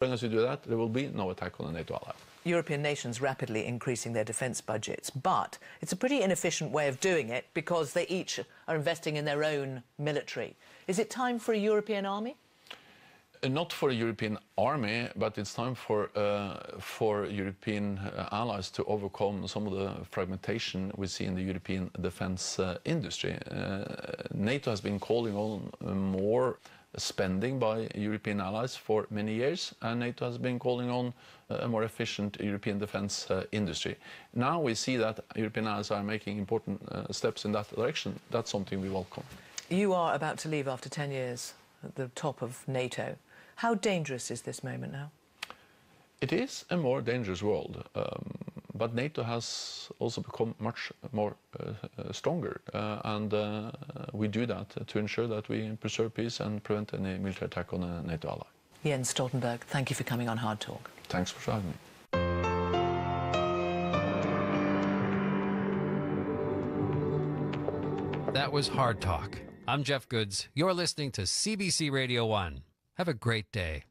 As long as we do that, there will be no attack on a NATO ally. European nations rapidly increasing their defence budgets, but it's a pretty inefficient way of doing it because they each are investing in their own military. Is it time for a European army? Not for a European army, but it's time for European allies to overcome some of the fragmentation we see in the European defence industry. NATO has been calling on more spending by European allies for many years, and NATO has been calling on a more efficient European defence industry. Now we see that European allies are making important steps in that direction. That's something we welcome. You are about to leave after 10 years at the top of NATO. How dangerous is this moment now? It is a more dangerous world, but NATO has also become much more stronger, and we do that to ensure that we preserve peace and prevent any military attack on a NATO ally. Jens Stoltenberg, thank you for coming on Hard Talk. Thanks for having me. That was Hard Talk. I'm Jeff Goods. You're listening to CBC Radio 1. Have a great day.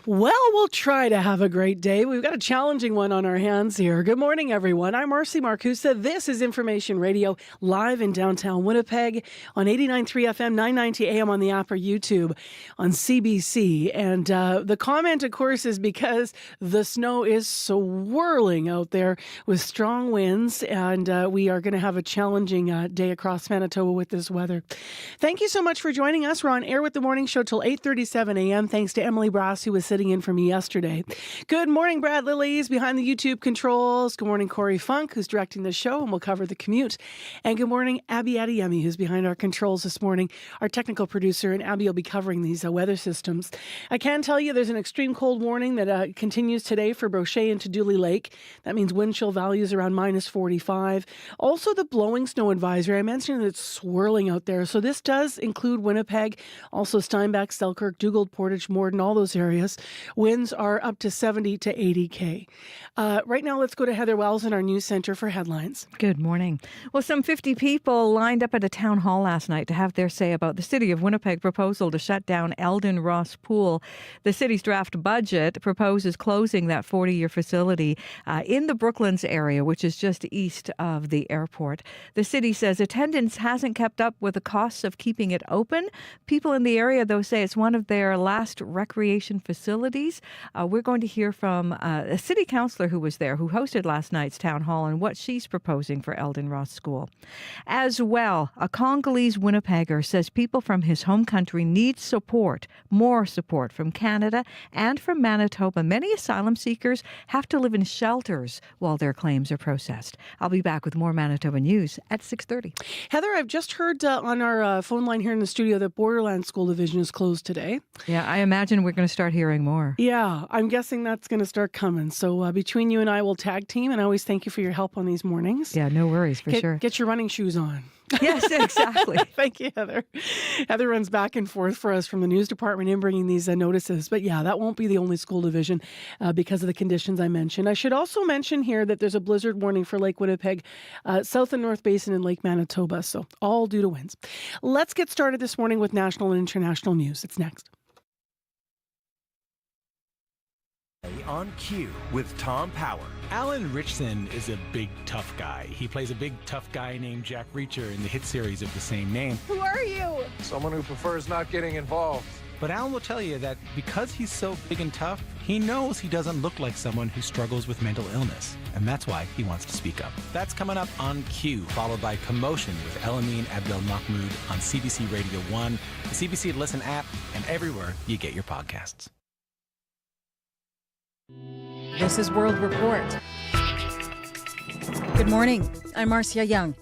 Well, we'll try to have a great day. We've got a challenging one on our hands here. Good morning, everyone. I'm Marcy Marcusa. This is Information Radio, live in downtown Winnipeg on 89.3 FM, 990 AM on the app or YouTube on CBC. And the comment, of course, is because the snow is swirling out there with strong winds, and we are going to have a challenging day across Manitoba with this weather. Thank you so much for joining us. We're on air with the morning show till 8:37 AM. Thanks to Emily Brass, who was sitting in for me yesterday. Good morning, Brad Lillies behind the YouTube controls. Good morning, Corey Funk, who's directing the show, and we'll cover the commute. And good morning, Abby Adeyemi, who's behind our controls this morning, our technical producer, and Abby will be covering these weather systems. I can tell you there's an extreme cold warning that continues today for Brochet into Dooley Lake. That means wind chill values around minus 45. Also, the blowing snow advisory. I mentioned that it's swirling out there. So this does include Winnipeg, also Steinbach, Selkirk, Dugald, Portage, Morden, all those areas. Winds are up to 70 to 80 km. Right now, let's go to Heather Wells in our news center for headlines. Good morning. Well, some 50 people lined up at a town hall last night to have their say about the City of Winnipeg proposal to shut down Elden Ross Pool. The city's draft budget proposes closing that 40-year facility in the Brooklands area, which is just east of the airport. The city says attendance hasn't kept up with the costs of keeping it open. People in the area, though, say it's one of their last recreation facilities. We're going to hear from a city councillor who was there, who hosted last night's town hall, and what she's proposing for Elden Ross School. As well, a Congolese Winnipegger says people from his home country need support, more support from Canada and from Manitoba. Many asylum seekers have to live in shelters while their claims are processed. I'll be back with more Manitoba news at 6:30. Heather, I've just heard on our phone line here in the studio that Borderland School Division is closed today. Yeah, I imagine we're going to start hearing more. Yeah, I'm guessing that's going to start coming. So between you and I, we'll tag team. And I always thank you for your help on these mornings. Yeah, no worries, for sure. Get your running shoes on. Yes, exactly. Thank you, Heather. Heather runs back and forth for us from the news department in bringing these notices. But yeah, that won't be the only school division because of the conditions I mentioned. I should also mention here that there's a blizzard warning for Lake Winnipeg, South and North Basin, and Lake Manitoba. So all due to winds. Let's get started this morning with national and international news. It's next. On Cue with Tom Power. Alan Ritchson is a big, tough guy. He plays a big, tough guy named Jack Reacher in the hit series of the same name. Who are you? Someone who prefers not getting involved. But Alan will tell you that because he's so big and tough, he knows he doesn't look like someone who struggles with mental illness. And that's why he wants to speak up. That's coming up on Cue, followed by Commotion with Elamine Abdel-Mahmoud on CBC Radio 1, the CBC Listen app, and everywhere you get your podcasts. This is World Report. Good morning. I'm Marcia Young.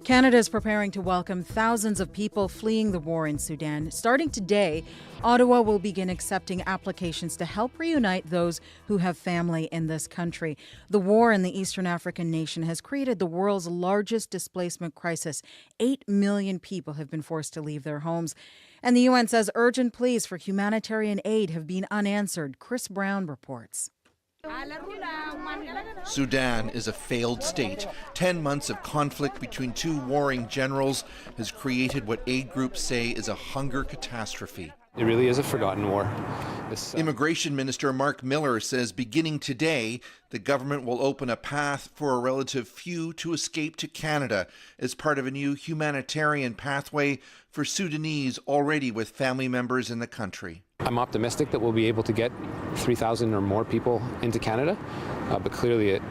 Canada is preparing to welcome thousands of people fleeing the war in Sudan. Starting today, Ottawa will begin accepting applications to help reunite those who have family in this country. The war in the Eastern African nation has created the world's largest displacement crisis. 8 million people have been forced to leave their homes. And the UN says urgent pleas for humanitarian aid have been unanswered. Chris Brown reports. Sudan is a failed state. 10 months of conflict between two warring generals has created what aid groups say is a hunger catastrophe. It really is a forgotten war. Immigration Minister Mark Miller says beginning today, the government will open a path for a relative few to escape to Canada as part of a new humanitarian pathway for Sudanese already with family members in the country. I'm optimistic that we'll be able to get 3,000 or more people into Canada, but clearly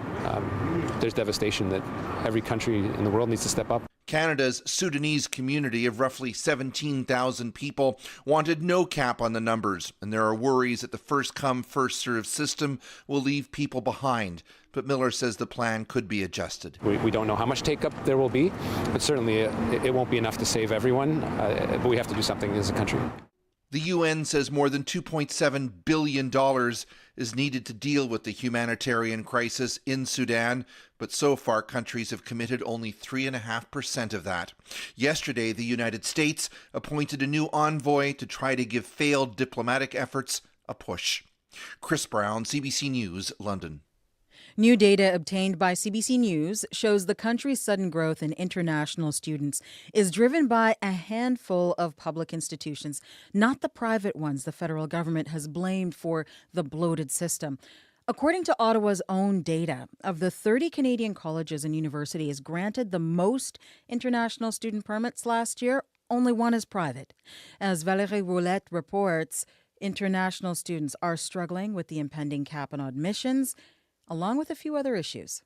there's devastation that every country in the world needs to step up. Canada's Sudanese community of roughly 17,000 people wanted no cap on the numbers, and there are worries that the first-come, first-served system will leave people behind. But Miller says the plan could be adjusted. We don't know how much take-up there will be, but certainly it won't be enough to save everyone, but we have to do something as a country. The UN says more than $2.7 billion is needed to deal with the humanitarian crisis in Sudan, but so far countries have committed only 3.5% of that. Yesterday, the United States appointed a new envoy to try to give failed diplomatic efforts a push. Chris Brown, CBC News, London. New data obtained by CBC News shows the country's sudden growth in international students is driven by a handful of public institutions, not the private ones the federal government has blamed for the bloated system. According to Ottawa's own data, of the 30 Canadian colleges and universities granted the most international student permits last year, only one is private. As Valérie Roulette reports, international students are struggling with the impending cap on admissions, along with a few other issues.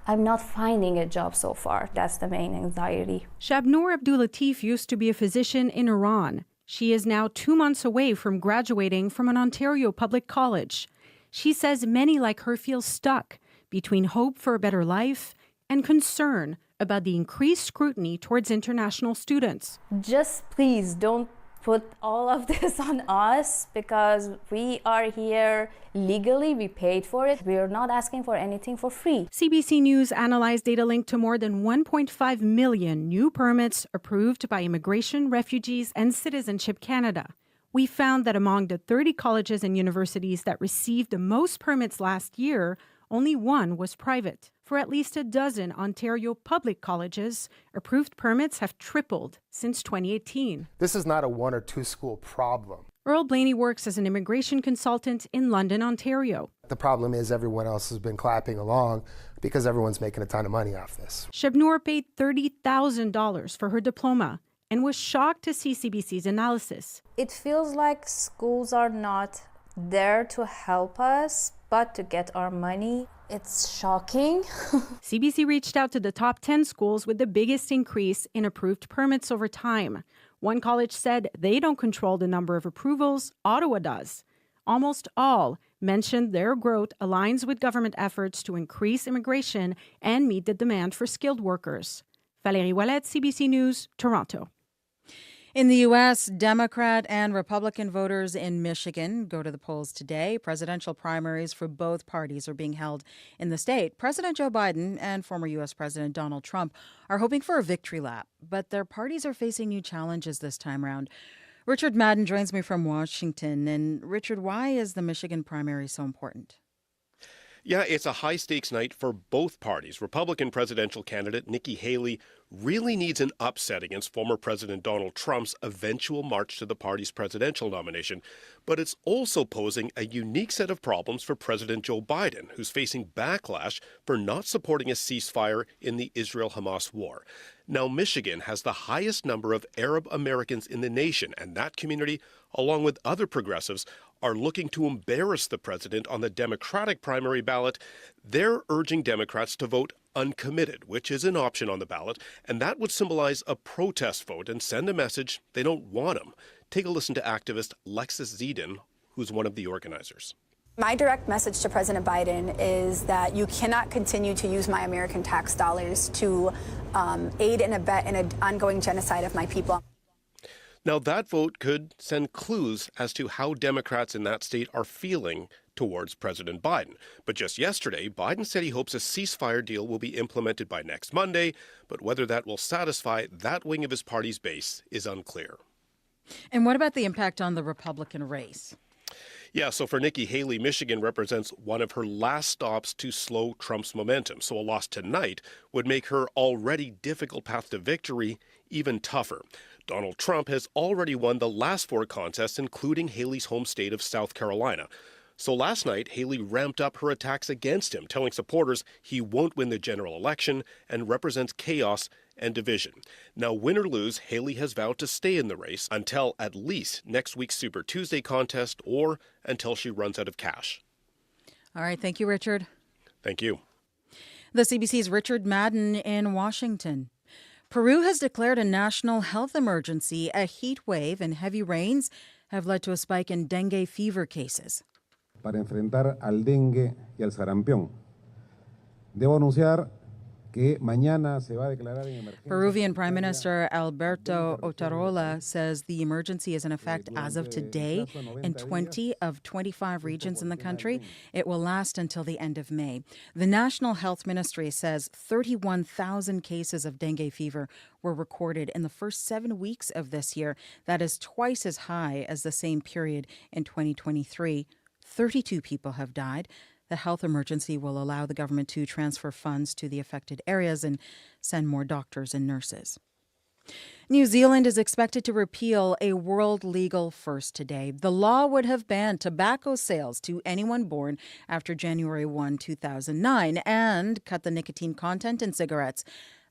I'm not finding a job so far. That's the main anxiety. Shabnoor Abdulatif used to be a physician in Iran. She is now 2 months away from graduating from an Ontario public college. She says many like her feel stuck between hope for a better life and concern about the increased scrutiny towards international students. Just please don't put all of this on us, because we are here legally, we paid for it. We are not asking for anything for free. CBC News analyzed data linked to more than 1.5 million new permits approved by Immigration, Refugees and Citizenship Canada. We found that among the 30 colleges and universities that received the most permits last year, only one was private. For at least a dozen Ontario public colleges, approved permits have tripled since 2018. This is not a one or two school problem. Earl Blaney works as an immigration consultant in London, Ontario. The problem is everyone else has been clapping along because everyone's making a ton of money off this. Shabnoor paid $30,000 for her diploma and was shocked to see CBC's analysis. It feels like schools are not there to help us, but to get our money. It's shocking. CBC reached out to the top 10 schools with the biggest increase in approved permits over time. One college said they don't control the number of approvals, Ottawa does. Almost all mentioned their growth aligns with government efforts to increase immigration and meet the demand for skilled workers. Valérie Ouellette, CBC News, Toronto. In the U.S., Democrat and Republican voters in Michigan go to the polls today. Presidential primaries for both parties are being held in the state. President Joe Biden and former U.S. President Donald Trump are hoping for a victory lap, but their parties are facing new challenges this time around. Richard Madden joins me from Washington. And Richard, why is the Michigan primary so important? Yeah, it's a high-stakes night for both parties. Republican presidential candidate Nikki Haley really needs an upset against former President Donald Trump's eventual march to the party's presidential nomination. But it's also posing a unique set of problems for President Joe Biden, who's facing backlash for not supporting a ceasefire in the Israel-Hamas war. Now, Michigan has the highest number of Arab Americans in the nation, and that community, along with other progressives, are looking to embarrass the president on the Democratic primary ballot. They're urging Democrats to vote uncommitted, which is an option on the ballot, and that would symbolize a protest vote and send a message they don't want him. Take a listen to activist Lexis Zedin, who's one of the organizers. My direct message to President Biden is that you cannot continue to use my American tax dollars to aid and abet in an ongoing genocide of my people. Now, that vote could send clues as to how Democrats in that state are feeling towards President Biden. But just yesterday, Biden said he hopes a ceasefire deal will be implemented by next Monday, but whether that will satisfy that wing of his party's base is unclear. And what about the impact on the Republican race? Yeah, so for Nikki Haley, Michigan represents one of her last stops to slow Trump's momentum. So a loss tonight would make her already difficult path to victory even tougher. Donald Trump has already won the last 4 contests, including Haley's home state of South Carolina. So last night, Haley ramped up her attacks against him, telling supporters he won't win the general election and represents chaos and division. Now, win or lose, Haley has vowed to stay in the race until at least next week's Super Tuesday contest or until she runs out of cash. All right. Thank you, Richard. Thank you. The CBC's Richard Madden in Washington. Peru has declared a national health emergency. A heat wave and heavy rains have led to a spike in dengue fever cases. Para enfrentar al dengue y al sarampión. Debo anunciar que mañana se va a declarar en emergencia. Peruvian Prime Minister Alberto Otarola says the emergency is in effect as of today in 20 of 25 regions in the country. It will last until the end of May. The National Health Ministry says 31,000 cases of dengue fever were recorded in the first 7 weeks of this year. That is twice as high as the same period in 2023. 32 people have died. The health emergency will allow the government to transfer funds to the affected areas and send more doctors and nurses. New Zealand is expected to repeal a world legal first today. The law would have banned tobacco sales to anyone born after January 1, 2009 and cut the nicotine content in cigarettes.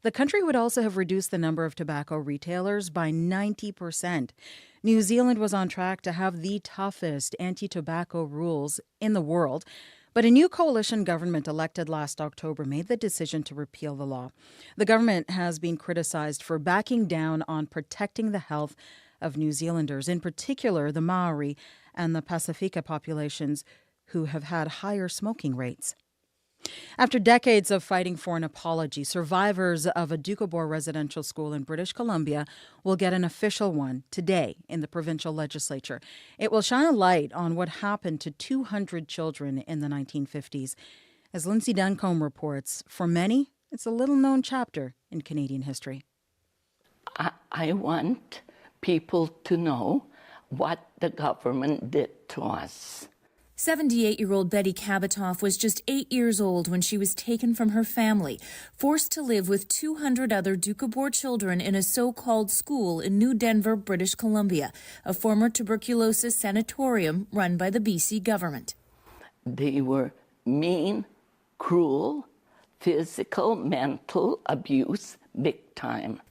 The country would also have reduced the number of tobacco retailers by 90%. New Zealand was on track to have the toughest anti-tobacco rules in the world. But a new coalition government elected last October made the decision to repeal the law. The government has been criticized for backing down on protecting the health of New Zealanders, in particular the Maori and the Pasifika populations who have had higher smoking rates. After decades of fighting for an apology, survivors of a Doukhobor residential school in British Columbia will get an official one today in the provincial legislature. It will shine a light on what happened to 200 children in the 1950s. As Lindsay Duncombe reports, for many, it's a little-known chapter in Canadian history. I want people to know what the government did to us. 78-year-old Betty Kabatoff was just 8 years old when she was taken from her family, forced to live with 200 other Doukhobor children in a so-called school in New Denver, British Columbia, a former tuberculosis sanatorium run by the BC government. They were mean, cruel, physical, mental abuse, big time.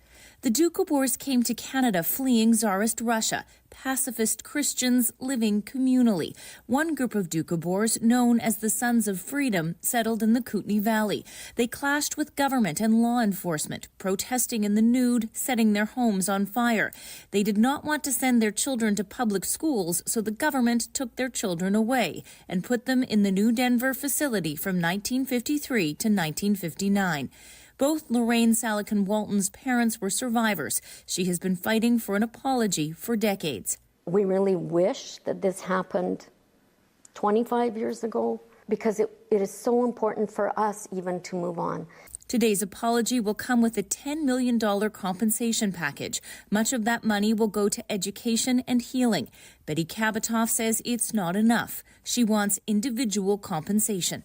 The Doukhobors came to Canada fleeing Tsarist Russia, pacifist Christians living communally. One group of Doukhobors, known as the Sons of Freedom, settled in the Kootenay Valley. They clashed with government and law enforcement, protesting in the nude, setting their homes on fire. They did not want to send their children to public schools, so the government took their children away and put them in the New Denver facility from 1953 to 1959. Both Lorraine Salican-Walton's parents were survivors. She has been fighting for an apology for decades. We really wish that this happened 25 years ago because it is so important for us even to move on. Today's apology will come with a $10 million compensation package. Much of that money will go to education and healing. Betty Kabatoff says it's not enough. She wants individual compensation.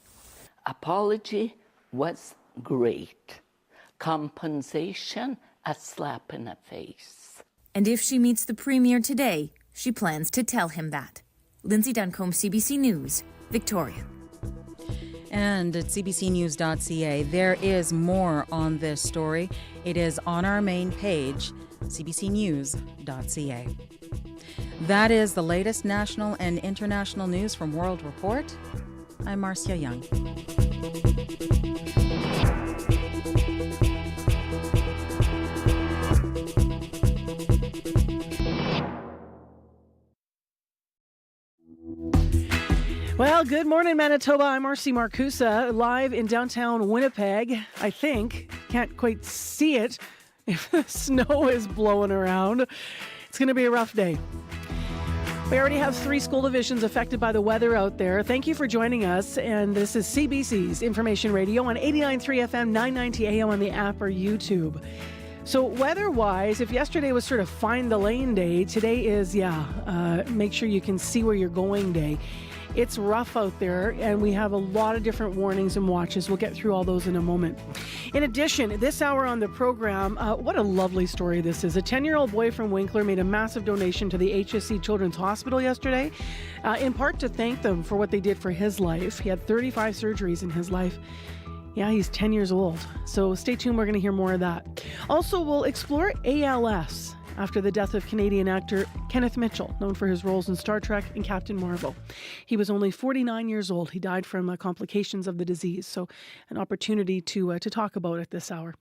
Apology was great. Compensation, a slap in the face. And if she meets the Premier today, she plans to tell him that. Lindsay Duncombe, CBC News, Victoria. And at cbcnews.ca, there is more on this story. It is on our main page, cbcnews.ca. That is the latest national and international news from World Report. I'm Marcia Young. Well, good morning, Manitoba. I'm Marcy Marcusa, live in downtown Winnipeg. I think. Can't quite see it if the snow is blowing around. It's going to be a rough day. We already have 3 school divisions affected by the weather out there. Thank you for joining us. And this is CBC's Information Radio on 89.3 FM, 990 AM on the app or YouTube. So weather-wise, if yesterday was sort of find the lane day, today is, make sure you can see where you're going day. It's rough out there, and we have a lot of different warnings and watches. We'll get through all those in a moment. In addition, this hour on the program, what a lovely story this is. A 10-year-old boy from Winkler made a massive donation to the HSC Children's Hospital yesterday, in part to thank them for what they did for his life. He had 35 surgeries in his life. Yeah, he's 10 years old. So stay tuned. We're going to hear more of that. Also, we'll explore ALS after the death of Canadian actor Kenneth Mitchell, known for his roles in Star Trek and Captain Marvel. He was only 49 years old. He died from complications of the disease. So an opportunity to talk about it this hour.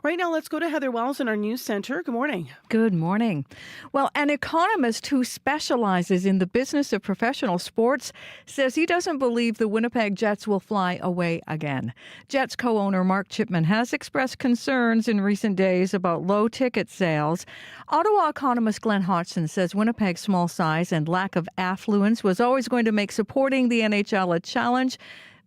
Right now, let's go to Heather Wells in our news center. Good morning. Good morning. Well, an economist who specializes in the business of professional sports says he doesn't believe the Winnipeg Jets will fly away again. Jets co-owner Mark Chipman has expressed concerns in recent days about low ticket sales. Ottawa economist Glenn Hodgson says Winnipeg's small size and lack of affluence was always going to make supporting the NHL a challenge,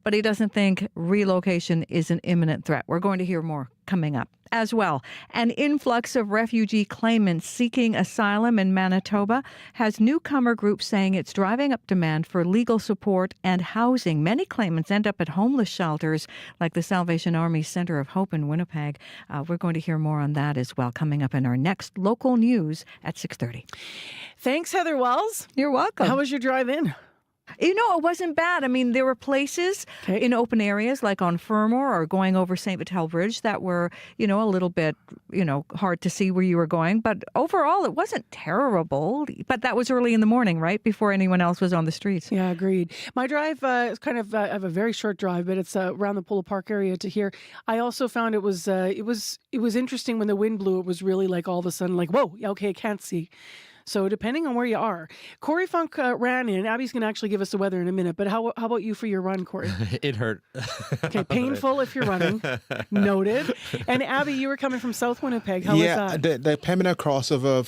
but he doesn't think relocation is an imminent threat. We're going to hear more coming up. As well, an influx of refugee claimants seeking asylum in Manitoba has newcomer groups saying it's driving up demand for legal support and housing. Many claimants end up at homeless shelters like the Salvation Army Centre of Hope in Winnipeg. We're going to hear more on that as well coming up in our next local news at 6:30. Thanks, Heather Wells. You're welcome. How was your drive in? You know, it wasn't bad. I mean, there were places in open areas like on Fermor or going over St. Vital Bridge that were, a little bit, hard to see where you were going. But overall, it wasn't terrible. But that was early in the morning, right? Before anyone else was on the streets. Yeah, agreed. My drive is kind of, I have a very short drive, but it's around the Polo Park area to here. I also found it was interesting when the wind blew. It was really like all of a sudden like, whoa, okay, I can't see. So depending on where you are. Corey Funk ran in. Abby's going to actually give us the weather in a minute. But how about you for your run, Corey? It hurt. Okay, painful if you're running. Noted. And Abby, you were coming from South Winnipeg. How was that? The permanent crossover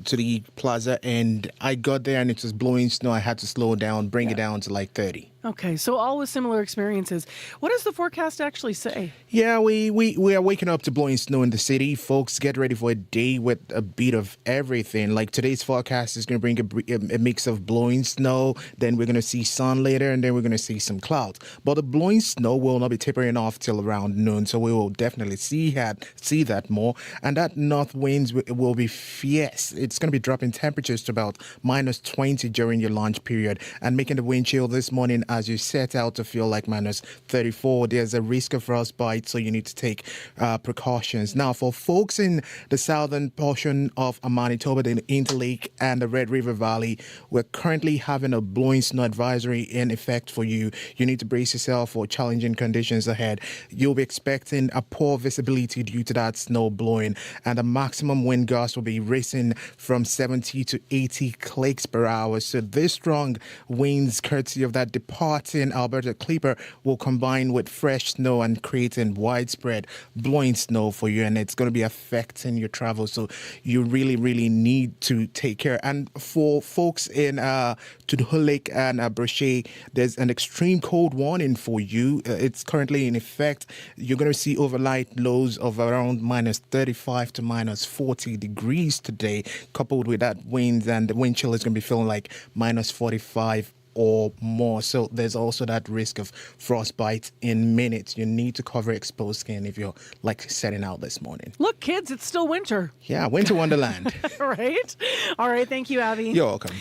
to the plaza, and I got there and it was blowing snow. I had to slow down, bring it down to like 30. Okay, so all with similar experiences. What does the forecast actually say? Yeah, we are waking up to blowing snow in the city. Folks, get ready for a day with a bit of everything. Like today's forecast is going to bring a mix of blowing snow, then we're going to see sun later, and then we're going to see some clouds. But the blowing snow will not be tapering off till around noon, so we will definitely see that more. And that north winds will be fierce. It's going to be dropping temperatures to about -20 during your lunch period and making the wind chill this morning as you set out to feel like -34. There's a risk of frostbite, so you need to take precautions. Now, for folks in the southern portion of Manitoba, the Interlake and the Red River Valley, we're currently having a blowing snow advisory in effect for you. You need to brace yourself for challenging conditions ahead. You'll be expecting a poor visibility due to that snow blowing, and the maximum wind gusts will be racing from 70 to 80 km per hour. So this strong winds, courtesy of that departing Alberta Clipper, will combine with fresh snow and creating widespread blowing snow for you, and it's going to be affecting your travel. So you really, really need to take care. And for folks in Tudor Lake and Brochet, there's an extreme cold warning for you. It's currently in effect. You're going to see overnight lows of around -35 to -40 degrees today, coupled with that wind, and the wind chill is going to be feeling like -45 or more. So there's also that risk of frostbite in minutes. You need to cover exposed skin if you're setting out this morning. Look, kids, it's still winter. Yeah, winter wonderland. Right? All right. Thank you, Abby. You're welcome.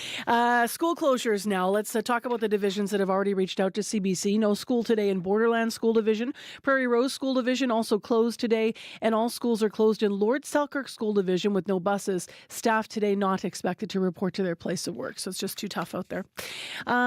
School closures now. Let's talk about the divisions that have already reached out to CBC. No school today in Borderland School Division. Prairie Rose School Division also closed today, and all schools are closed in Lord Selkirk School Division with no buses. Staff today not expected to report to their place of work, so it's just too tough out there.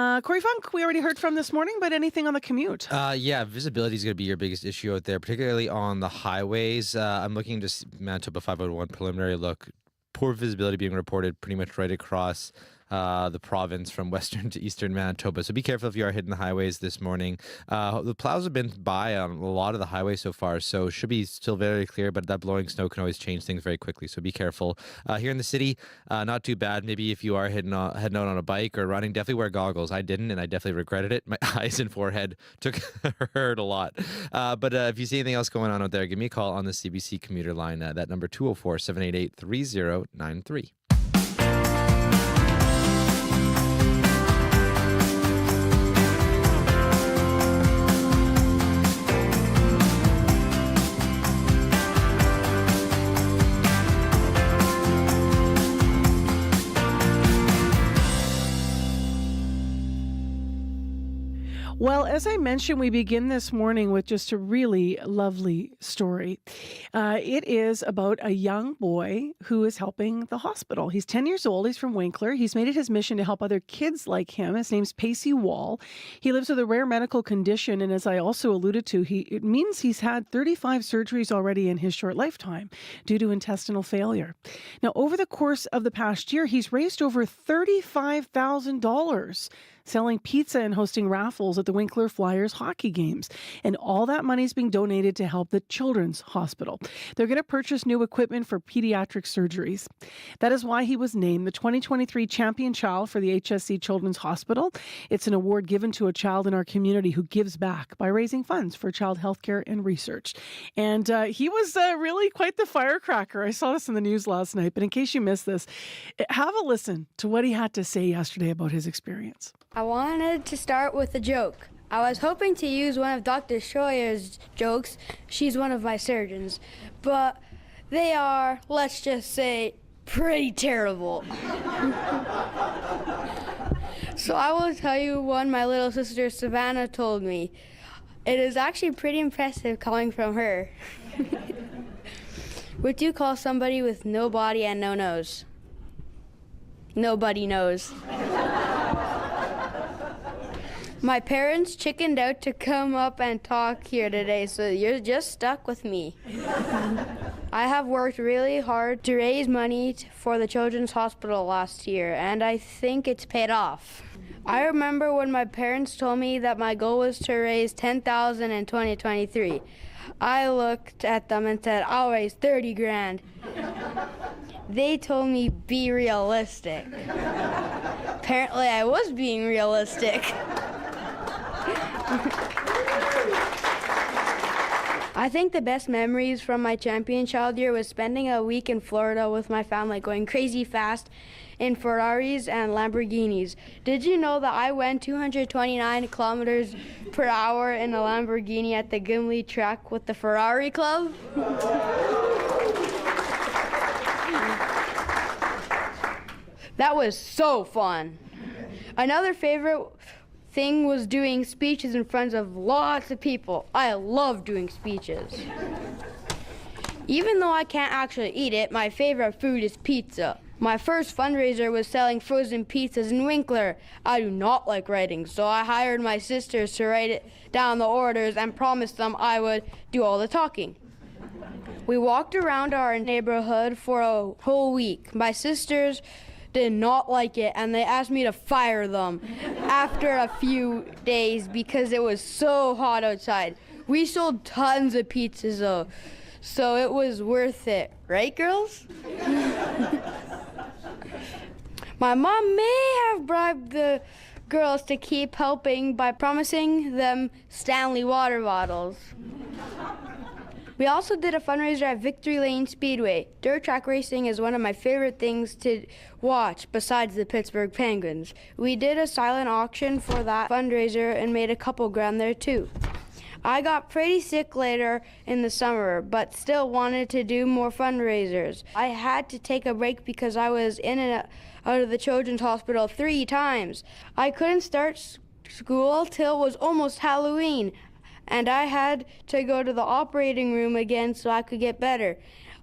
Corey Funk, we already heard from this morning, but anything on the commute? Yeah, visibility is going to be your biggest issue out there, particularly on the highways. I'm looking to Manitoba 501 preliminary look. Poor visibility being reported pretty much right across the province from western to eastern Manitoba. So be careful if you are hitting the highways this morning. The plows have been by on a lot of the highways so far, so should be still very clear, but that blowing snow can always change things very quickly. So be careful. Here in the city, not too bad. Maybe if you are heading out on a bike or running, definitely wear goggles. I didn't, and I definitely regretted it. My eyes and forehead hurt a lot. But if you see anything else going on out there, give me a call on the CBC commuter line. That number 204-788-3093. Well, as I mentioned, we begin this morning with just a really lovely story. It is about a young boy who is helping the hospital. He's 10 years old. He's from Winkler. He's made it his mission to help other kids like him. His name's Pacey Wall. He lives with a rare medical condition, and as I also alluded to, it means he's had 35 surgeries already in his short lifetime due to intestinal failure. Now, over the course of the past year, he's raised over $35,000 selling pizza and hosting raffles at the Winkler Flyers hockey games. And all that money is being donated to help the Children's Hospital. They're going to purchase new equipment for pediatric surgeries. That is why he was named the 2023 Champion Child for the HSC Children's Hospital. It's an award given to a child in our community who gives back by raising funds for child health care and research. And he was really quite the firecracker. I saw this in the news last night, but in case you missed this, have a listen to what he had to say yesterday about his experience. I wanted to start with a joke. I was hoping to use one of Dr. Schroyer's jokes. She's one of my surgeons. But they are, let's just say, pretty terrible. So I will tell you one my little sister Savannah told me. It is actually pretty impressive coming from her. What do you call somebody with no body and no nose? Nobody knows. My parents chickened out to come up and talk here today, so you're just stuck with me. I have worked really hard to raise money for the Children's Hospital last year, and I think it's paid off. I remember when my parents told me that my goal was to raise $10,000 in 2023. I looked at them and said, I'll raise 30 grand. They told me, be realistic. Apparently I was being realistic. I think the best memories from my champion child year was spending a week in Florida with my family, going crazy fast in Ferraris and Lamborghinis. Did you know that I went 229 kilometers per hour in a Lamborghini at the Gimli track with the Ferrari Club? That was so fun. Another favorite thing was doing speeches in front of lots of people. I love doing speeches. Even though I can't actually eat it, my favorite food is pizza. My first fundraiser was selling frozen pizzas in Winkler. I do not like writing, so I hired my sisters to write down the orders and promised them I would do all the talking. We walked around our neighborhood for a whole week. My sisters did not like it, and they asked me to fire them after a few days because it was so hot outside. We sold tons of pizzas though, so it was worth it, right girls? My mom may have bribed the girls to keep helping by promising them Stanley water bottles. We also did a fundraiser at Victory Lane Speedway. Dirt track racing is one of my favorite things to watch besides the Pittsburgh Penguins. We did a silent auction for that fundraiser and made a couple grand there too. I got pretty sick later in the summer, but still wanted to do more fundraisers. I had to take a break because I was in and out of the Children's Hospital 3 times. I couldn't start school till it was almost Halloween, and I had to go to the operating room again so I could get better.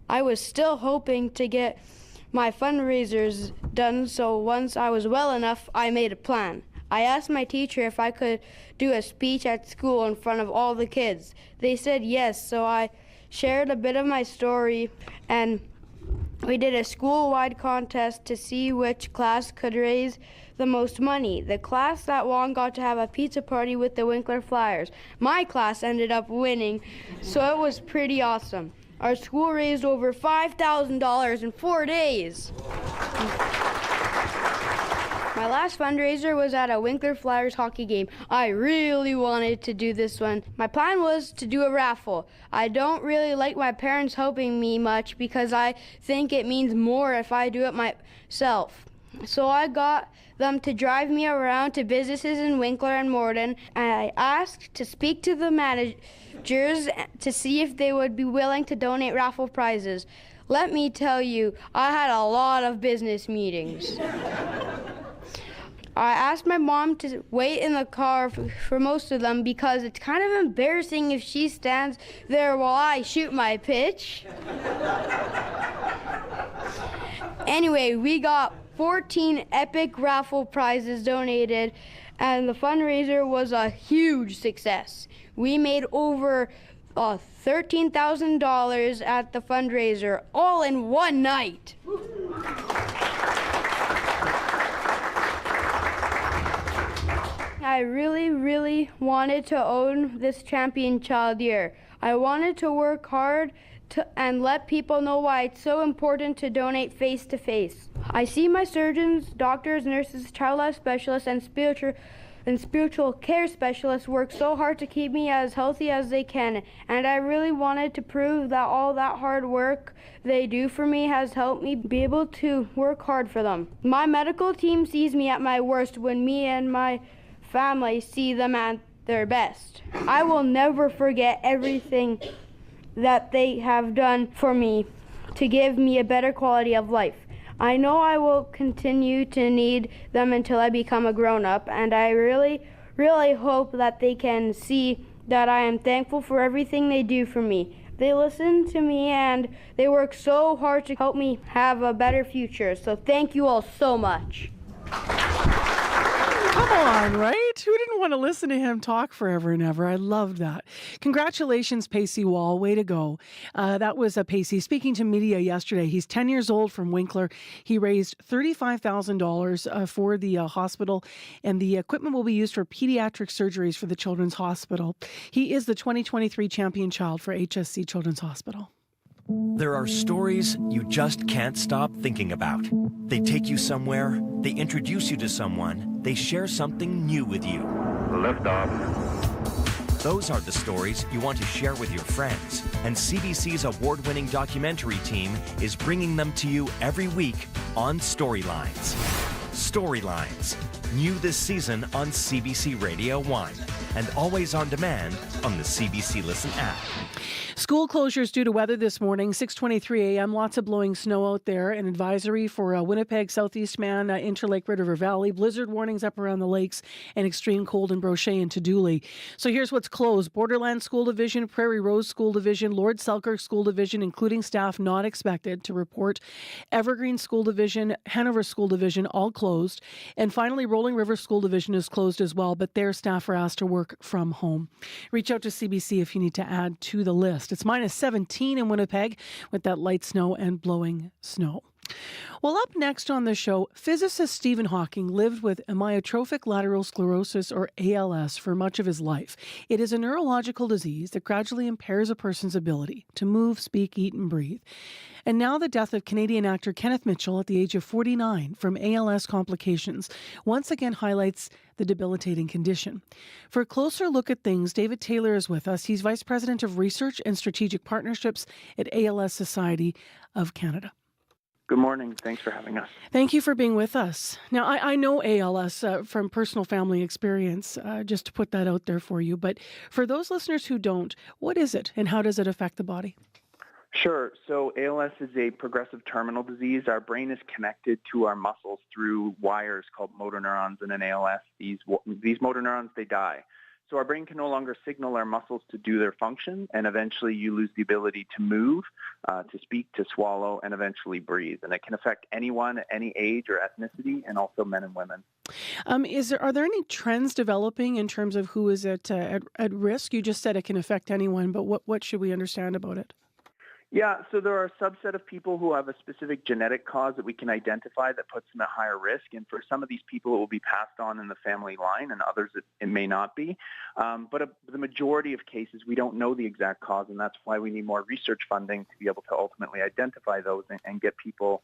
I was still hoping to get my fundraisers done, so once I was well enough, I made a plan. I asked my teacher if I could do a speech at school in front of all the kids. They said yes, so I shared a bit of my story and We did a school-wide contest to see which class could raise the most money. The class that won got to have a pizza party with the Winkler Flyers. My class ended up winning, so it was pretty awesome. Our school raised over $5,000 in 4 days. My last fundraiser was at a Winkler Flyers hockey game. I really wanted to do this one. My plan was to do a raffle. I don't really like my parents helping me much because I think it means more if I do it myself. So I got them to drive me around to businesses in Winkler and Morden, and I asked to speak to the managers to see if they would be willing to donate raffle prizes. Let me tell you, I had a lot of business meetings. I asked my mom to wait in the car for most of them because it's kind of embarrassing if she stands there while I shoot my pitch. Anyway, we got 14 epic raffle prizes donated, and the fundraiser was a huge success. We made over $13,000 at the fundraiser, all in one night. I really wanted to own this champion child year. I wanted to work hard and let people know why it's so important to donate face to face. I see my surgeons, doctors, nurses, child life specialists, and spiritual care specialists work so hard to keep me as healthy as they can, and I really wanted to prove that all that hard work they do for me has helped me be able to work hard for them. My medical team sees me at my worst when me and my family see them at their best. I will never forget everything that they have done for me to give me a better quality of life. I know I will continue to need them until I become a grown-up, and I really hope that they can see that I am thankful for everything they do for me. They listen to me and they work so hard to help me have a better future. So thank you all so much. Come on, right? Who didn't want to listen to him talk forever and ever? I loved that. Congratulations, Pacey Wall. Way to go. That was Pacey speaking to media yesterday. He's 10 years old from Winkler. He raised $35,000 for the hospital, and the equipment will be used for pediatric surgeries for the Children's Hospital. He is the 2023 champion child for HSC Children's Hospital. There are stories you just can't stop thinking about. They take you somewhere, they introduce you to someone, they share something new with you. Liftoff. Those are the stories you want to share with your friends, and CBC's award-winning documentary team is bringing them to you every week on Storylines. Storylines, new this season on CBC Radio 1, and always on demand on the CBC Listen app. School closures due to weather this morning, 6:23 a.m. Lots of blowing snow out there. An advisory for Winnipeg, Southeast Man, Interlake, Red River Valley. Blizzard warnings up around the lakes, and extreme cold in Brochet and Tuduli. So here's what's closed. Borderland School Division, Prairie Rose School Division, Lord Selkirk School Division, including staff not expected to report. Evergreen School Division, Hanover School Division, all closed. And finally, Rolling River School Division is closed as well, but their staff are asked to work from home. Reach out to CBC if you need to add to the list. It's minus 17 in Winnipeg with that light snow and blowing snow. Well, up next on the show, physicist Stephen Hawking lived with amyotrophic lateral sclerosis, or ALS, for much of his life. It is a neurological disease that gradually impairs a person's ability to move, speak, eat, and breathe. And now the death of Canadian actor Kenneth Mitchell at the age of 49 from ALS complications once again highlights the debilitating condition. For a closer look at things, David Taylor is with us. He's Vice President of Research and Strategic Partnerships at ALS Society of Canada. Good morning. Thanks for having us. Thank you for being with us. Now, I know ALS from personal family experience, just to put that out there for you. But for those listeners who don't, what is it and how does it affect the body? Sure. So ALS is a progressive terminal disease. Our brain is connected to our muscles through wires called motor neurons. And in ALS, these motor neurons, they die. So our brain can no longer signal our muscles to do their function, and eventually you lose the ability to move, to speak, to swallow, and eventually breathe. And it can affect anyone at any age or ethnicity, and also men and women. Are there any trends developing in terms of who is at risk? You just said it can affect anyone, but what should we understand about it? Yeah, so there are a subset of people who have a specific genetic cause that we can identify that puts them at higher risk. And for some of these people, it will be passed on in the family line, and others it may not be. But the majority of cases, we don't know the exact cause, and that's why we need more research funding to be able to ultimately identify those and get people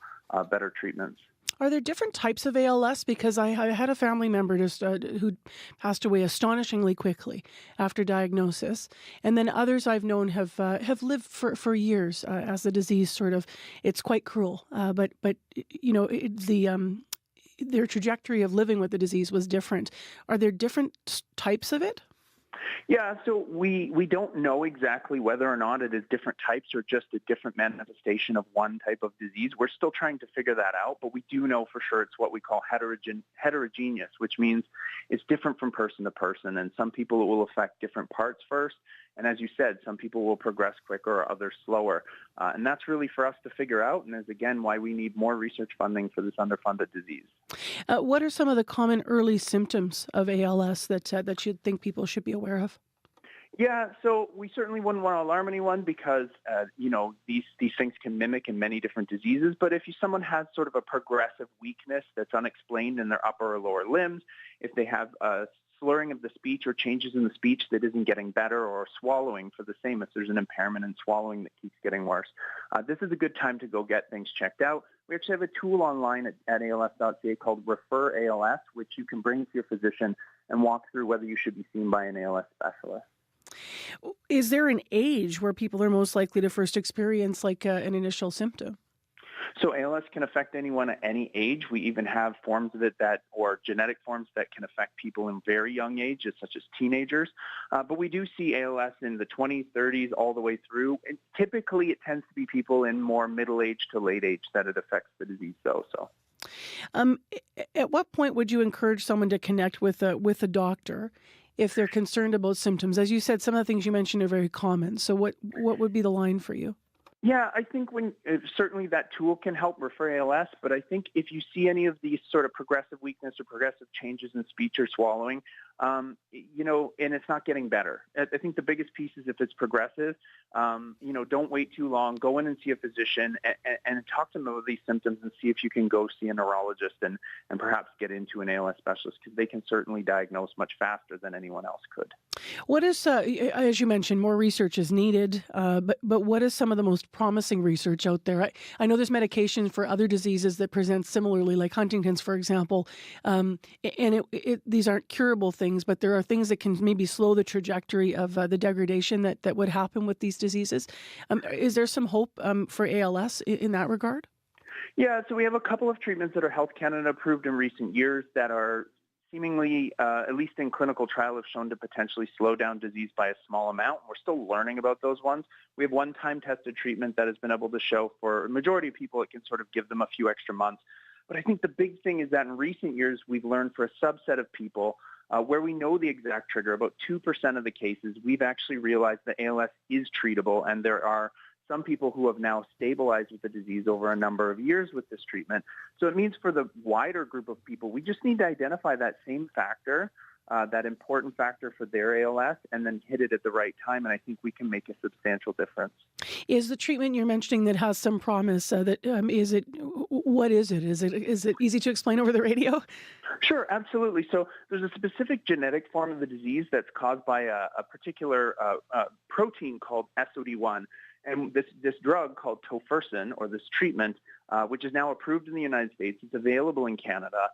better treatments. Are there different types of ALS? Because I had a family member who passed away astonishingly quickly after diagnosis, and then others I've known have lived for years as the disease it's quite cruel. But their trajectory of living with the disease was different. Are there different types of it? Yeah, so we don't know exactly whether or not it is different types or just a different manifestation of one type of disease. We're still trying to figure that out, but we do know for sure it's what we call heterogeneous, which means it's different from person to person. And some people it will affect different parts first. And as you said, some people will progress quicker or others slower. And that's really for us to figure out, and is again why we need more research funding for this underfunded disease. What are some of the common early symptoms of ALS that you think people should be aware of? Yeah, so we certainly wouldn't want to alarm anyone because, these things can mimic in many different diseases. But if someone has sort of a progressive weakness that's unexplained in their upper or lower limbs, if they have slurring of the speech or changes in the speech that isn't getting better, or swallowing for the same, if there's an impairment in swallowing that keeps getting worse, this is a good time to go get things checked out. We actually have a tool online at ALS.ca called Refer ALS, which you can bring to your physician and walk through whether you should be seen by an ALS specialist. Is there an age where people are most likely to first experience an initial symptom? So ALS can affect anyone at any age. We even have forms of it or genetic forms that can affect people in very young ages, such as teenagers. But we do see ALS in the 20s, 30s, all the way through. And typically, it tends to be people in more middle age to late age that it affects the disease, though. At what point would you encourage someone to connect with a doctor if they're concerned about symptoms? As you said, some of the things you mentioned are very common. So what would be the line for you? Yeah, I think certainly that tool can help refer ALS, but I think if you see any of these sort of progressive weakness or progressive changes in speech or swallowing, and it's not getting better. I think the biggest piece is if it's progressive, don't wait too long. Go in and see a physician and talk to them about these symptoms and see if you can go see a neurologist and perhaps get into an ALS specialist, because they can certainly diagnose much faster than anyone else could. What is, as you mentioned, more research is needed, but what is some of the most promising research out there? I know there's medications for other diseases that present similarly, like Huntington's, for example, and these aren't curable things, but there are things that can maybe slow the trajectory of the degradation that would happen with these diseases. Is there some hope for ALS in that regard? Yeah, so we have a couple of treatments that are Health Canada approved in recent years that are seemingly, at least in clinical trial, have shown to potentially slow down disease by a small amount. We're still learning about those ones. We have one time-tested treatment that has been able to show for a majority of people it can sort of give them a few extra months. But I think the big thing is that in recent years, we've learned for a subset of people where we know the exact trigger, about 2% of the cases, we've actually realized that ALS is treatable, and there are some people who have now stabilized with the disease over a number of years with this treatment. So it means for the wider group of people, we just need to identify that same factor, that important factor for their ALS, and then hit it at the right time. And I think we can make a substantial difference. Is the treatment you're mentioning that has some promise, what is it? Is it easy to explain over the radio? Sure, absolutely. So there's a specific genetic form of the disease that's caused by a particular protein called SOD1. And this drug called tofersen, or this treatment, which is now approved in the United States, it's available in Canada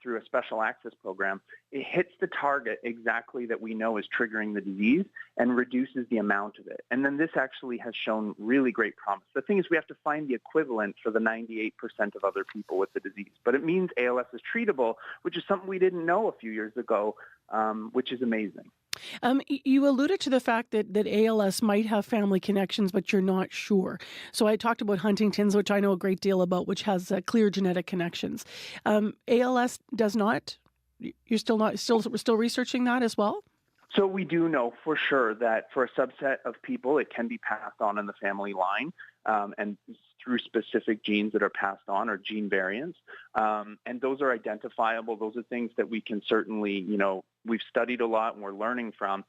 through a special access program. It hits the target exactly that we know is triggering the disease and reduces the amount of it. And then this actually has shown really great promise. The thing is, we have to find the equivalent for the 98% of other people with the disease. But it means ALS is treatable, which is something we didn't know a few years ago, which is amazing. You alluded to the fact that ALS might have family connections, but you're not sure. So I talked about Huntington's, which I know a great deal about, which has clear genetic connections. ALS does not. You're still researching that as well? So we do know for sure that for a subset of people, it can be passed on in the family line, and through specific genes that are passed on, or gene variants. And those are identifiable. Those are things that we can certainly, we've studied a lot and we're learning from.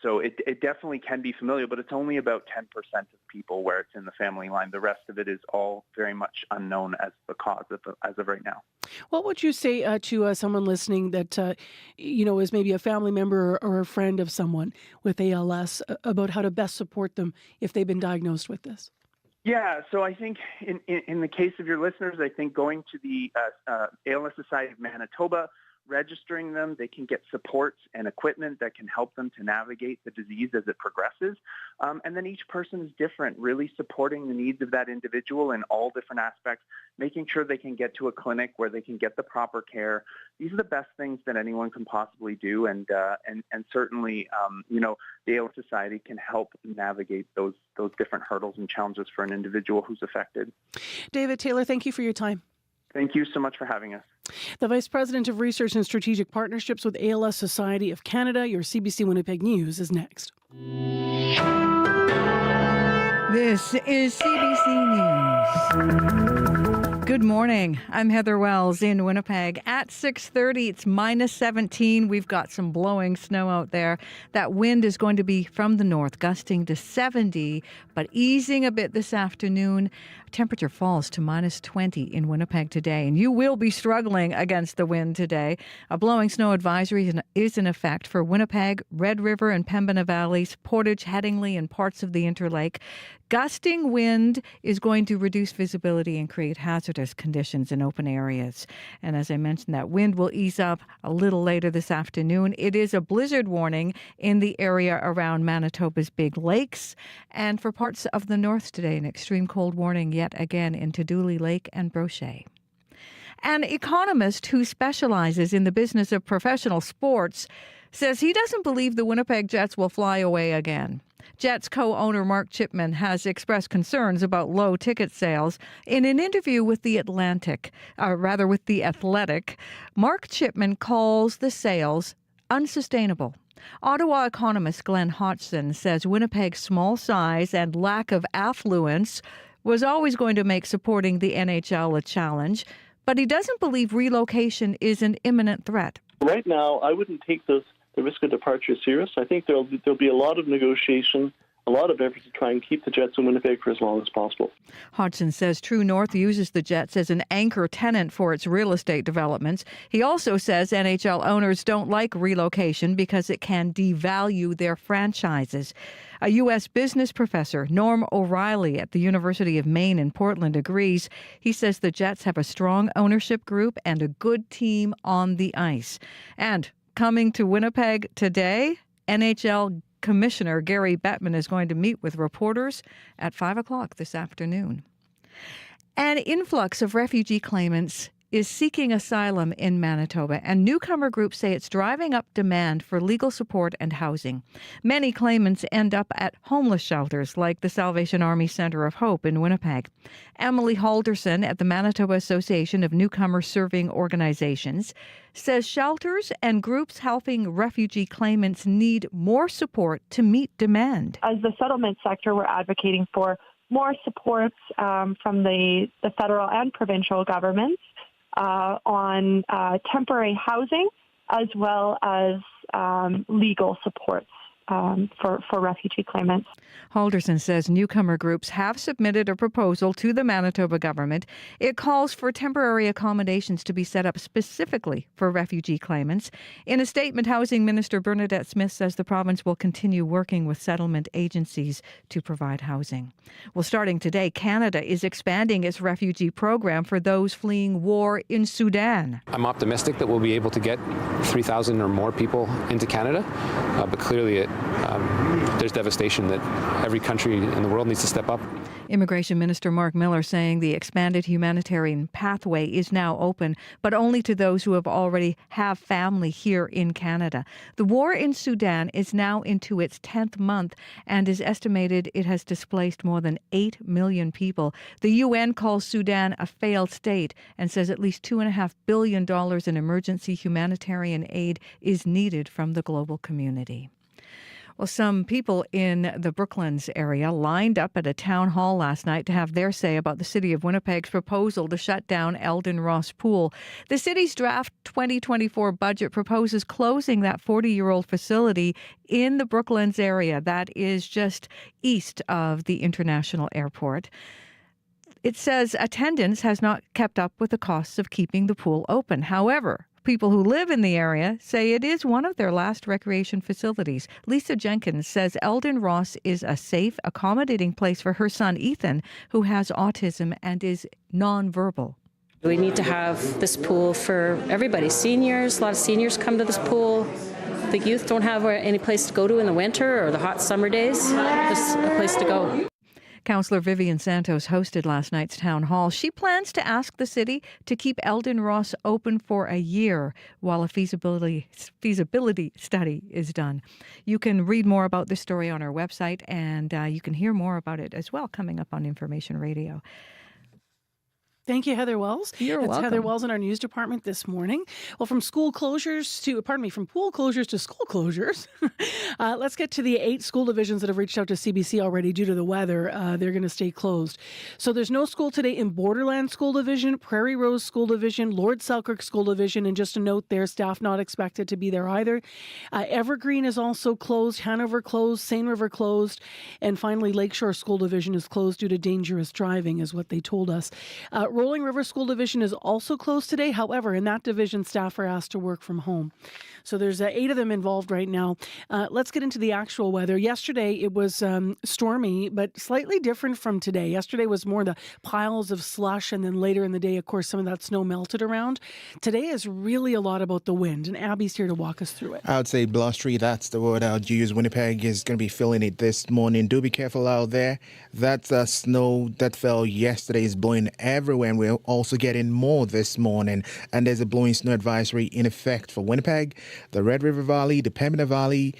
So it definitely can be familial, but it's only about 10% of people where it's in the family line. The rest of it is all very much unknown as the cause as of right now. What would you say to someone listening that, is maybe a family member or a friend of someone with ALS about how to best support them if they've been diagnosed with this? Yeah, so I think in the case of your listeners, I think going to the ALS Society of Manitoba, registering them, they can get supports and equipment that can help them to navigate the disease as it progresses. And then each person is different, really supporting the needs of that individual in all different aspects, making sure they can get to a clinic where they can get the proper care. These are the best things that anyone can possibly do. And certainly, the ALS Society can help navigate those different hurdles and challenges for an individual who's affected. David Taylor, thank you for your time. Thank you so much for having us. The Vice President of Research and Strategic Partnerships with ALS Society of Canada. Your CBC Winnipeg News is next. This is CBC News. Good morning. I'm Heather Wells in Winnipeg. At 6:30, it's minus 17. We've got some blowing snow out there. That wind is going to be from the north, gusting to 70, but easing a bit this afternoon. Temperature falls to minus 20 in Winnipeg today, and you will be struggling against the wind today. A blowing snow advisory is in effect for Winnipeg, Red River and Pembina Valleys, Portage, Headingley, and parts of the Interlake. Gusting wind is going to reduce visibility and create hazardous conditions in open areas. And as I mentioned, that wind will ease up a little later this afternoon. It is a blizzard warning in the area around Manitoba's Big Lakes. And for parts of the north today, an extreme cold warning yet again into Dooley Lake and Brochet. An economist who specializes in the business of professional sports says he doesn't believe the Winnipeg Jets will fly away again. Jets co-owner Mark Chipman has expressed concerns about low ticket sales. In an interview with The Athletic, Mark Chipman calls the sales unsustainable. Ottawa economist Glenn Hodgson says Winnipeg's small size and lack of affluence was always going to make supporting the NHL a challenge, but he doesn't believe relocation is an imminent threat. Right now, I wouldn't take the risk of departure serious. I think there'll be a lot of negotiation, a lot of effort to try and keep the Jets in Winnipeg for as long as possible. Hodgson says True North uses the Jets as an anchor tenant for its real estate developments. He also says NHL owners don't like relocation because it can devalue their franchises. A U.S. business professor, Norm O'Reilly at the University of Maine in Portland, agrees. He says the Jets have a strong ownership group and a good team on the ice. And coming to Winnipeg today, NHL Commissioner Gary Bettman is going to meet with reporters at 5 o'clock this afternoon. An influx of refugee claimants is seeking asylum in Manitoba, and newcomer groups say it's driving up demand for legal support and housing. Many claimants end up at homeless shelters like the Salvation Army Centre of Hope in Winnipeg. Emily Halderson at the Manitoba Association of Newcomer Serving Organizations says shelters and groups helping refugee claimants need more support to meet demand. As the settlement sector, we're advocating for more supports from the federal and provincial governments on temporary housing as well as legal supports for refugee claimants. Halderson says newcomer groups have submitted a proposal to the Manitoba government. It calls for temporary accommodations to be set up specifically for refugee claimants. In a statement, Housing Minister Bernadette Smith says the province will continue working with settlement agencies to provide housing. Well, starting today, Canada is expanding its refugee program for those fleeing war in Sudan. I'm optimistic that we'll be able to get 3,000 or more people into Canada, but clearly there's devastation that every country in the world needs to step up. Immigration Minister Mark Miller saying the expanded humanitarian pathway is now open, but only to those who already have family here in Canada. The war in Sudan is now into its 10th month and is estimated it has displaced more than 8 million people. The UN calls Sudan a failed state and says at least $2.5 billion in emergency humanitarian aid is needed from the global community. Well, some people in the Brooklands area lined up at a town hall last night to have their say about the city of Winnipeg's proposal to shut down Elden Ross Pool. The city's draft 2024 budget proposes closing that 40-year-old facility in the Brooklands area. That is just east of the international airport. It says attendance has not kept up with the costs of keeping the pool open. However, people who live in the area say it is one of their last recreation facilities. Lisa Jenkins says Elden Ross is a safe, accommodating place for her son, Ethan, who has autism and is nonverbal. We need to have this pool for everybody. Seniors, a lot of seniors come to this pool. The youth don't have any place to go to in the winter or the hot summer days. This is a place to go. Councillor Vivian Santos hosted last night's town hall. She plans to ask the city to keep Elden Ross open for a year while a feasibility study is done. You can read more about this story on our website, and you can hear more about it as well coming up on Information Radio. Thank you, Heather Wells. You're That's welcome. Heather Wells in our news department this morning. Well, from pool closures to school closures. Let's get to the 8 school divisions that have reached out to CBC already due to the weather. They're going to stay closed. So there's no school today in Borderland School Division, Prairie Rose School Division, Lord Selkirk School Division, and just a note there, staff not expected to be there either. Evergreen is also closed, Hanover closed, Seine River closed, and finally Lakeshore School Division is closed due to dangerous driving, is what they told us. Rolling River School Division is also closed today. However, in that division, staff are asked to work from home. So there's 8 of them involved right now. Let's get into the actual weather. Yesterday, it was stormy, but slightly different from today. Yesterday was more the piles of slush, and then later in the day, of course, some of that snow melted around. Today is really a lot about the wind, and Abby's here to walk us through it. I would say blustery, that's the word I would use. Winnipeg is going to be feeling it this morning. Do be careful out there. That snow that fell yesterday is blowing everywhere, and we're also getting more this morning. And there's a blowing snow advisory in effect for Winnipeg, the Red River Valley, the Pembina Valley,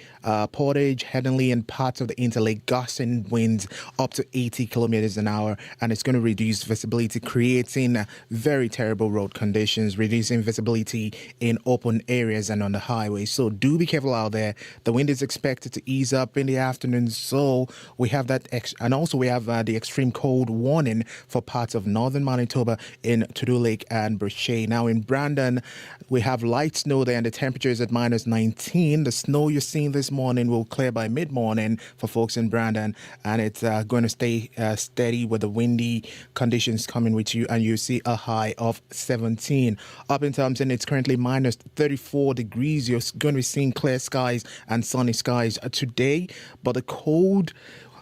Portage, Headingley, and parts of the Interlake, gusting winds up to 80 kilometers an hour. And it's going to reduce visibility, creating very terrible road conditions, reducing visibility in open areas and on the highway. So do be careful out there. The wind is expected to ease up in the afternoon. So we have that, and also we have the extreme cold warning for parts of northern Manitoba in Tudor Lake and Brochet. Now in Brandon, we have light snow there, and the temperature is at -19. The snow you're seeing this morning will clear by mid-morning for folks in Brandon, and it's going to stay steady with the windy conditions coming with you, and you see a high of 17. Up in Thompson, it's currently -34 degrees. You're going to be seeing clear skies and sunny skies today, but the cold,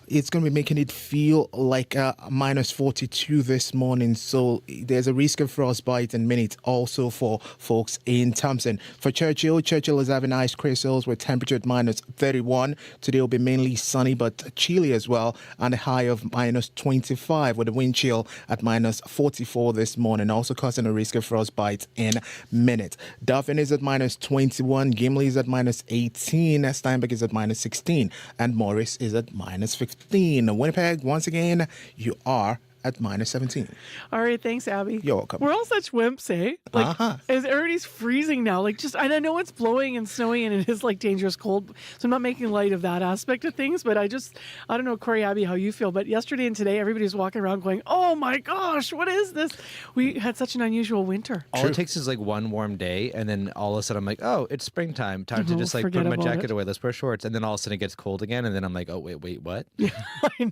it's going to be making it feel like -42 this morning. So there's a risk of frostbite in minutes also for folks in Thompson. For Churchill is having ice crystals with temperature at -31. Today will be mainly sunny but chilly as well, and a high of -25 with a wind chill at -44 this morning, also causing a risk of frostbite in minutes. Dauphin is at -21, Gimli is at -18, Steinbeck is at -16, and Morris is at -15. Winnipeg, once again, you are at -17. All right, thanks, Abby. You're welcome. We're all such wimps, eh? Like, everybody's freezing now. Like, and I know it's blowing and snowing and it is like dangerous cold, so I'm not making light of that aspect of things, but I don't know, Corey, Abby, how you feel, but yesterday and today, everybody's walking around going, oh my gosh, what is this? We had such an unusual winter. All it takes is like one warm day, and then all of a sudden I'm like, oh, it's springtime. Time to just like put my jacket away. Let's wear shorts. And then all of a sudden it gets cold again, and then I'm like, oh, wait, what? I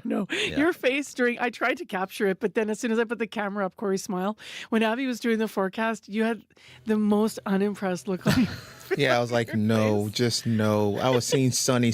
know. Yeah. Your face I tried to capture it, but then as soon as I put the camera up, Corey, smile. When Abby was doing the forecast, you had the most unimpressed look on your face. Yeah, I was like, no, just no. I was seeing sunny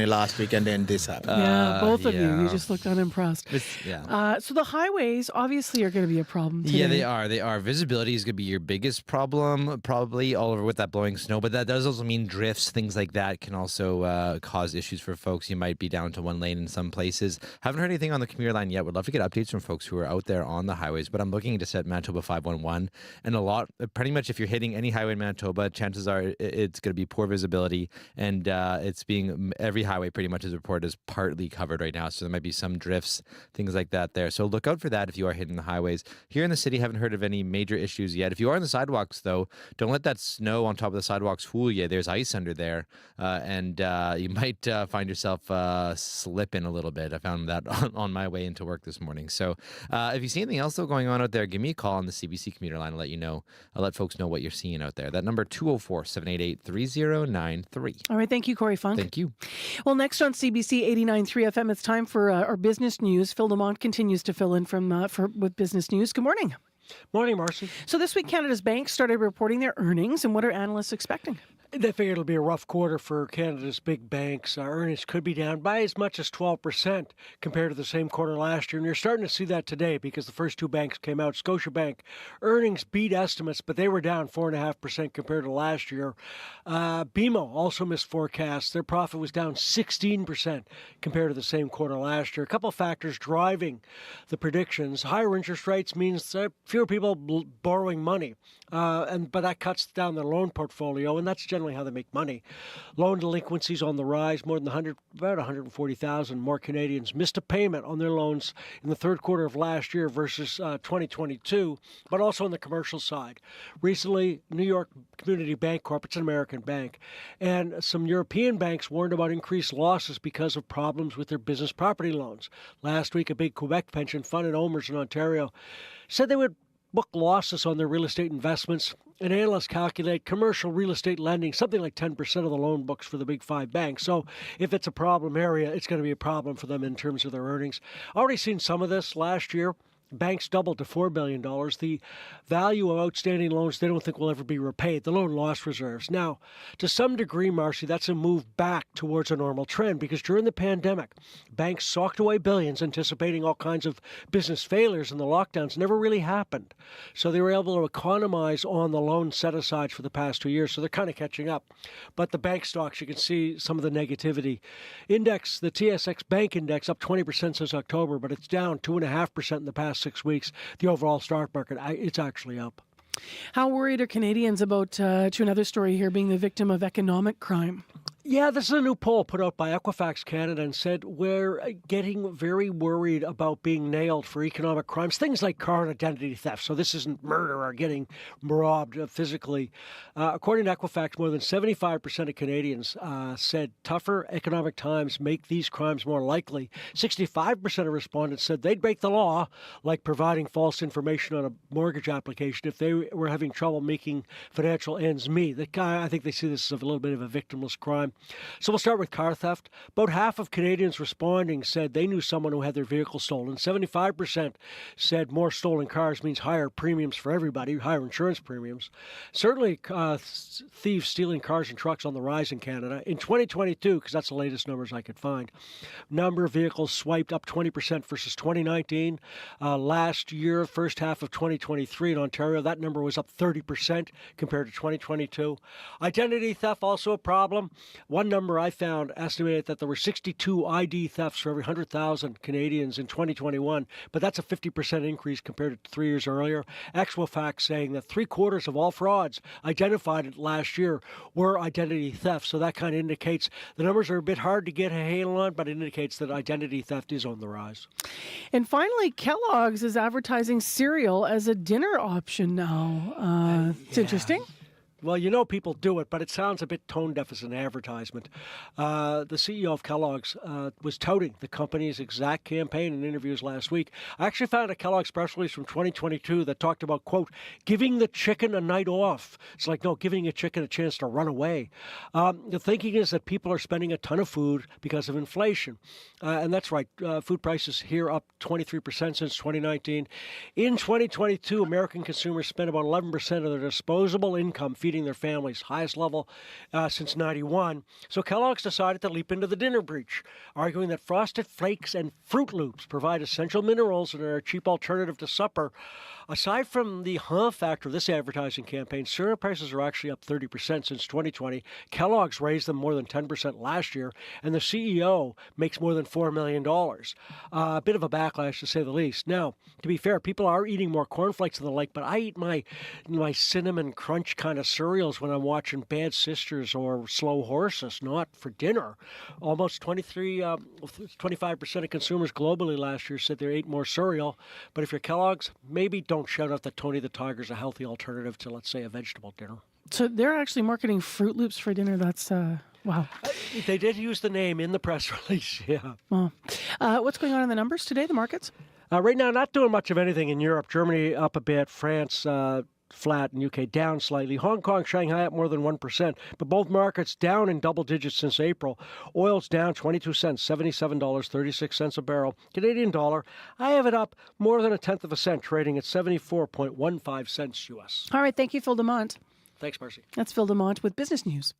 last week, and then this happened. Yeah, both of you. You just looked unimpressed. Yeah. So the highways obviously are going to be a problem today. Yeah, they are. Visibility is going to be your biggest problem, probably all over with that blowing snow, but that does also mean drifts, things like that can also cause issues for folks. You might be down to one lane in some places. Haven't heard anything on the commuter line yet. Would love to get updates from folks who are out there on the highways, but I'm looking to set Manitoba 511, and pretty much if you're hitting any highway in Manitoba, chances are it's going to be poor visibility, and every highway pretty much is reported as partly covered right now. So there might be some drifts, things like that there. So look out for that if you are hitting the highways. Here in the city, haven't heard of any major issues yet. If you are on the sidewalks, though, don't let that snow on top of the sidewalks fool you. There's ice under there, and you might find yourself slipping a little bit. I found that on my way into work this morning. So if you see anything else though going on out there, give me a call on the CBC commuter line. I'll let you know. I'll let folks know what you're seeing out there. That number 204-788-3093. All right, thank you, Corey Funk. Thank you. Well, next on CBC 89.3 FM, it's time for our business news. Phil Lamont continues to fill in with business news. Good morning. Morning, Marcy. So this week, Canada's banks started reporting their earnings, and what are analysts expecting? They figure it'll be a rough quarter for Canada's big banks. Earnings could be down by as much as 12% compared to the same quarter last year. And you're starting to see that today because the first two banks came out. Scotiabank earnings beat estimates, but they were down 4.5% compared to last year. BMO also missed forecasts. Their profit was down 16% compared to the same quarter last year. A couple of factors driving the predictions. Higher interest rates means fewer people borrowing money, but that cuts down their loan portfolio, and that's generally how they make money. Loan delinquencies on the rise. More than about 140,000 more Canadians missed a payment on their loans in the third quarter of last year versus 2022, but also on the commercial side. Recently, New York Community Bank Corp, it's an American bank, and some European banks warned about increased losses because of problems with their business property loans. Last week, a big Quebec pension fund in Omers in Ontario said they would book losses on their real estate investments, and analysts calculate commercial real estate lending something like 10% of the loan books for the big five banks. So if it's a problem area, it's going to be a problem for them in terms of their earnings. Already seen some of this last year. Banks doubled to $4 billion. The value of outstanding loans they don't think will ever be repaid, the loan loss reserves. Now, to some degree, Marcy, that's a move back towards a normal trend because during the pandemic, banks socked away billions anticipating all kinds of business failures, and the lockdowns never really happened. So they were able to economize on the loan set-asides for the past 2 years, so they're kind of catching up. But the bank stocks, you can see some of the negativity. Index, the TSX Bank Index, up 20% since October, but it's down 2.5% in the past 6 weeks. The overall stock market, it's actually up. How worried are Canadians about, to another story here, being the victim of economic crime? Yeah, this is a new poll put out by Equifax Canada and said we're getting very worried about being nailed for economic crimes, things like car and identity theft. So this isn't murder or getting robbed physically. According to Equifax, more than 75% of Canadians said tougher economic times make these crimes more likely. 65% of respondents said they'd break the law, like providing false information on a mortgage application if they were having trouble making financial ends meet. I think they see this as a little bit of a victimless crime. So we'll start with car theft. About half of Canadians responding said they knew someone who had their vehicle stolen. 75% said more stolen cars means higher premiums for everybody, higher insurance premiums. Certainly, thieves stealing cars and trucks on the rise in Canada. In 2022, because that's the latest numbers I could find, number of vehicles swiped up 20% versus 2019. Last year, first half of 2023 in Ontario, that number was up 30% compared to 2022. Identity theft also a problem. One number I found estimated that there were 62 ID thefts for every 100,000 Canadians in 2021, but that's a 50% increase compared to 3 years earlier. Equifax saying that 3/4 of all frauds identified last year were identity theft. So that kind of indicates the numbers are a bit hard to get a handle on, but it indicates that identity theft is on the rise. And finally, Kellogg's is advertising cereal as a dinner option now. It's interesting. Well, you know people do it, but it sounds a bit tone deaf as an advertisement. The CEO of Kellogg's was touting the company's exact campaign in interviews last week. I actually found a Kellogg's press release from 2022 that talked about, quote, giving the chicken a night off. It's like, no, giving a chicken a chance to run away. The thinking is that people are spending a ton of food because of inflation. And that's right. Food prices here up 23% since 2019. In 2022, American consumers spent about 11% of their disposable income feeding their families, highest level since 91. So Kellogg's decided to leap into the dinner breach, arguing that Frosted Flakes and Fruit Loops provide essential minerals and are a cheap alternative to supper. Aside from the factor of this advertising campaign, cereal prices are actually up 30% since 2020. Kellogg's raised them more than 10% last year, and the CEO makes more than $4 million. A bit of a backlash, to say the least. Now, to be fair, people are eating more cornflakes and the like, but I eat my cinnamon crunch kind of cereals when I'm watching Bad Sisters or Slow Horses, not for dinner. Almost 25% of consumers globally last year said they ate more cereal. But if you're Kellogg's, maybe don't shout out that Tony the Tiger's a healthy alternative to, let's say, a vegetable dinner. So they're actually marketing Fruit Loops for dinner. That's, wow. They did use the name in the press release, yeah. Well, what's going on in the numbers today, the markets? Right now, not doing much of anything in Europe. Germany up a bit, France flat, and UK down slightly. Hong Kong, Shanghai up more than 1%, but both markets down in double digits since April. Oil's down 22 cents, $77.36 a barrel. Canadian dollar, I have it up more than 1/10 of a cent, trading at 74.15 cents U.S. All right, thank you, Phil DeMont. Thanks, Marcy. That's Phil DeMont with business news.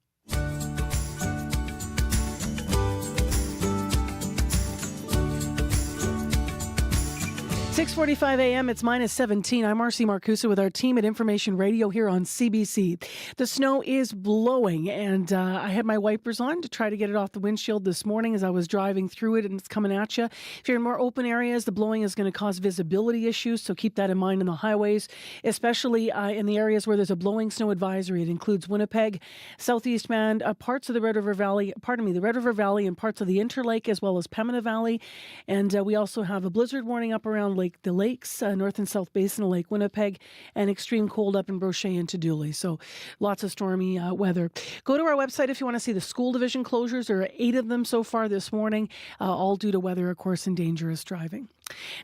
6:45 a.m. It's -17. I'm Marcy Marcusa with our team at Information Radio here on CBC. The snow is blowing, and I had my wipers on to try to get it off the windshield this morning as I was driving through it, and it's coming at you. If you're in more open areas, the blowing is going to cause visibility issues, so keep that in mind in the highways, especially in the areas where there's a blowing snow advisory. It includes Winnipeg, Southeast Band, parts of the Red River Valley, the Red River Valley and parts of the Interlake, as well as Pembina Valley. And we also have a blizzard warning up around the lakes, North and South Basin of Lake Winnipeg, and extreme cold up in Brochet and Dooley. So lots of stormy weather. Go to our website if you want to see the school division closures. There are 8 of them so far this morning, all due to weather, of course, and dangerous driving.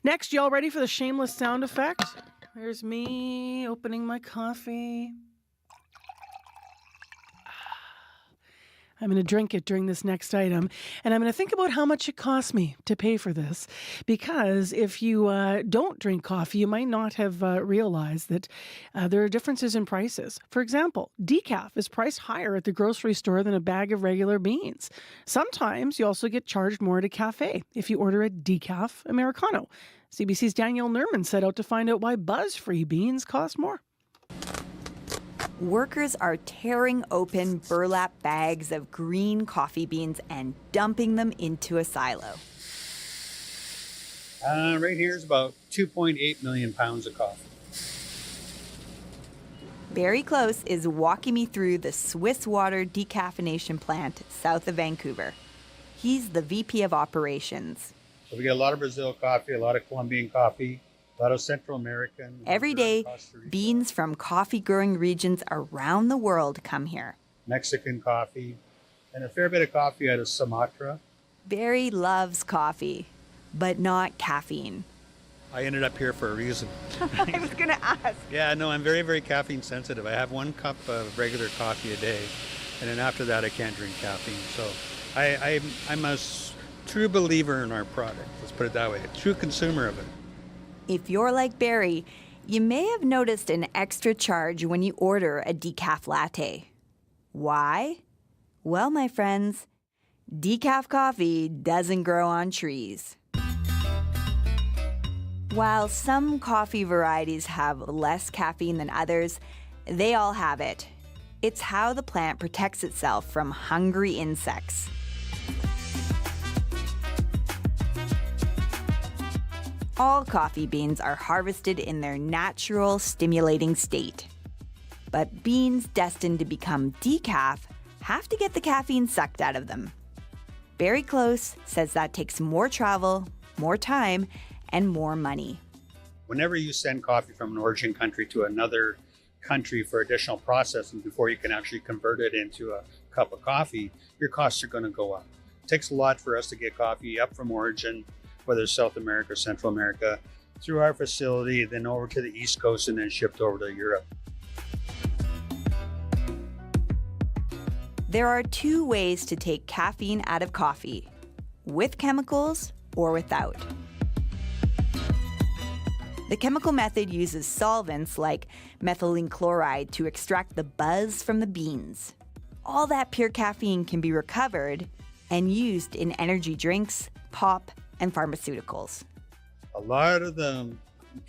Next, y'all ready for the shameless sound effect? Here's me opening my coffee. I'm going to drink it during this next item, and I'm going to think about how much it cost me to pay for this, because if you don't drink coffee, you might not have realized that there are differences in prices. For example, decaf is priced higher at the grocery store than a bag of regular beans. Sometimes you also get charged more at a cafe if you order a decaf Americano. CBC's Danielle Nerman set out to find out why buzz-free beans cost more. Workers are tearing open burlap bags of green coffee beans and dumping them into a silo. Right here is about 2.8 million pounds of coffee. Barry Close is walking me through the Swiss Water decaffeination plant south of Vancouver. He's the VP of operations. So we get a lot of Brazil coffee, a lot of Colombian coffee, a lot of Central American. Every day, beans from coffee-growing regions around the world come here. Mexican coffee, and a fair bit of coffee out of Sumatra. Barry loves coffee, but not caffeine. I ended up here for a reason. I was going to ask. Yeah, no, I'm very, very caffeine sensitive. I have 1 cup of regular coffee a day, and then after that I can't drink caffeine. So I'm a true believer in our product, let's put it that way, a true consumer of it. If you're like Barry, you may have noticed an extra charge when you order a decaf latte. Why? Well, my friends, decaf coffee doesn't grow on trees. While some coffee varieties have less caffeine than others, they all have it. It's how the plant protects itself from hungry insects. All coffee beans are harvested in their natural, stimulating state. But beans destined to become decaf have to get the caffeine sucked out of them. Barry Close says that takes more travel, more time, and more money. Whenever you send coffee from an origin country to another country for additional processing before you can actually convert it into a cup of coffee, your costs are going to go up. It takes a lot for us to get coffee up from origin, whether it's South America or Central America, through our facility, then over to the East Coast, and then shipped over to Europe. There are 2 ways to take caffeine out of coffee, with chemicals or without. The chemical method uses solvents like methylene chloride to extract the buzz from the beans. All that pure caffeine can be recovered and used in energy drinks, pop, and pharmaceuticals. A lot of the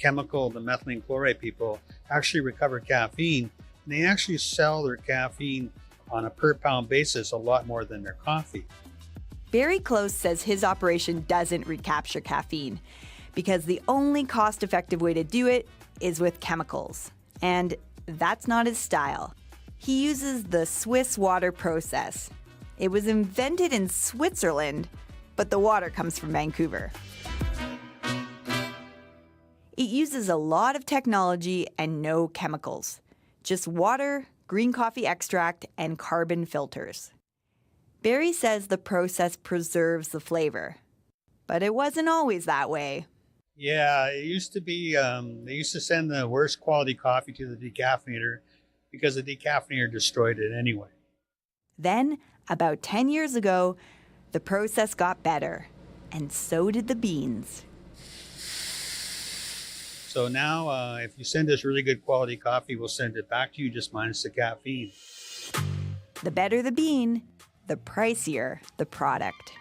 methylene chloride people actually recover caffeine, and they actually sell their caffeine on a per pound basis a lot more than their coffee. Barry Close says his operation doesn't recapture caffeine because the only cost-effective way to do it is with chemicals. And that's not his style. He uses the Swiss water process. It was invented in Switzerland, but the water comes from Vancouver. It uses a lot of technology and no chemicals. Just water, green coffee extract, and carbon filters. Barry says the process preserves the flavor. But it wasn't always that way. Yeah, it used to be, they used to send the worst quality coffee to the decaffeinator because the decaffeinator destroyed it anyway. Then, about 10 years ago, the process got better, and so did the beans. So now, if you send us really good quality coffee, we'll send it back to you just minus the caffeine. The better the bean, the pricier the product.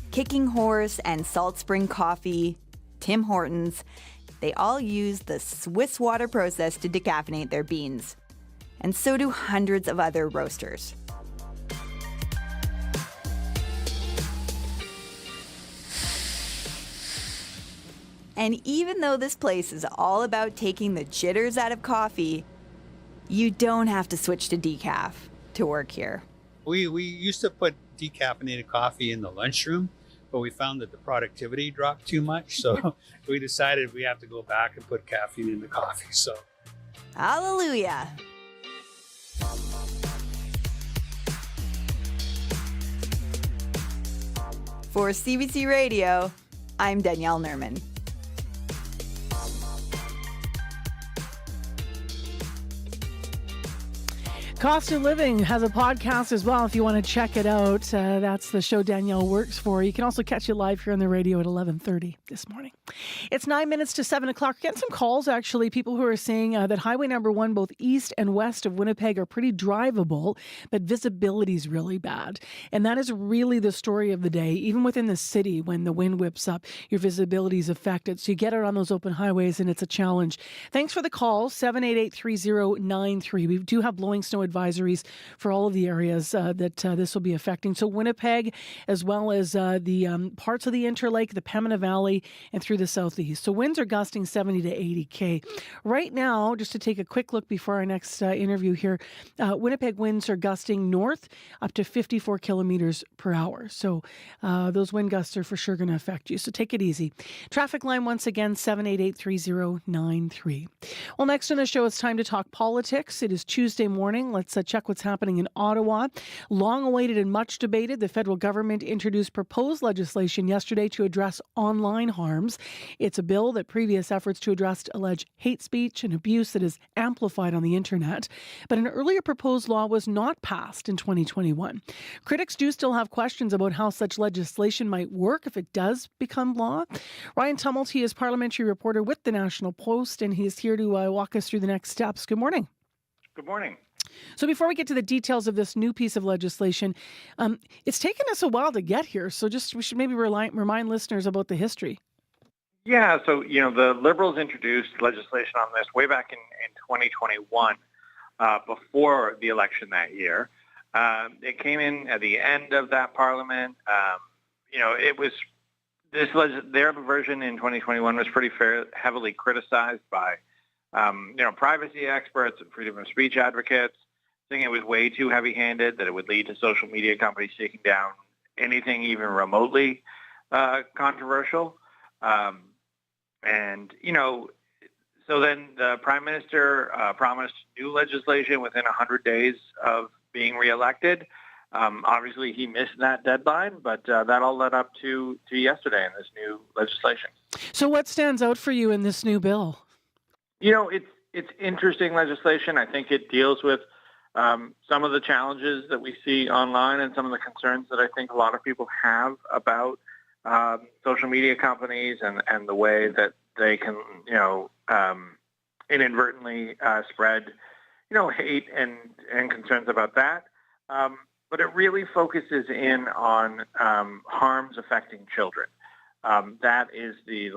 Kicking Horse and Salt Spring Coffee, Tim Hortons, they all use the Swiss water process to decaffeinate their beans. And so do hundreds of other roasters. And even though this place is all about taking the jitters out of coffee, you don't have to switch to decaf to work here. We used to put decaffeinated coffee in the lunchroom, but we found that the productivity dropped too much, so we decided we have to go back and put caffeine in the coffee. So, hallelujah! For CBC Radio, I'm Danielle Nerman. Cost of Living has a podcast as well if you want to check it out. That's the show Danielle works for. You can also catch it live here on the radio at 11:30 this morning. It's 9 minutes to 7 o'clock. We're getting some calls, actually, people who are saying that Highway number 1, both east and west of Winnipeg, are pretty drivable, but visibility is really bad. And that is really the story of the day. Even within the city, when the wind whips up, your visibility is affected. So you get out on those open highways and it's a challenge. Thanks for the call, 788-3093. We do have blowing snow advisories for all of the areas that this will be affecting. So Winnipeg, as well as the parts of the Interlake, the Pembina Valley, and through the southeast. So winds are gusting 70 to 80 km. Right now, just to take a quick look before our next interview here, Winnipeg winds are gusting north up to 54 kilometers per hour. So those wind gusts are for sure going to affect you. So take it easy. Traffic line once again, 788-3093. Well, next on the show, it's time to talk politics. It is Tuesday morning. Let's check what's happening in Ottawa. Long awaited and much debated, the federal government introduced proposed legislation yesterday to address online harms. It's a bill that previous efforts to address alleged hate speech and abuse that is amplified on the internet. But an earlier proposed law was not passed in 2021. Critics do still have questions about how such legislation might work if it does become law. Ryan Tumulty is parliamentary reporter with the National Post, and he is here to walk us through the next steps. Good morning. Good morning. So before we get to the details of this new piece of legislation, it's taken us a while to get here. So we should maybe remind listeners about the history. Yeah, so, the Liberals introduced legislation on this way back in 2021, before the election that year. It came in at the end of that parliament. It was their version in 2021 was pretty heavily criticized by privacy experts and freedom of speech advocates, saying it was way too heavy-handed, that it would lead to social media companies taking down anything even remotely controversial. So then the Prime Minister promised new legislation within 100 days of being reelected. Obviously, he missed that deadline, but that all led up to yesterday in this new legislation. So what stands out for you in this new bill? It's interesting legislation. I think it deals with some of the challenges that we see online and some of the concerns that I think a lot of people have about social media companies and the way that they can, inadvertently spread, hate and concerns about that. But it really focuses in on harms affecting children. That is the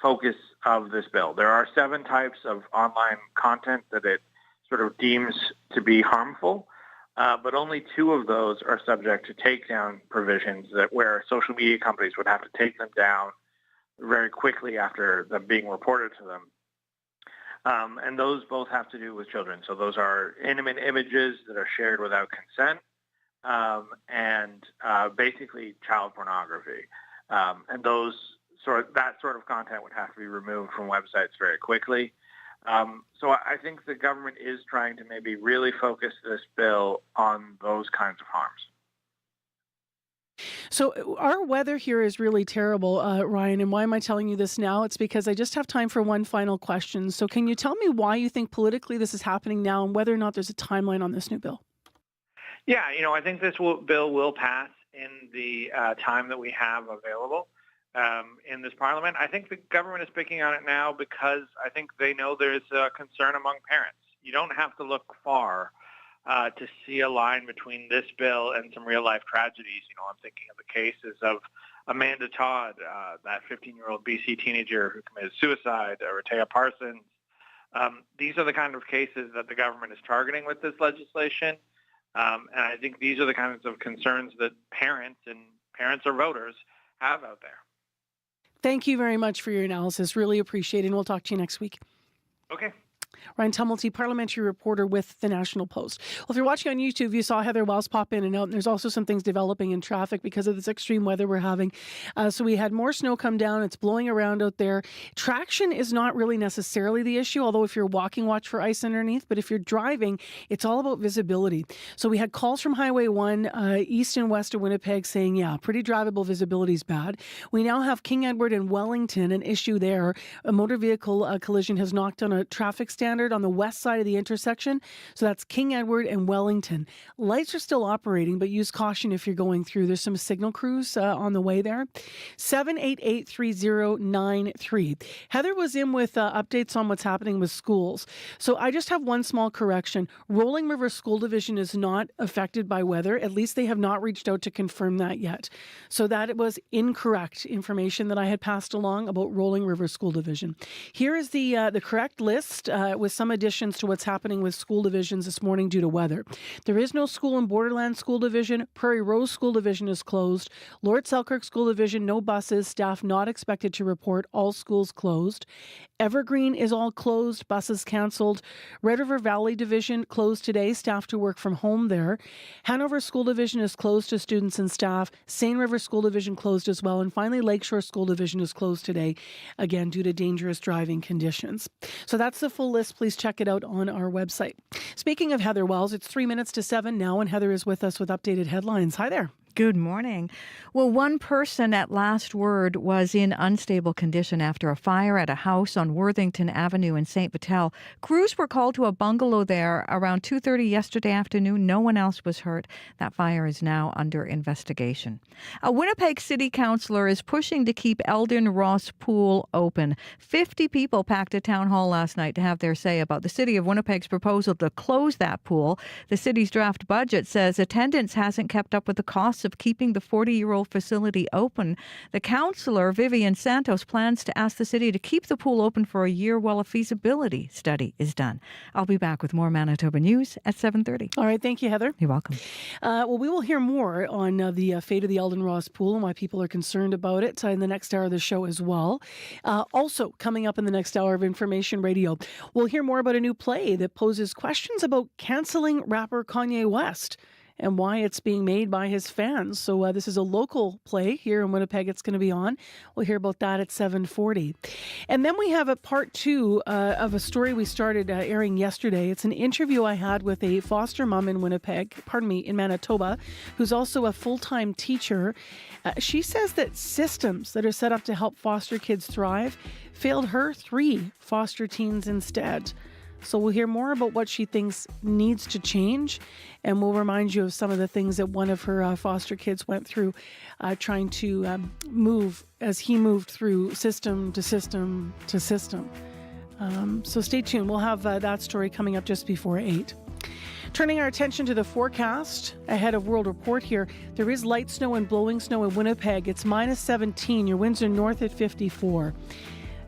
focus of this bill. There are 7 types of online content that it sort of deems to be harmful, but only 2 of those are subject to takedown provisions where social media companies would have to take them down very quickly after them being reported to them. And those both have to do with children. So those are intimate images that are shared without consent, and basically child pornography. And that sort of content would have to be removed from websites very quickly. So I think the government is trying to maybe really focus this bill on those kinds of harms. So our weather here is really terrible, Ryan. And why am I telling you this now? It's because I just have time for one final question. So can you tell me why you think politically this is happening now and whether or not there's a timeline on this new bill? Yeah, I think this bill will pass in the time that we have available in this parliament. I think the government is picking on it now because I think they know there's a concern among parents. You don't have to look far to see a line between this bill and some real-life tragedies. I'm thinking of the cases of Amanda Todd, that 15-year-old BC teenager who committed suicide, Rehtaeh Parsons. These are the kind of cases that the government is targeting with this legislation. And I think these are the kinds of concerns that parents or voters have out there. Thank you very much for your analysis. Really appreciate it. And we'll talk to you next week. Okay. Ryan Tumulty, parliamentary reporter with the National Post. Well, if you're watching on YouTube, you saw Heather Wells pop in and out, and there's also some things developing in traffic because of this extreme weather we're having. So we had more snow come down. It's blowing around out there. Traction is not really necessarily the issue, although if you're walking, watch for ice underneath. But if you're driving, it's all about visibility. So we had calls from Highway 1, east and west of Winnipeg saying, yeah, pretty drivable visibility is bad. We now have King Edward and Wellington, an issue there. A motor vehicle collision has knocked on a traffic standard on the west side of the intersection. So that's King Edward and Wellington. Lights are still operating, but use caution if you're going through. There's some signal crews on the way there. 788-3093. Heather was in with updates on what's happening with schools. So I just have one small correction. Rolling River School Division is not affected by weather. At least they have not reached out to confirm that yet. So that was incorrect information that I had passed along about Rolling River School Division. Here is the correct list with some additions to what's happening with school divisions this morning due to weather. There is no school in Borderland School Division. Prairie Rose School Division is closed. Lord Selkirk School Division, no buses. Staff not expected to report. All schools closed. Evergreen is all closed. Buses canceled. Red River Valley Division closed today. Staff to work from home there. Hanover School Division is closed to students and staff. Seine River School Division closed as well. And finally, Lakeshore School Division is closed today, again, due to dangerous driving conditions. So that's the full list. Please check it out on our website. Speaking of Heather Wells, it's 3 minutes to 7 now, and Heather is with us with updated headlines. Hi there. Good morning. Well, one person at last word was in unstable condition after a fire at a house on Worthington Avenue in St. Vital. Crews were called to a bungalow there around 2:30 yesterday afternoon. No one else was hurt. That fire is now under investigation. A Winnipeg City Councillor is pushing to keep Elden Ross Pool open. 50 people packed a town hall last night to have their say about the City of Winnipeg's proposal to close that pool. The city's draft budget says attendance hasn't kept up with the costs of keeping the 40-year-old facility open. The councillor, Vivian Santos, plans to ask the city to keep the pool open for a year while a feasibility study is done. I'll be back with more Manitoba news at 7:30. All right. Thank you, Heather. You're welcome. Well, we will hear more on the fate of the Elden Ross pool and why people are concerned about it in the next hour of the show as well. Also, coming up in the next hour of Information Radio, we'll hear more about a new play that poses questions about canceling rapper Kanye West and why it's being made by his fans. So this is a local play here in Winnipeg. It's going to be on. We'll hear about that at 7:40. And then we have a part 2 of a story we started airing yesterday. It's an interview I had with a foster mom in in Manitoba, who's also a full-time teacher. She says that systems that are set up to help foster kids thrive failed her 3 foster teens instead. So we'll hear more about what she thinks needs to change, and we'll remind you of some of the things that one of her foster kids went through trying to move as he moved through system to system to system. So stay tuned. We'll have that story coming up just before 8. Turning our attention to the forecast ahead of World Report here, there is light snow and blowing snow in Winnipeg. It's -17. Your winds are north at 54.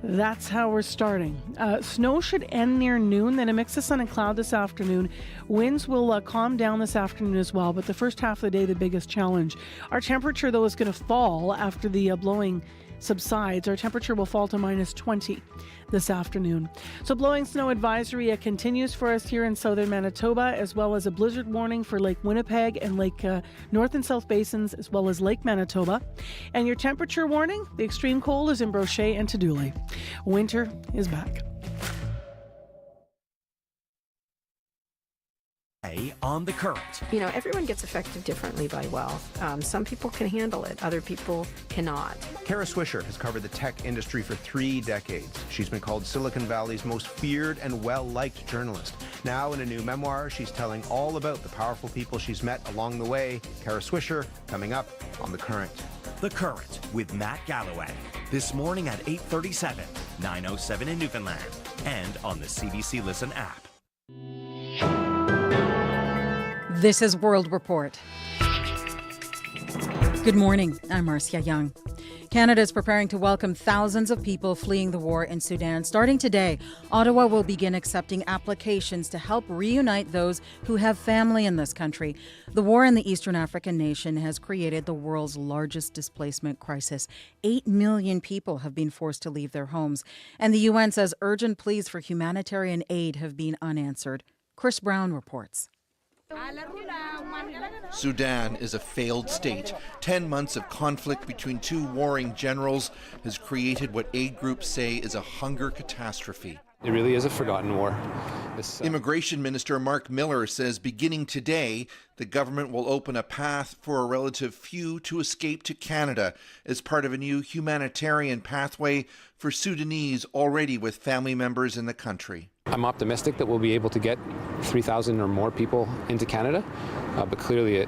That's how we're starting. Snow should end near noon, then a mix of sun and cloud this afternoon. Winds will calm down this afternoon as well, but the first half of the day, the biggest challenge. Our temperature, though, is going to fall after the blowing subsides, our temperature will fall to minus 20 this afternoon. So blowing snow advisory continues for us here in southern Manitoba, as well as a blizzard warning for Lake Winnipeg and Lake North and South Basins, as well as Lake Manitoba. And your temperature warning, the extreme cold is in Brochet and Tadoule. Winter is back. On the current. You know, everyone gets affected differently by wealth. Some people can handle it, other people cannot. Kara Swisher has covered the tech industry for 3 decades. She's been called Silicon Valley's most feared and well-liked journalist. Now, in a new memoir, she's telling all about the powerful people she's met along the way. Kara Swisher, coming up on The Current. The Current with Matt Galloway. This morning at 8:37, 9:07 in Newfoundland, and on the CBC Listen app. This is World Report. Good morning. I'm Marcia Young. Canada is preparing to welcome thousands of people fleeing the war in Sudan. Starting today, Ottawa will begin accepting applications to help reunite those who have family in this country. The war in the Eastern African nation has created the world's largest displacement crisis. 8 million people have been forced to leave their homes, and the UN says urgent pleas for humanitarian aid have been unanswered. Chris Brown reports. Sudan is a failed state. 10 months of conflict between 2 warring generals has created what aid groups say is a hunger catastrophe. It really is a forgotten war. Immigration Minister Mark Miller says beginning today, the government will open a path for a relative few to escape to Canada as part of a new humanitarian pathway for Sudanese already with family members in the country. I'm optimistic that we'll be able to get 3,000 or more people into Canada, but clearly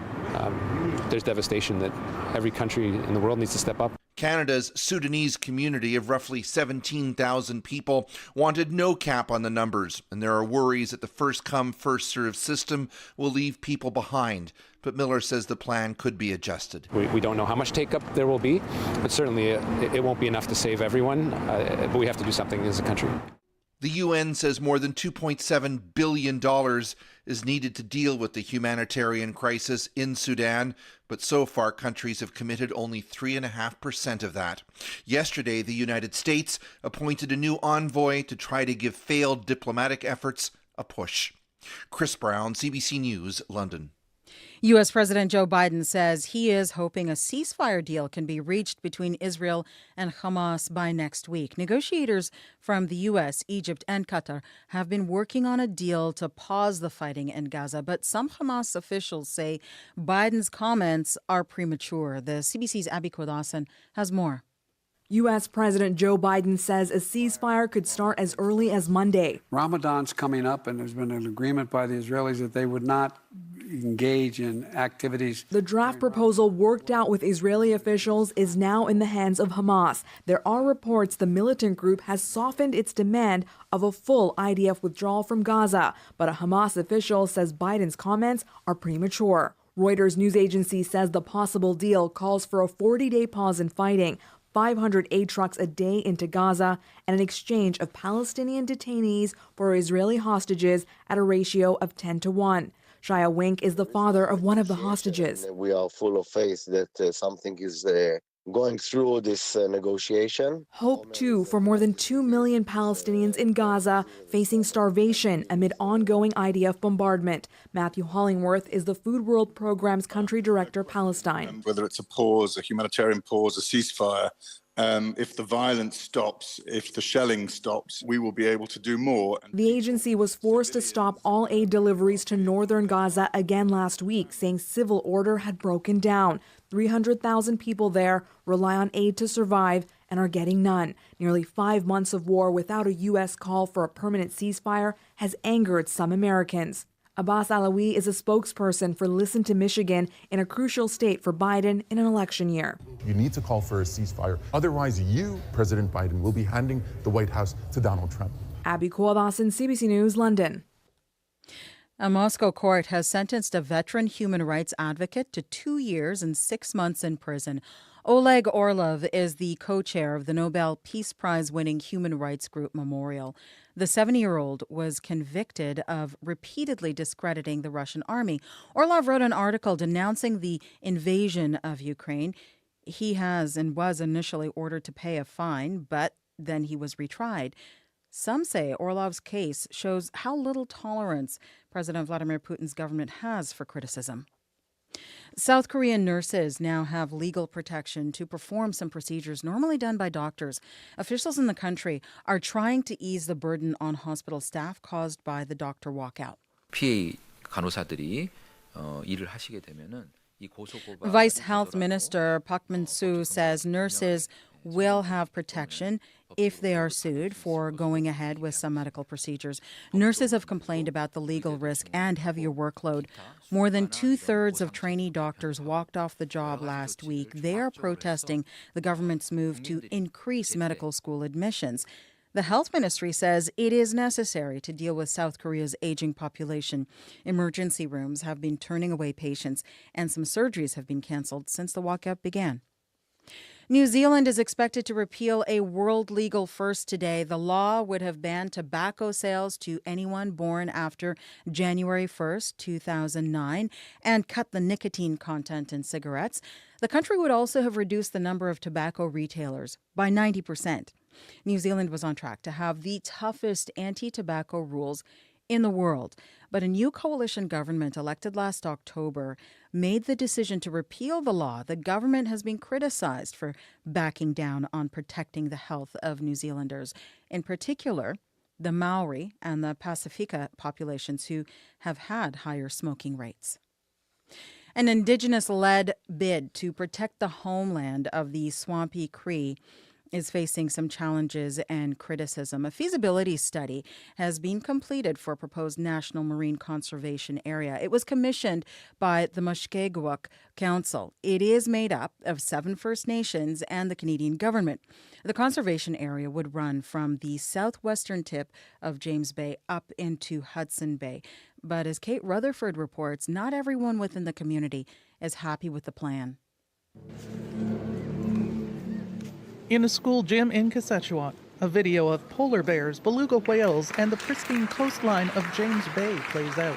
there's devastation that every country in the world needs to step up. Canada's Sudanese community of roughly 17,000 people wanted no cap on the numbers, and there are worries that the first-come, first-served system will leave people behind. But Miller says the plan could be adjusted. We don't know how much take-up there will be, but certainly it won't be enough to save everyone, but we have to do something as a country. The UN says more than $2.7 billion is needed to deal with the humanitarian crisis in Sudan, but so far countries have committed only 3.5% of that. Yesterday, the United States appointed a new envoy to try to give failed diplomatic efforts a push. Chris Brown, CBC News, London. U.S. President Joe Biden says he is hoping a ceasefire deal can be reached between Israel and Hamas by next week. Negotiators from the U.S., Egypt, and Qatar have been working on a deal to pause the fighting in Gaza, but some Hamas officials say Biden's comments are premature. The CBC's Abby Kodasan has more. U.S. President Joe Biden says a ceasefire could start as early as Monday. Ramadan's coming up, and there's been an agreement by the Israelis that they would not engage in activities. The draft proposal worked out with Israeli officials is now in the hands of Hamas. There are reports the militant group has softened its demand of a full IDF withdrawal from Gaza, but a Hamas official says Biden's comments are premature. Reuters news agency says the possible deal calls for a 40-day pause in fighting, 500 aid trucks a day into Gaza, and an exchange of Palestinian detainees for Israeli hostages at a ratio of 10-1. Shia Wink is the father of one of the hostages. We are full of faith that something is going through this negotiation. Hope, too, for more than 2 million Palestinians in Gaza facing starvation amid ongoing IDF bombardment. Matthew Hollingworth is the Food World Program's country director, Palestine. Whether it's a pause, a humanitarian pause, a ceasefire, if the violence stops, if the shelling stops, we will be able to do more. The agency was forced to stop all aid deliveries to northern Gaza again last week, saying civil order had broken down. 300,000 people there rely on aid to survive and are getting none. Nearly 5 months of war without a U.S. call for a permanent ceasefire has angered some Americans. Abbas Alawi is a spokesperson for Listen to Michigan in a crucial state for Biden in an election year. You need to call for a ceasefire. Otherwise, you, President Biden, will be handing the White House to Donald Trump. Abby Kodasan, CBC News, London. A Moscow court has sentenced a veteran human rights advocate to 2 years and 6 months in prison. Oleg Orlov is the co-chair of the Nobel Peace Prize-winning human rights group Memorial. The 70-year-old was convicted of repeatedly discrediting the Russian army. Orlov wrote an article denouncing the invasion of Ukraine. He has and was initially ordered to pay a fine, but then he was retried. Some say Orlov's case shows how little tolerance President Vladimir Putin's government has for criticism. South Korean nurses now have legal protection to perform some procedures normally done by doctors. Officials in the country are trying to ease the burden on hospital staff caused by the doctor walkout. 피해 간호사들이 일을 하시게 되면은 Vice Health Minister Park Min-soo says nurses will have protection if they are sued for going ahead with some medical procedures. Nurses have complained about the legal risk and heavier workload. More than 2/3 of trainee doctors walked off the job last week. They are protesting the government's move to increase medical school admissions. The health ministry says it is necessary to deal with South Korea's aging population. Emergency rooms have been turning away patients, and some surgeries have been canceled since the walkout began. New Zealand is expected to repeal a world legal first today. The law would have banned tobacco sales to anyone born after January 1st, 2009, and cut the nicotine content in cigarettes. The country would also have reduced the number of tobacco retailers by 90%. New Zealand was on track to have the toughest anti-tobacco rules in the world. But a new coalition government elected last October made the decision to repeal the law. The government has been criticized for backing down on protecting the health of New Zealanders, in particular the Maori and the Pasifika populations who have had higher smoking rates. An Indigenous-led bid to protect the homeland of the swampy Cree is facing some challenges and criticism. A feasibility study has been completed for a proposed National Marine Conservation Area. It was commissioned by the Mushkegowuk Council. It is made up of 7 First Nations and the Canadian government. The conservation area would run from the southwestern tip of James Bay up into Hudson Bay. But as Kate Rutherford reports, not everyone within the community is happy with the plan. In a school gym in Kashechewan, a video of polar bears, beluga whales, and the pristine coastline of James Bay plays out.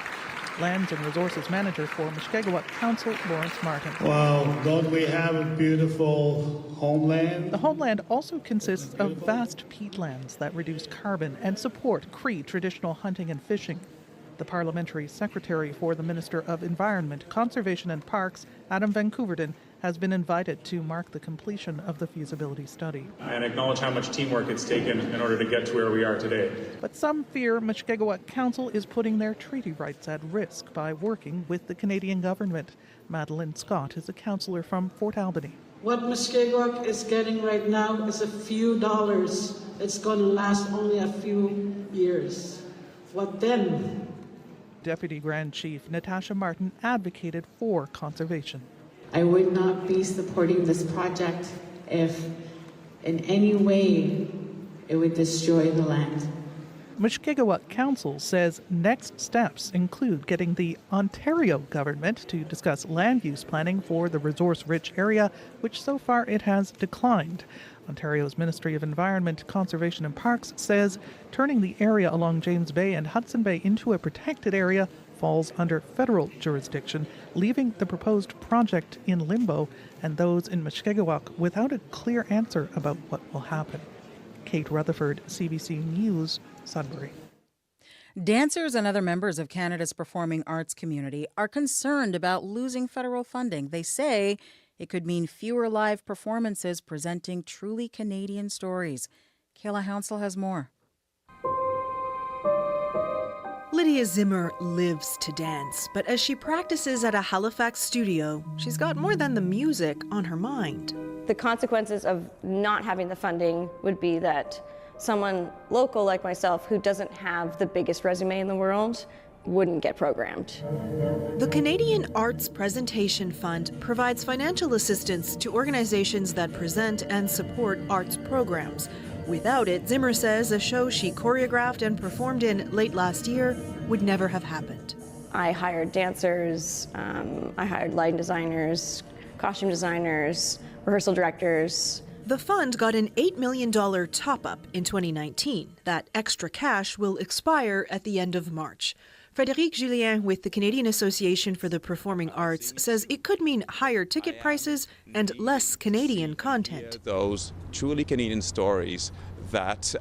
Lands and Resources Manager for Mushkegowuk Council, Lawrence Martin. Wow, don't we have a beautiful homeland? The homeland also consists of vast peatlands that reduce carbon and support Cree traditional hunting and fishing. The Parliamentary Secretary for the Minister of Environment, Conservation and Parks, Adam Van Couverden, has been invited to mark the completion of the feasibility study. And acknowledge how much teamwork it's taken in order to get to where we are today. But some fear Mushkegowuk Council is putting their treaty rights at risk by working with the Canadian government. Madeline Scott is a councillor from Fort Albany. What Mushkegowuk is getting right now is a few dollars. It's going to last only a few years. What then? Deputy Grand Chief Natasha Martin advocated for conservation. I would not be supporting this project if in any way it would destroy the land. Mushkegowuk Council says next steps include getting the Ontario government to discuss land use planning for the resource-rich area, which so far it has declined. Ontario's Ministry of Environment, Conservation and Parks says turning the area along James Bay and Hudson Bay into a protected area falls under federal jurisdiction, leaving the proposed project in limbo and those in Mushkegowuk without a clear answer about what will happen. Kate Rutherford, CBC News, Sudbury. Dancers and other members of Canada's performing arts community are concerned about losing federal funding. They say it could mean fewer live performances presenting truly Canadian stories. Kayla Hounsell has more. Lydia Zimmer lives to dance, but as she practices at a Halifax studio, she's got more than the music on her mind. The consequences of not having the funding would be that someone local like myself who doesn't have the biggest resume in the world wouldn't get programmed. The Canadian Arts Presentation Fund provides financial assistance to organizations that present and support arts programs. Without it, Zimmer says a show she choreographed and performed in late last year would never have happened. I hired dancers, I hired lighting designers, costume designers, rehearsal directors. The fund got an $8 million top-up in 2019. That extra cash will expire at the end of March. Frédéric Julien with the Canadian Association for the Performing Arts says it could mean higher ticket prices and less Canadian content. Those truly Canadian stories that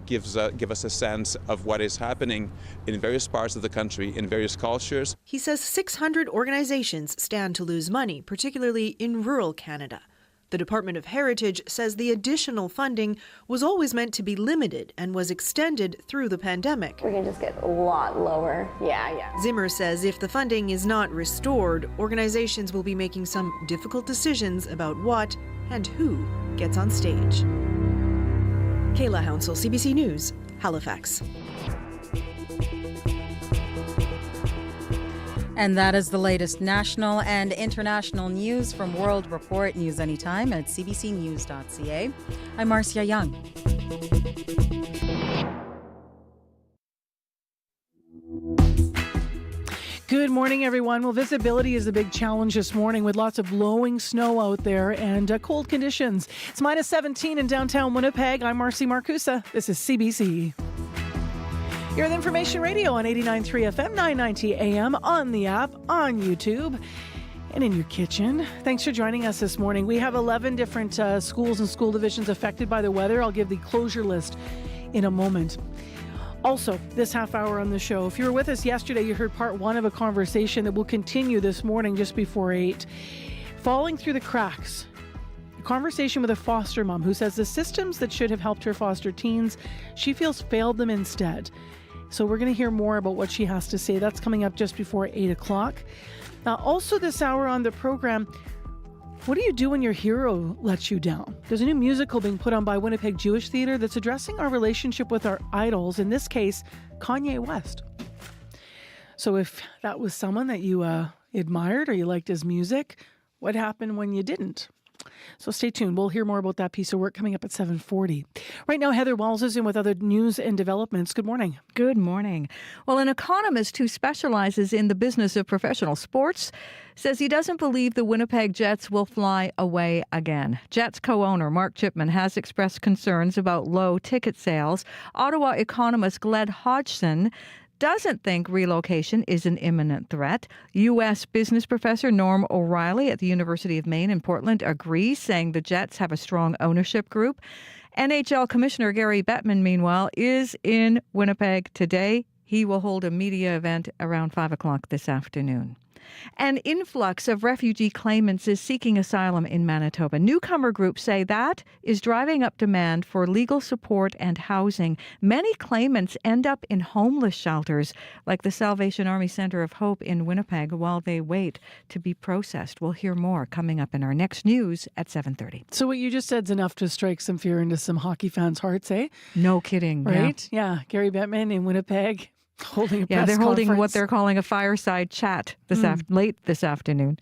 give us a sense of what is happening in various parts of the country, in various cultures. He says 600 organizations stand to lose money, particularly in rural Canada. The Department of Heritage says the additional funding was always meant to be limited and was extended through the pandemic. We can just get a lot lower. Yeah. Zimmer says if the funding is not restored, organizations will be making some difficult decisions about what and who gets on stage. Kayla Hounsell, CBC News, Halifax. And that is the latest national and international news from World Report. News anytime at cbcnews.ca. I'm Marcia Young. Good morning, everyone. Well, visibility is a big challenge this morning with lots of blowing snow out there and cold conditions. It's minus 17 in downtown Winnipeg. I'm Marcy Marcusa. This is CBC. You're the Information Radio on 89.3 FM, 990 AM, on the app, on YouTube, and in your kitchen. Thanks for joining us this morning. We have 11 different schools and school divisions affected by the weather. I'll give the closure list in a moment. Also, this half hour on the show, if you were with us yesterday, you heard part one of a conversation that will continue this morning just before 8. Falling through the cracks. A conversation with a foster mom who says the systems that should have helped her foster teens, she feels failed them instead. So we're going to hear more about what she has to say. That's coming up just before 8 o'clock. Also this hour on the program, what do you do when your hero lets you down? There's a new musical being put on by Winnipeg Jewish Theatre that's addressing our relationship with our idols, in this case, Kanye West. So if that was someone that you admired or you liked his music, what happened when you didn't? So stay tuned. We'll hear more about that piece of work coming up at 7:40. Right now, Heather Walls is in with other news and developments. Good morning. Good morning. Well, an economist who specializes in the business of professional sports says he doesn't believe the Winnipeg Jets will fly away again. Jets co-owner Mark Chipman has expressed concerns about low ticket sales. Ottawa economist Glenn Hodgson doesn't think relocation is an imminent threat. U.S. business professor Norm O'Reilly at the University of Maine in Portland agrees, saying the Jets have a strong ownership group. NHL Commissioner Gary Bettman, meanwhile, is in Winnipeg today. He will hold a media event around 5 o'clock this afternoon. An influx of refugee claimants is seeking asylum in Manitoba. Newcomer groups say that is driving up demand for legal support and housing. Many claimants end up in homeless shelters like the Salvation Army Centre of Hope in Winnipeg while they wait to be processed. We'll hear more coming up in our next news at 7:30. So what you just said is enough to strike some fear into some hockey fans' hearts, eh? No kidding. Right? Yeah. Gary Bettman in Winnipeg. Holding a press they're holding conference. what they're calling a fireside chat late this afternoon.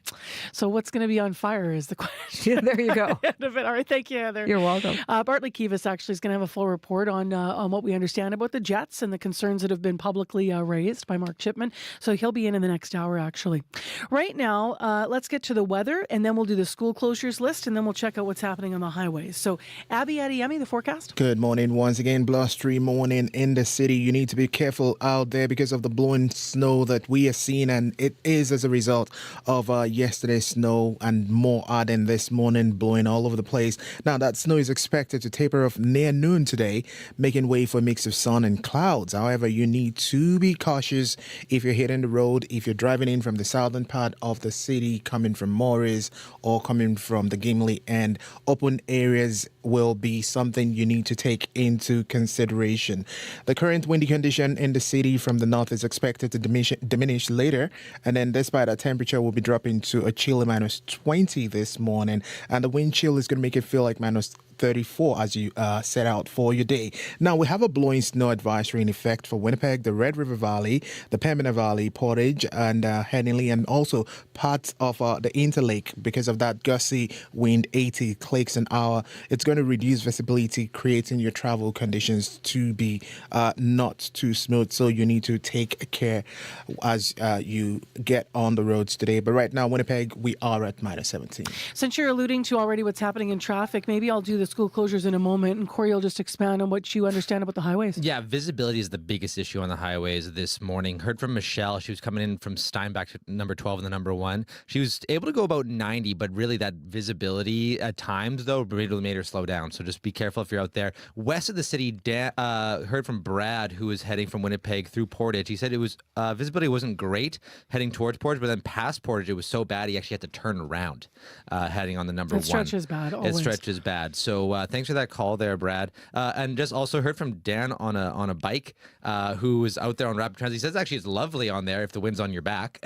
So what's going to be on fire is the question. Yeah, there you go. All right, thank you, Heather. You're welcome. Bartley Kivas actually is going to have a full report on what we understand about the Jets and the concerns that have been publicly raised by Mark Chipman. So he'll be in the next hour, actually. Right now, let's get to the weather, and then we'll do the school closures list, and then we'll check out what's happening on the highways. So Abby Adeyemi, the forecast. Good morning. Once again, blustery morning in the city. You need to be careful out there because of the blowing snow that we are seeing, and it is as a result of yesterday's snow and more adding this morning, blowing all over the place. Now, that snow is expected to taper off near noon today, making way for a mix of sun and clouds. However, you need to be cautious if you're hitting the road, if you're driving in from the southern part of the city, coming from Morris or coming from the Gimli end. Open areas will be something you need to take into consideration. The current windy condition in the city from the north is expected to diminish later, and then despite that, temperature will be dropping to a chilly minus 20 this morning, and the wind chill is going to make it feel like minus 34 as you set out for your day. Now, we have a blowing snow advisory in effect for Winnipeg, the Red River Valley, the Pembina Valley, Portage, and Henley, and also parts of the Interlake. Because of that gusty wind, 80 clicks an hour, it's going to reduce visibility, creating your travel conditions to be not too smooth. So you need to take care as you get on the roads today. But right now, Winnipeg, we are at minus 17. Since you're alluding to already what's happening in traffic, maybe I'll do the school closures in a moment, and Corey will just expand on what you understand about the highways. Yeah, visibility is the biggest issue on the highways this morning. Heard from Michelle. She was coming in from Steinbach to number 12 and the number 1. She was able to go about 90, but really that visibility at times, though, really made her slow down. So just be careful if you're out there. West of the city, heard from Brad, who was heading from Winnipeg through Portage. He said it was visibility wasn't great heading towards Portage, but then past Portage, it was so bad he actually had to turn around heading on the number 1. It stretches bad, always. It stretches bad. So thanks for that call there, Brad. And just also heard from Dan on a bike who was out there on rapid transit. He says actually it's lovely on there if the wind's on your back.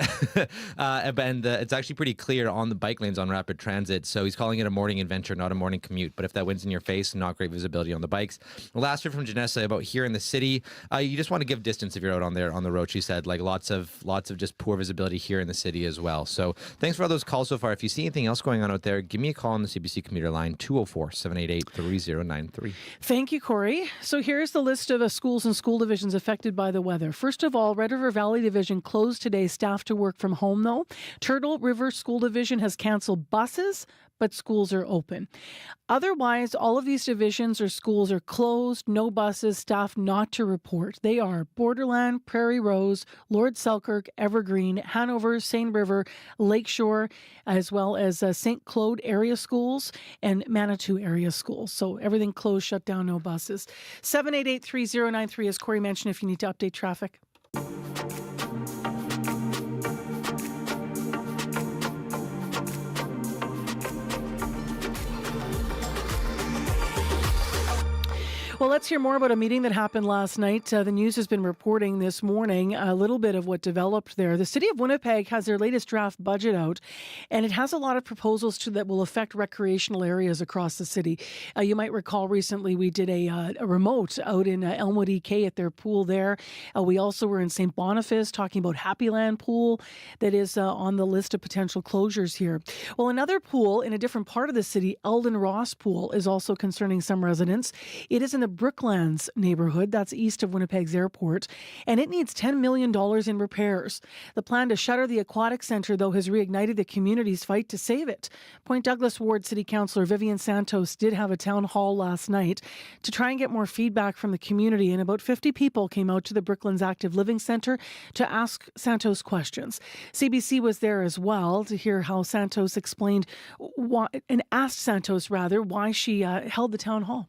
and it's actually pretty clear on the bike lanes on rapid transit. So he's calling it a morning adventure, not a morning commute. But if that wind's in your face, not great visibility on the bikes. Last heard from Janessa about here in the city. You just want to give distance if you're out on the road, she said. Like lots of just poor visibility here in the city as well. So thanks for all those calls so far. If you see anything else going on out there, give me a call on the CBC commuter line, 204-788-3093. Thank you, Corey. So here's the list of schools and school divisions affected by the weather. First of all, Red River Valley Division closed today. Staff to work from home, though. Turtle River School Division has canceled buses, but schools are open. Otherwise, all of these divisions or schools are closed, no buses, staff not to report. They are Borderland, Prairie Rose, Lord Selkirk, Evergreen, Hanover, Seine River, Lakeshore, as well as St. Claude area schools and Manitou area schools. So everything closed, shut down, no buses. 788-3093, as Corey mentioned, if you need to update traffic. Well, let's hear more about a meeting that happened last night. The news has been reporting this morning a little bit of what developed there. The city of Winnipeg has their latest draft budget out, and it has a lot of proposals that will affect recreational areas across the city. You might recall recently we did a remote out in Elmwood EK at their pool there. We also were in St. Boniface talking about Happyland Pool that is on the list of potential closures here. Well, another pool in a different part of the city, Elden Ross Pool, is also concerning some residents. It is in the Brooklands neighborhood, that's east of Winnipeg's airport, and it needs $10 million in repairs. The plan to shutter the aquatic centre, though, has reignited the community's fight to save it. Point Douglas Ward City Councillor Vivian Santos did have a town hall last night to try and get more feedback from the community, and about 50 people came out to the Brooklands Active Living Centre to ask Santos questions. CBC was there as well to hear how Santos explained asked Santos why she held the town hall.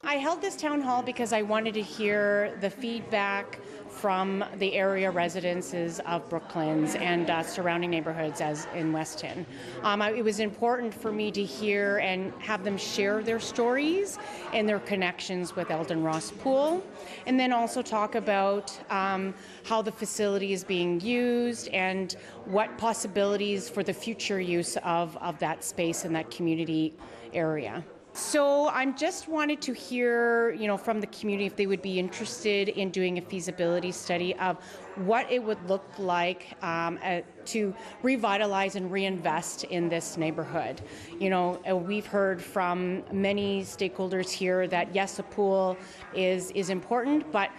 I held this town hall because I wanted to hear the feedback from the area residences of Brooklands and surrounding neighborhoods as in Weston. It was important for me to hear and have them share their stories and their connections with Elden Ross Pool, and then also talk about how the facility is being used and what possibilities for the future use of that space in that community area. So I just wanted to hear, from the community if they would be interested in doing a feasibility study of what it would look like to revitalize and reinvest in this neighborhood. We've heard from many stakeholders here that yes, a pool is important, but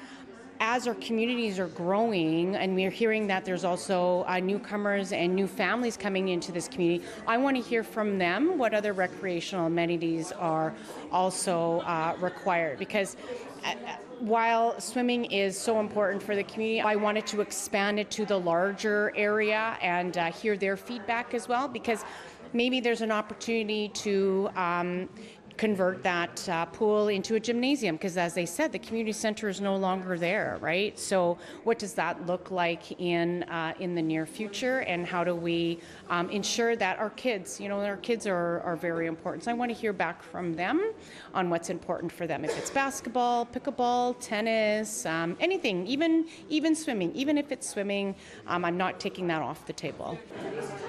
as our communities are growing and we're hearing that there's also newcomers and new families coming into this community, I want to hear from them what other recreational amenities are also required. Because while swimming is so important for the community, I wanted to expand it to the larger area and hear their feedback as well, because maybe there's an opportunity to convert that pool into a gymnasium, because as they said, the community center is no longer there, right? So what does that look like in the near future, and how do we ensure that our kids, our kids are very important. So I want to hear back from them on what's important for them. If it's basketball, pickleball, tennis, anything, even swimming. Even if it's swimming, I'm not taking that off the table.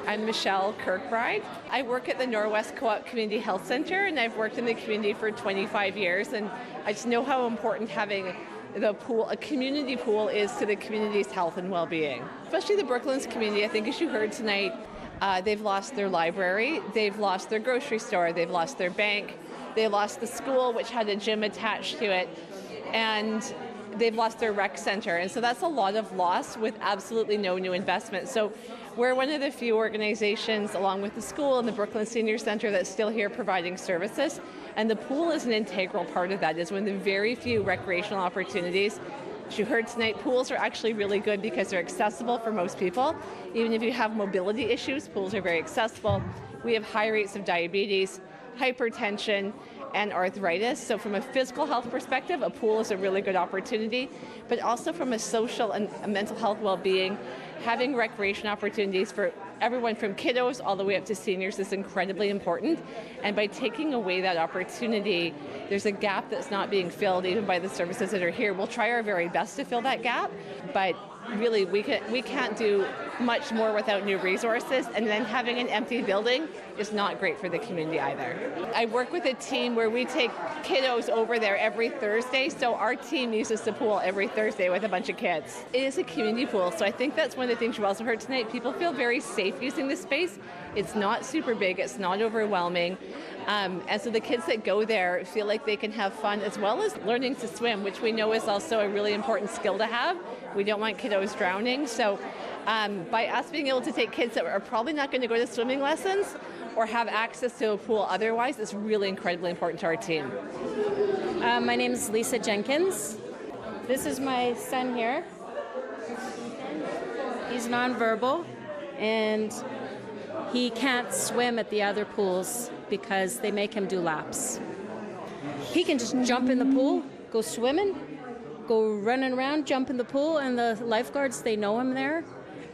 I'm Michelle Kirkbride. I work at the Norwest Co-op Community Health Center, and I've worked in the community for 25 years, and I just know how important having the pool, a community pool, is to the community's health and well-being. Especially the Brooklands community, I think as you heard tonight, they've lost their library, they've lost their grocery store, they've lost their bank, they lost the school which had a gym attached to it, and they've lost their rec center. And so that's a lot of loss with absolutely no new investment. So we're one of the few organizations, along with the school and the Brooklyn Senior Center, that's still here providing services. And the pool is an integral part of that. It's one of the very few recreational opportunities. As you heard tonight, pools are actually really good because they're accessible for most people. Even if you have mobility issues, pools are very accessible. We have high rates of diabetes, hypertension, and arthritis. So from a physical health perspective, a pool is a really good opportunity, but also from a social and mental health well-being, having recreation opportunities for everyone from kiddos all the way up to seniors is incredibly important. And by taking away that opportunity, there's a gap that's not being filled even by the services that are here. We'll try our very best to fill that gap, but really we can't do much more without new resources, and then having an empty building is not great for the community either. I work with a team where we take kiddos over there every Thursday, so our team uses the pool every Thursday with a bunch of kids. It is a community pool, so I think that's one of the things you've also heard tonight. People feel very safe using this space. It's not super big, it's not overwhelming. And so the kids that go there feel like they can have fun as well as learning to swim, which we know is also a really important skill to have. We don't want kiddos drowning. So by us being able to take kids that are probably not going to go to swimming lessons or have access to a pool otherwise, it's really incredibly important to our team. My name is Lisa Jenkins. This is my son here. He's nonverbal, and he can't swim at the other pools because they make him do laps. He can just jump in the pool, go swimming, go running around, jump in the pool, and the lifeguards, they know him there.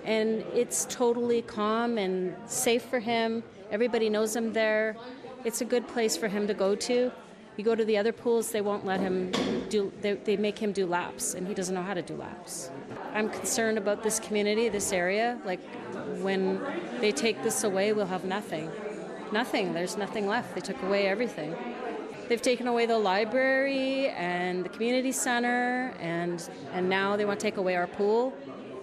And it's totally calm and safe for him. Everybody knows him there. It's a good place for him to go to. You go to the other pools, they won't let him do, they make him do laps, and he doesn't know how to do laps. I'm concerned about this community, this area. Like, when they take this away, we'll have nothing. Nothing. There's nothing left. They took away everything. They've taken away the library and the community center, and now they want to take away our pool.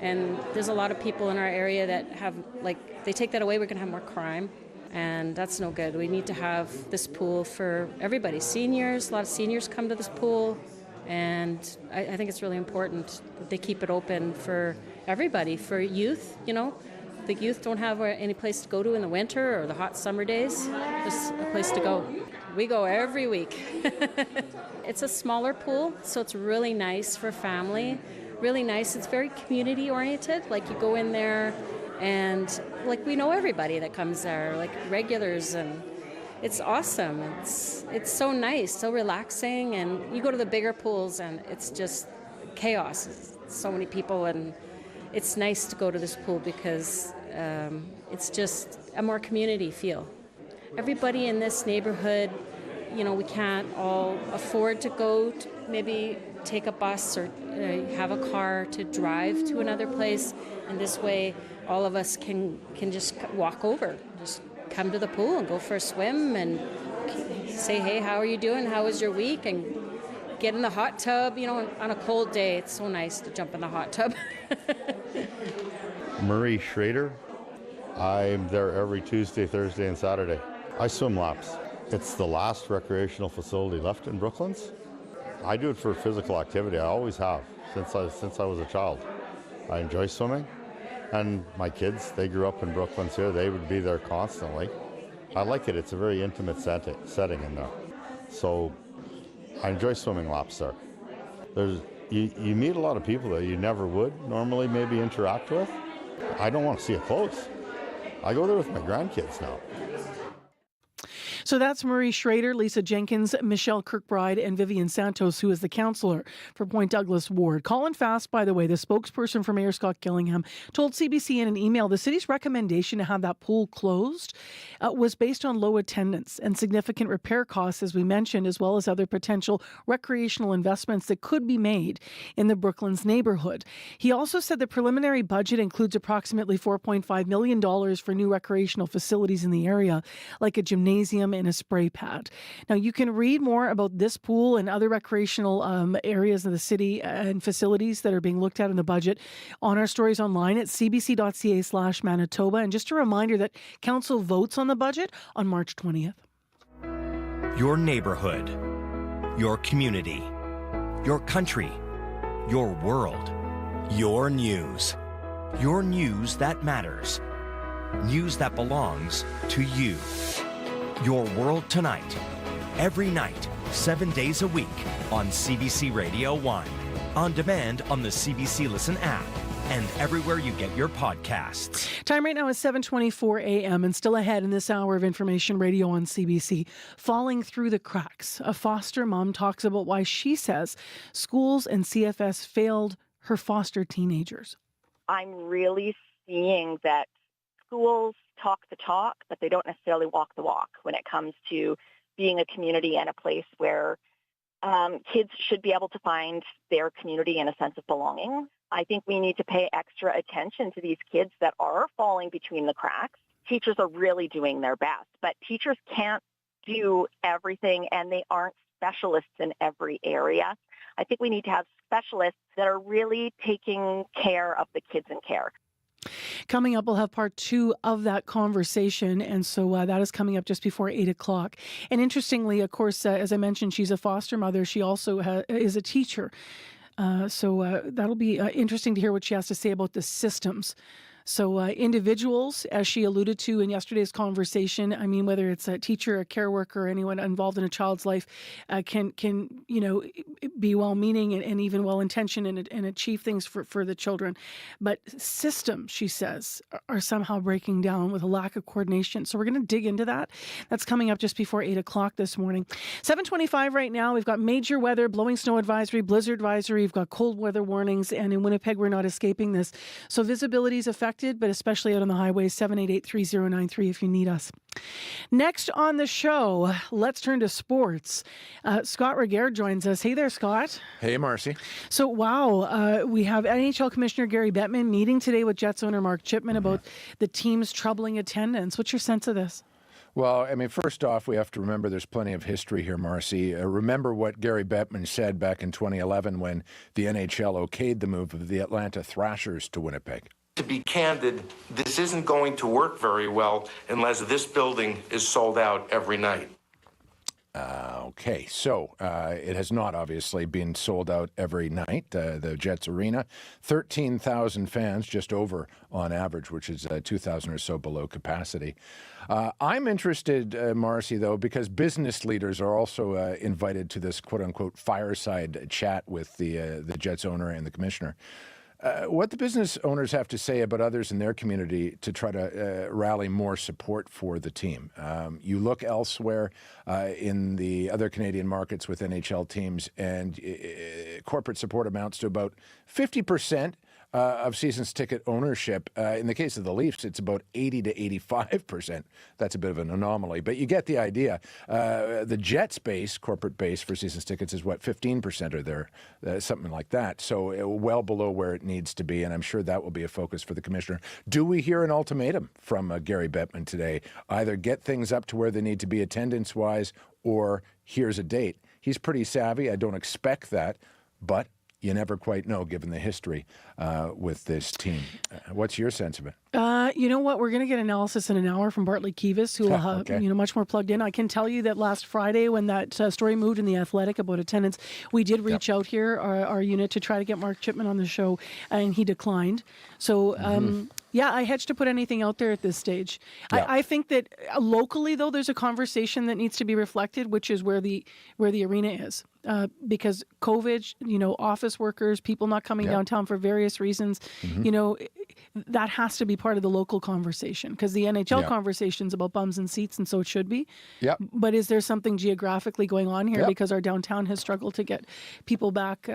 And there's a lot of people in our area that have, like, they take that away, we're going to have more crime. And that's no good. We need to have this pool for everybody. Seniors, a lot of seniors come to this pool. And I think it's really important that they keep it open for everybody, for youth, you know. The youth don't have any place to go to in the winter or the hot summer days. Just a place to go. We go every week. It's a smaller pool, so it's really nice for family. Really nice. It's very community oriented. Like, you go in there and, like, we know everybody that comes there, like regulars, and it's awesome. It's so nice, so relaxing. And you go to the bigger pools and it's just chaos. It's so many people, and it's nice to go to this pool because it's just a more community feel. Everybody in this neighborhood, you know, we can't all afford to go to maybe take a bus or have a car to drive to another place. And this way, all of us can just walk over, just come to the pool and go for a swim and say, hey, how are you doing? How was your week? And get in the hot tub. You know, on a cold day, it's so nice to jump in the hot tub. Murray Schrader. I'm there every Tuesday, Thursday, and Saturday. I swim laps. It's the last recreational facility left in Brooklands. I do it for physical activity. I always have since I was a child. I enjoy swimming, and my kids, they grew up in Brooklands here. They would be there constantly. I like it. It's a very intimate setting in there. So I enjoy swimming laps there. You meet a lot of people that you never would normally maybe interact with. I don't want to see it close. I go there with my grandkids now. So that's Marie Schrader, Lisa Jenkins, Michelle Kirkbride, and Vivian Santos, who is the councillor for Point Douglas Ward. Colin Fast, by the way, the spokesperson for Mayor Scott Gillingham, told CBC in an email the city's recommendation to have that pool closed was based on low attendance and significant repair costs, as we mentioned, as well as other potential recreational investments that could be made in the Brooklands neighbourhood. He also said the preliminary budget includes approximately $4.5 million for new recreational facilities in the area, like a gymnasium and a spray pad. Now, you can read more about this pool and other recreational areas of the city and facilities that are being looked at in the budget on our stories online at cbc.ca/Manitoba. And just a reminder that council votes on the budget on March 20th. Your neighborhood, your community, your country. your world, your news. Your news that matters. News that belongs to you. Your World Tonight. Every night, 7 days a week on CBC Radio 1. On demand on the CBC Listen app and everywhere you get your podcasts. Time right now is 7:24 a.m. and still ahead in this hour of information radio on CBC. Falling through the cracks. A foster mom talks about why she says schools and CFS failed her foster teenagers. I'm really seeing that schools talk the talk, but they don't necessarily walk the walk when it comes to being a community and a place where kids should be able to find their community and a sense of belonging. I think we need to pay extra attention to these kids that are falling between the cracks. Teachers are really doing their best, but teachers can't do everything, and they aren't specialists in every area. I think we need to have specialists that are really taking care of the kids in care. Coming up, we'll have part 2 of that conversation, and so that is coming up just before 8 o'clock. And interestingly, of course, as I mentioned, she's a foster mother. She also is a teacher. So that'll be interesting to hear what she has to say about the systems. So individuals, as she alluded to in yesterday's conversation, I mean, whether it's a teacher, a care worker, anyone involved in a child's life, can be well-meaning and even well-intentioned and achieve things for the children. But systems, she says, are somehow breaking down with a lack of coordination. So we're going to dig into that. That's coming up just before 8 o'clock this morning. 7:25 right now. We've got major weather, blowing snow advisory, blizzard advisory. We've got cold weather warnings. And in Winnipeg, we're not escaping this. So visibility is affected, but especially out on the highways. 788-3093 if you need us. Next on the show, let's turn to sports. Scott Regehr joins us. Hey there, Scott. Hey, Marcy. So, wow, we have NHL Commissioner Gary Bettman meeting today with Jets owner Mark Chipman about the team's troubling attendance. What's your sense of this? Well, I mean, first off, we have to remember there's plenty of history here, Marcy. Remember what Gary Bettman said back in 2011 when the NHL okayed the move of the Atlanta Thrashers to Winnipeg. To be candid, this isn't going to work very well unless this building is sold out every night. Okay, so it has not obviously been sold out every night. The Jets Arena, 13,000 fans, just over on average, which is 2,000 or so below capacity. I'm interested, Marcy, though, because business leaders are also invited to this quote-unquote fireside chat with the Jets owner and the commissioner. What the business owners have to say about others in their community to try to rally more support for the team. You look elsewhere in the other Canadian markets with NHL teams, and corporate support amounts to about 50% of season's ticket ownership. In the case of the Leafs, it's about 80 to 85%. That's a bit of an anomaly, but you get the idea. The Jets base, corporate base for season's tickets is what, 15% are there, something like that. So well below where it needs to be, and I'm sure that will be a focus for the commissioner. Do we hear an ultimatum from Gary Bettman today? Either get things up to where they need to be attendance-wise, or here's a date. He's pretty savvy. I don't expect that, but you never quite know, given the history with this team. What's your sense of it? You know what? We're going to get analysis in an hour from Bartley Kivas, who will have much more plugged in. I can tell you that last Friday, when that story moved in The Athletic about attendance, we did reach out here, our unit, to try to get Mark Chipman on the show, and he declined. So, yeah, I hedge to put anything out there at this stage. Yeah. I think that locally, though, there's a conversation that needs to be reflected, which is where the arena is. Because COVID, office workers, people not coming downtown for various reasons, that has to be part of the local conversation, because the NHL conversation's about bums and seats, and so it should be. Yeah. But is there something geographically going on here because our downtown has struggled to get people back,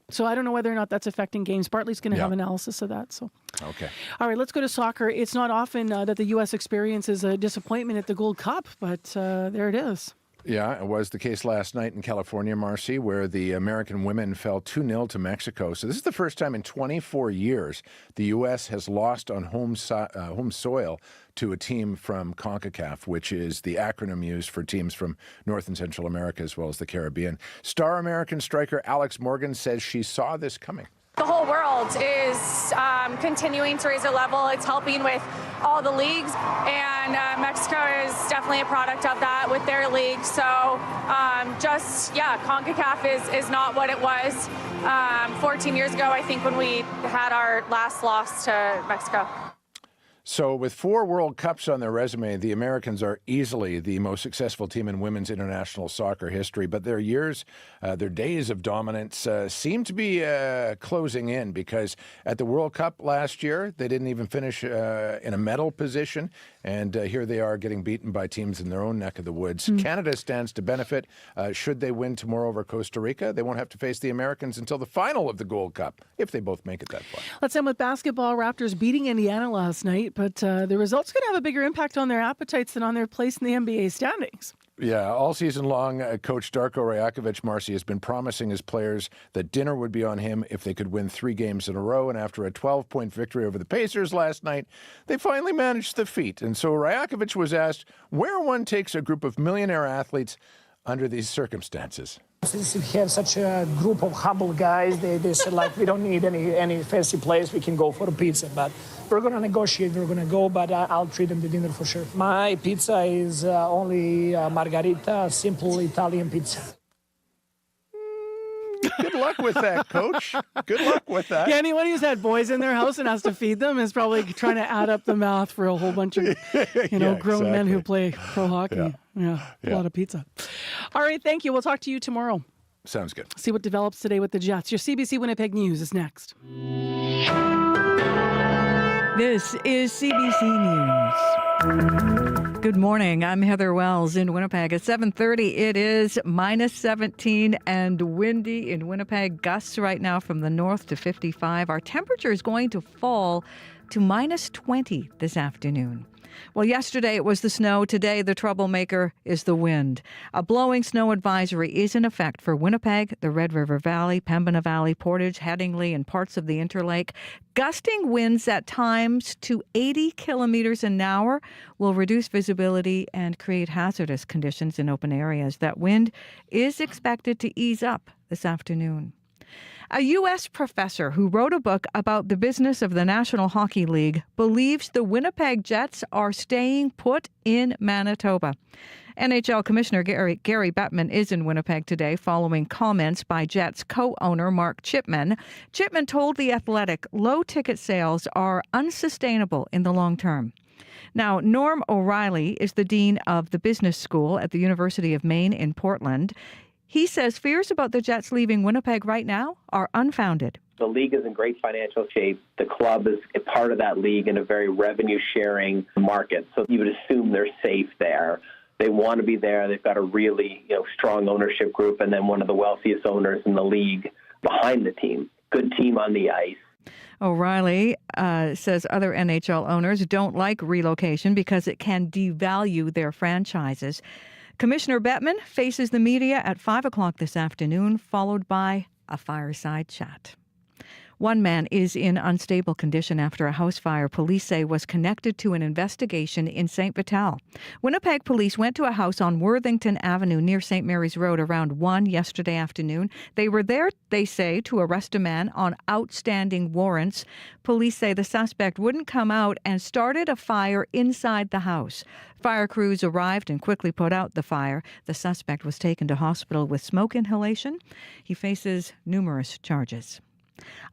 So I don't know whether or not that's affecting games. Bartley's going to have analysis of that. So. Okay. All right, let's go to soccer. It's not often that the U.S. experiences a disappointment at the Gold Cup, but there it is. Yeah, it was the case last night in California, Marcy, where the American women fell 2-0 to Mexico. So this is the first time in 24 years the U.S. has lost on home soil to a team from CONCACAF, which is the acronym used for teams from North and Central America as well as the Caribbean. Star American striker Alex Morgan says she saw this coming. The whole whole world is continuing to raise their level. It's helping with all the leagues, and Mexico is definitely a product of that with their league. So CONCACAF is not what it was 14 years ago, I think, when we had our last loss to Mexico. So with 4 World Cups on their resume, the Americans are easily the most successful team in women's international soccer history. But their days of dominance seem to be closing in, because at the World Cup last year, they didn't even finish in a medal position. And here they are getting beaten by teams in their own neck of the woods. Canada stands to benefit. Should they win tomorrow over Costa Rica, they won't have to face the Americans until the final of the Gold Cup, if they both make it that far. Let's end with basketball. Raptors beating Indiana last night, but the results could have a bigger impact on their appetites than on their place in the NBA standings. Yeah, all season long, Coach Darko Rajakovic, Marcy, has been promising his players that dinner would be on him if they could win 3 games in a row. And after a 12-point victory over the Pacers last night, they finally managed the feat. And so Rajakovic was asked where one takes a group of millionaire athletes under these circumstances. Since we have such a group of humble guys, they said, like, we don't need any fancy place. We can go for a pizza. But we're going to negotiate. We're going to go, but I'll treat them to dinner for sure. My pizza is only margarita, simple Italian pizza. Good luck with that, Coach. Good luck with that. Yeah, anyone who's had boys in their house and has to feed them is probably trying to add up the math for a whole bunch of, grown men who play pro hockey. Yeah, a lot of pizza. All right, thank you. We'll talk to you tomorrow. Sounds good. See what develops today with the Jets. Your CBC Winnipeg News is next. This is CBC News. Good morning. I'm Heather Wells in Winnipeg. At 7:30, it is minus 17 and windy in Winnipeg. Gusts right now from the north to 55. Our temperature is going to fall to minus 20 this afternoon. Well, yesterday it was the snow. Today, the troublemaker is the wind. A blowing snow advisory is in effect for Winnipeg, the Red River Valley, Pembina Valley, Portage, Headingley, and parts of the Interlake. Gusting winds at times to 80 kilometers an hour will reduce visibility and create hazardous conditions in open areas. That wind is expected to ease up this afternoon. A U.S. professor who wrote a book about the business of the National Hockey League believes the Winnipeg Jets are staying put in Manitoba. NHL Commissioner Gary Bettman is in Winnipeg today following comments by Jets co-owner Mark Chipman. Chipman told The Athletic low ticket sales are unsustainable in the long term. Now, Norm O'Reilly is the dean of the business school at the University of Maine in Portland. He says fears about the Jets leaving Winnipeg right now are unfounded. The league is in great financial shape. The club is a part of that league in a very revenue-sharing market. So you would assume they're safe there. They want to be there. They've got a really strong ownership group, and then one of the wealthiest owners in the league behind the team. Good team on the ice. O'Reilly says other NHL owners don't like relocation because it can devalue their franchises. Commissioner Bettman faces the media at 5 o'clock this afternoon, followed by a fireside chat. One man is in unstable condition after a house fire police say was connected to an investigation in St. Vital. Winnipeg police went to a house on Worthington Avenue near St. Mary's Road around 1 yesterday afternoon. They were there, they say, to arrest a man on outstanding warrants. Police say the suspect wouldn't come out and started a fire inside the house. Fire crews arrived and quickly put out the fire. The suspect was taken to hospital with smoke inhalation. He faces numerous charges.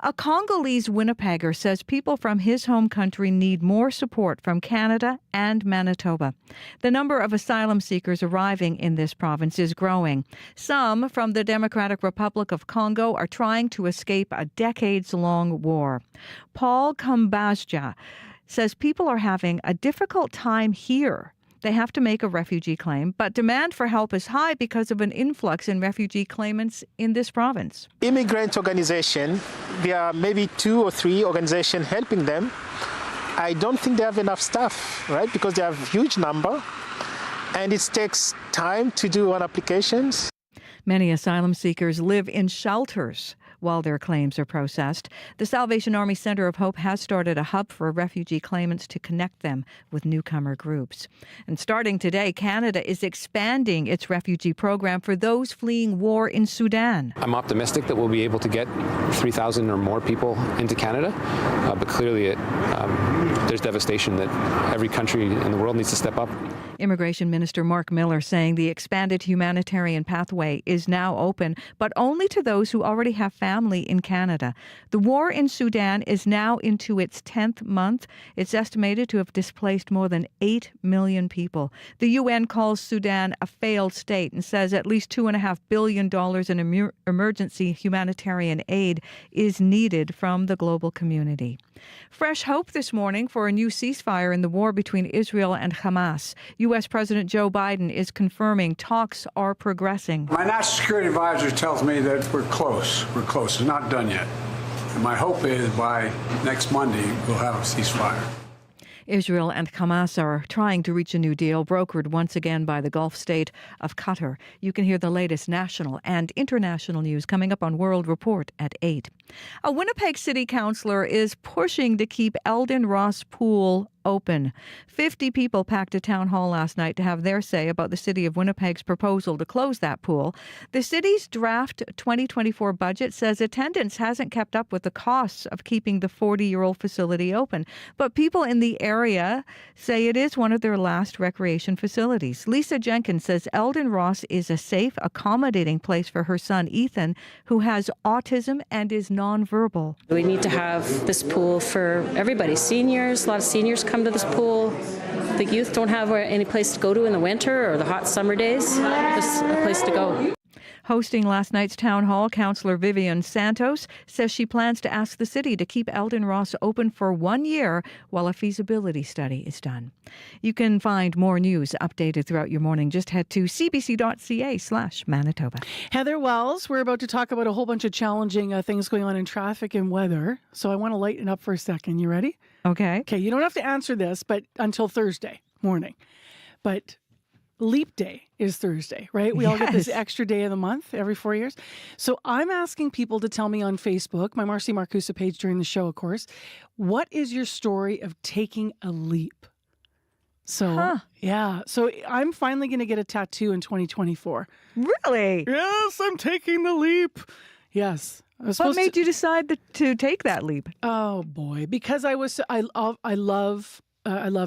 A Congolese Winnipegger says people from his home country need more support from Canada and Manitoba. The number of asylum seekers arriving in this province is growing. Some from the Democratic Republic of Congo are trying to escape a decades-long war. Paul Kambasja says people are having a difficult time here. They have to make a refugee claim, but demand for help is high because of an influx in refugee claimants in this province. Immigrant organization, there are maybe 2 or 3 organizations helping them. I don't think they have enough staff, right? Because they have a huge number, and it takes time to do applications. Many asylum seekers live in shelters. while their claims are processed. The Salvation Army Center of Hope has started a hub for refugee claimants to connect them with newcomer groups. And starting today, Canada is expanding its refugee program for those fleeing war in Sudan. I'm optimistic that we'll be able to get 3,000 or more people into Canada, but clearly there's devastation that every country in the world needs to step up. Immigration Minister Mark Miller saying the expanded humanitarian pathway is now open, but only to those who already have family in Canada. The war in Sudan is now into its 10th month. It's estimated to have displaced more than 8 million people. The UN calls Sudan a failed state and says at least $2.5 billion in emergency humanitarian aid is needed from the global community. Fresh hope this morning for a new ceasefire in the war between Israel and Hamas. U.S. President Joe Biden is confirming talks are progressing. My national security advisor tells me that we're close. We're close. It's not done yet. And my hope is by next Monday, we'll have a ceasefire. Israel and Hamas are trying to reach a new deal, brokered once again by the Gulf state of Qatar. You can hear the latest national and international news coming up on World Report at 8. A Winnipeg City Councillor is pushing to keep Elden Ross Pool open. 50 people packed a town hall last night to have their say about the city of Winnipeg's proposal to close that pool. The city's draft 2024 budget says attendance hasn't kept up with the costs of keeping the 40-year-old facility open. But people in the area say it is one of their last recreation facilities. Lisa Jenkins says Elden Ross is a safe, accommodating place for her son, Ethan, who has autism and is nonverbal. We need to have this pool for everybody. Seniors, a lot of seniors come to this pool. The youth don't have any place to go to in the winter or the hot summer days. This is a place to go. Hosting last night's town hall, Councillor Vivian Santos says she plans to ask the city to keep Elden Ross open for 1 year while a feasibility study is done. You can find more news updated throughout your morning. Just head to cbc.ca/Manitoba. Heather Wells, we're about to talk about a whole bunch of challenging things going on in traffic and weather. So I want to lighten up for a second. You ready? Okay. Okay, you don't have to answer this, but until Thursday morning. But Leap Day is Thursday, right? We all get this extra day of the month every 4 years. So I'm asking people to tell me on Facebook, my Marcy Marcusa page during the show, of course, what is your story of taking a leap? So, yeah. So I'm finally going to get a tattoo in 2024. Really? Yes, I'm taking the leap. Yes. What made you decide to take that leap? Oh boy, because I love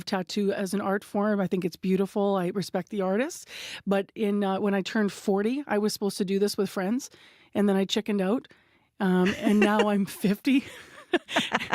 tattoo as an art form. I think it's beautiful. I respect the artists. But when I turned 40, I was supposed to do this with friends, and then I chickened out. And now I'm 50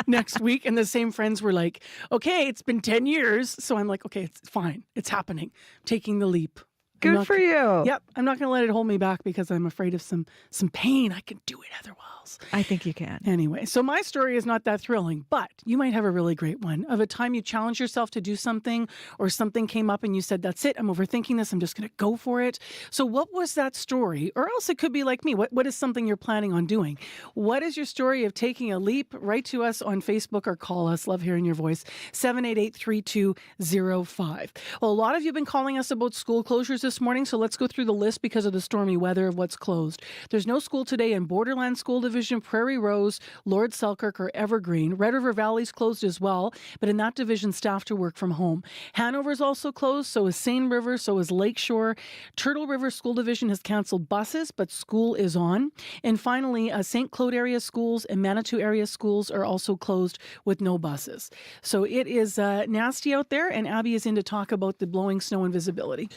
next week, and the same friends were like, "Okay, it's been 10 years." So I'm like, "Okay, it's fine. It's happening. I'm taking the leap." Good for you. Yep. I'm not going to let it hold me back because I'm afraid of some pain. I can do it otherwise. I think you can. Anyway, so my story is not that thrilling, but you might have a really great one of a time you challenged yourself to do something, or something came up and you said, "That's it. I'm overthinking this. I'm just going to go for it." So what was that story? Or else it could be like me. What is something you're planning on doing? What is your story of taking a leap? Write to us on Facebook or call us. Love hearing your voice. 788-3205. Well, a lot of you have been calling us about school closures this morning, so let's go through the list because of the stormy weather of what's closed. There's no school today in Borderland School Division, Prairie Rose, Lord Selkirk, or Evergreen. Red River Valley's closed as well, but in that division, staff to work from home. Hanover's also closed, so is Seine River, so is Lakeshore. Turtle River School Division has canceled buses, but school is on. And finally, St. Claude area schools and Manitou area schools are also closed with no buses. So it is nasty out there, and Abby is in to talk about the blowing snow and visibility.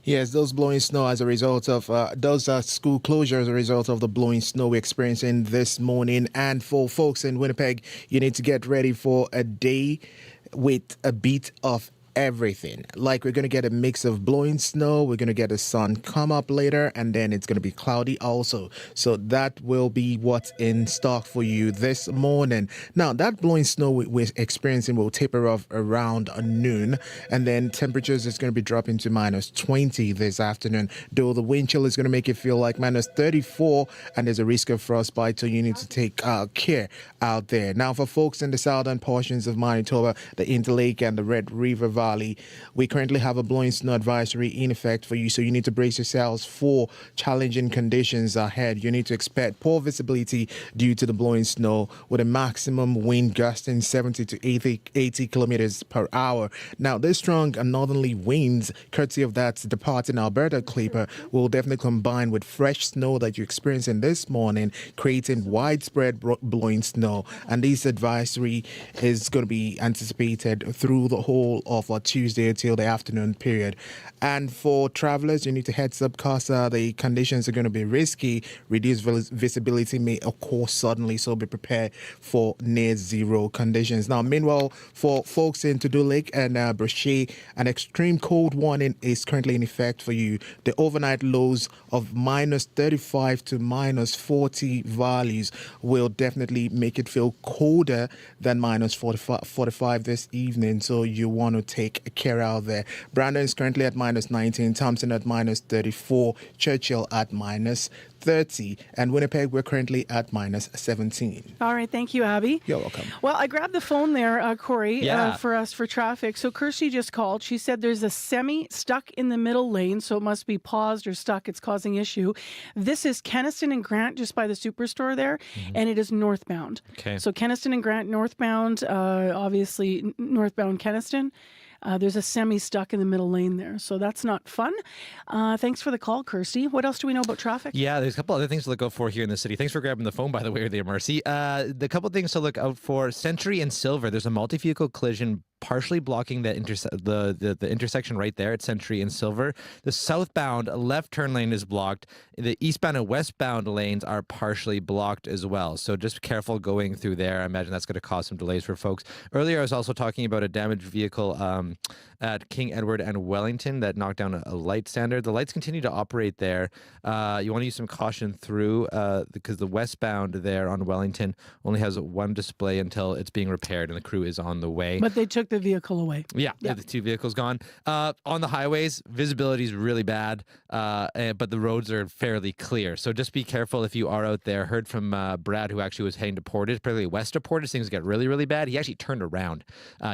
Yes, those blowing snow as a result of those school closures as a result of the blowing snow we're experiencing this morning. And for folks in Winnipeg, you need to get ready for a day with a bit of everything. Like, we're going to get a mix of blowing snow, we're going to get the sun come up later, and then it's going to be cloudy also. So that will be what's in stock for you this morning. Now, that blowing snow we're experiencing will taper off around noon, and then temperatures is going to be dropping to -20 this afternoon, though the wind chill is going to make it feel like -34, and there's a risk of frostbite, so you need to take care out there. Now, for folks in the southern portions of Manitoba, the Interlake and the Red River Valley, Bali. We currently have a blowing snow advisory in effect for you, so you need to brace yourselves for challenging conditions ahead. You need to expect poor visibility due to the blowing snow, with a maximum wind gusting 70 to 80 kilometers per hour. Now, this strong and northerly winds, courtesy of that departing Alberta Clipper, will definitely combine with fresh snow that you're experiencing this morning, creating widespread blowing snow. And this advisory is going to be anticipated through the whole of Tuesday until the afternoon period. And for travelers, you need to heads up because the conditions are going to be risky. Reduced visibility may occur suddenly, so be prepared for near zero conditions. Now, meanwhile, for folks in Todo Lake and Brochet, an extreme cold warning is currently in effect for you. The overnight lows of minus 35 to minus 40 values will definitely make it feel colder than minus 45 this evening, so you want to take care out there. Brandon is currently at minus 19, Thompson at minus 34, Churchill at minus 30, and Winnipeg, we're currently at minus 17. All right, thank you, Abby. You're welcome. Well, I grabbed the phone there, Corey, Yeah. for us for traffic. So Kirsty just called. She said there's a semi stuck in the middle lane, so it must be paused or stuck. It's causing issue. This is Kenaston and Grant, just by the Superstore there, and it is northbound. Okay. So Kenaston and Grant northbound, obviously northbound Kenaston. There's a semi stuck in the middle lane there, so that's not fun. Thanks for the call, Kirsty. What else do we know about traffic? Yeah, there's a couple other things to look out for here in the city. Thanks for grabbing the phone, by the way, there, Marcy. The couple things to look out for: Century and Silver. There's a multi-vehicle collision partially blocking the intersection right there at Century and Silver. The southbound left turn lane is blocked. The eastbound and westbound lanes are partially blocked as well. So just be careful going through there. I imagine that's going to cause some delays for folks. Earlier, I was also talking about a damaged vehicle at King Edward and Wellington that knocked down a light standard. The lights continue to operate there. You want to use some caution through because the westbound there on Wellington only has one display until it's being repaired and the crew is on the way. But they took the vehicle away. Yeah, the two vehicles gone. On the highways, visibility is really bad, but the roads are fairly clear. So just be careful if you are out there. Heard from Brad, who actually was heading to Portage, particularly west of Portage, things get really, really bad. He actually turned around.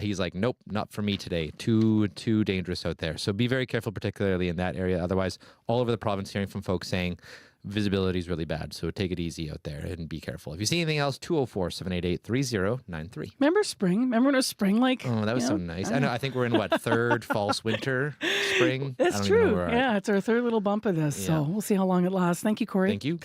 He's like, nope, not for me today. Too dangerous out there. So be very careful, particularly in that area. Otherwise, all over the province, hearing from folks saying visibility is really bad. So take it easy out there and be careful. If you see anything else, 204-788-3093. Remember spring? Remember when it was spring? Like, oh, that was so nice. I know. I think we're in what, third false winter, spring? That's true. Yeah, it's our third little bump of this. Yeah. So we'll see how long it lasts. Thank you, Corey. Thank you.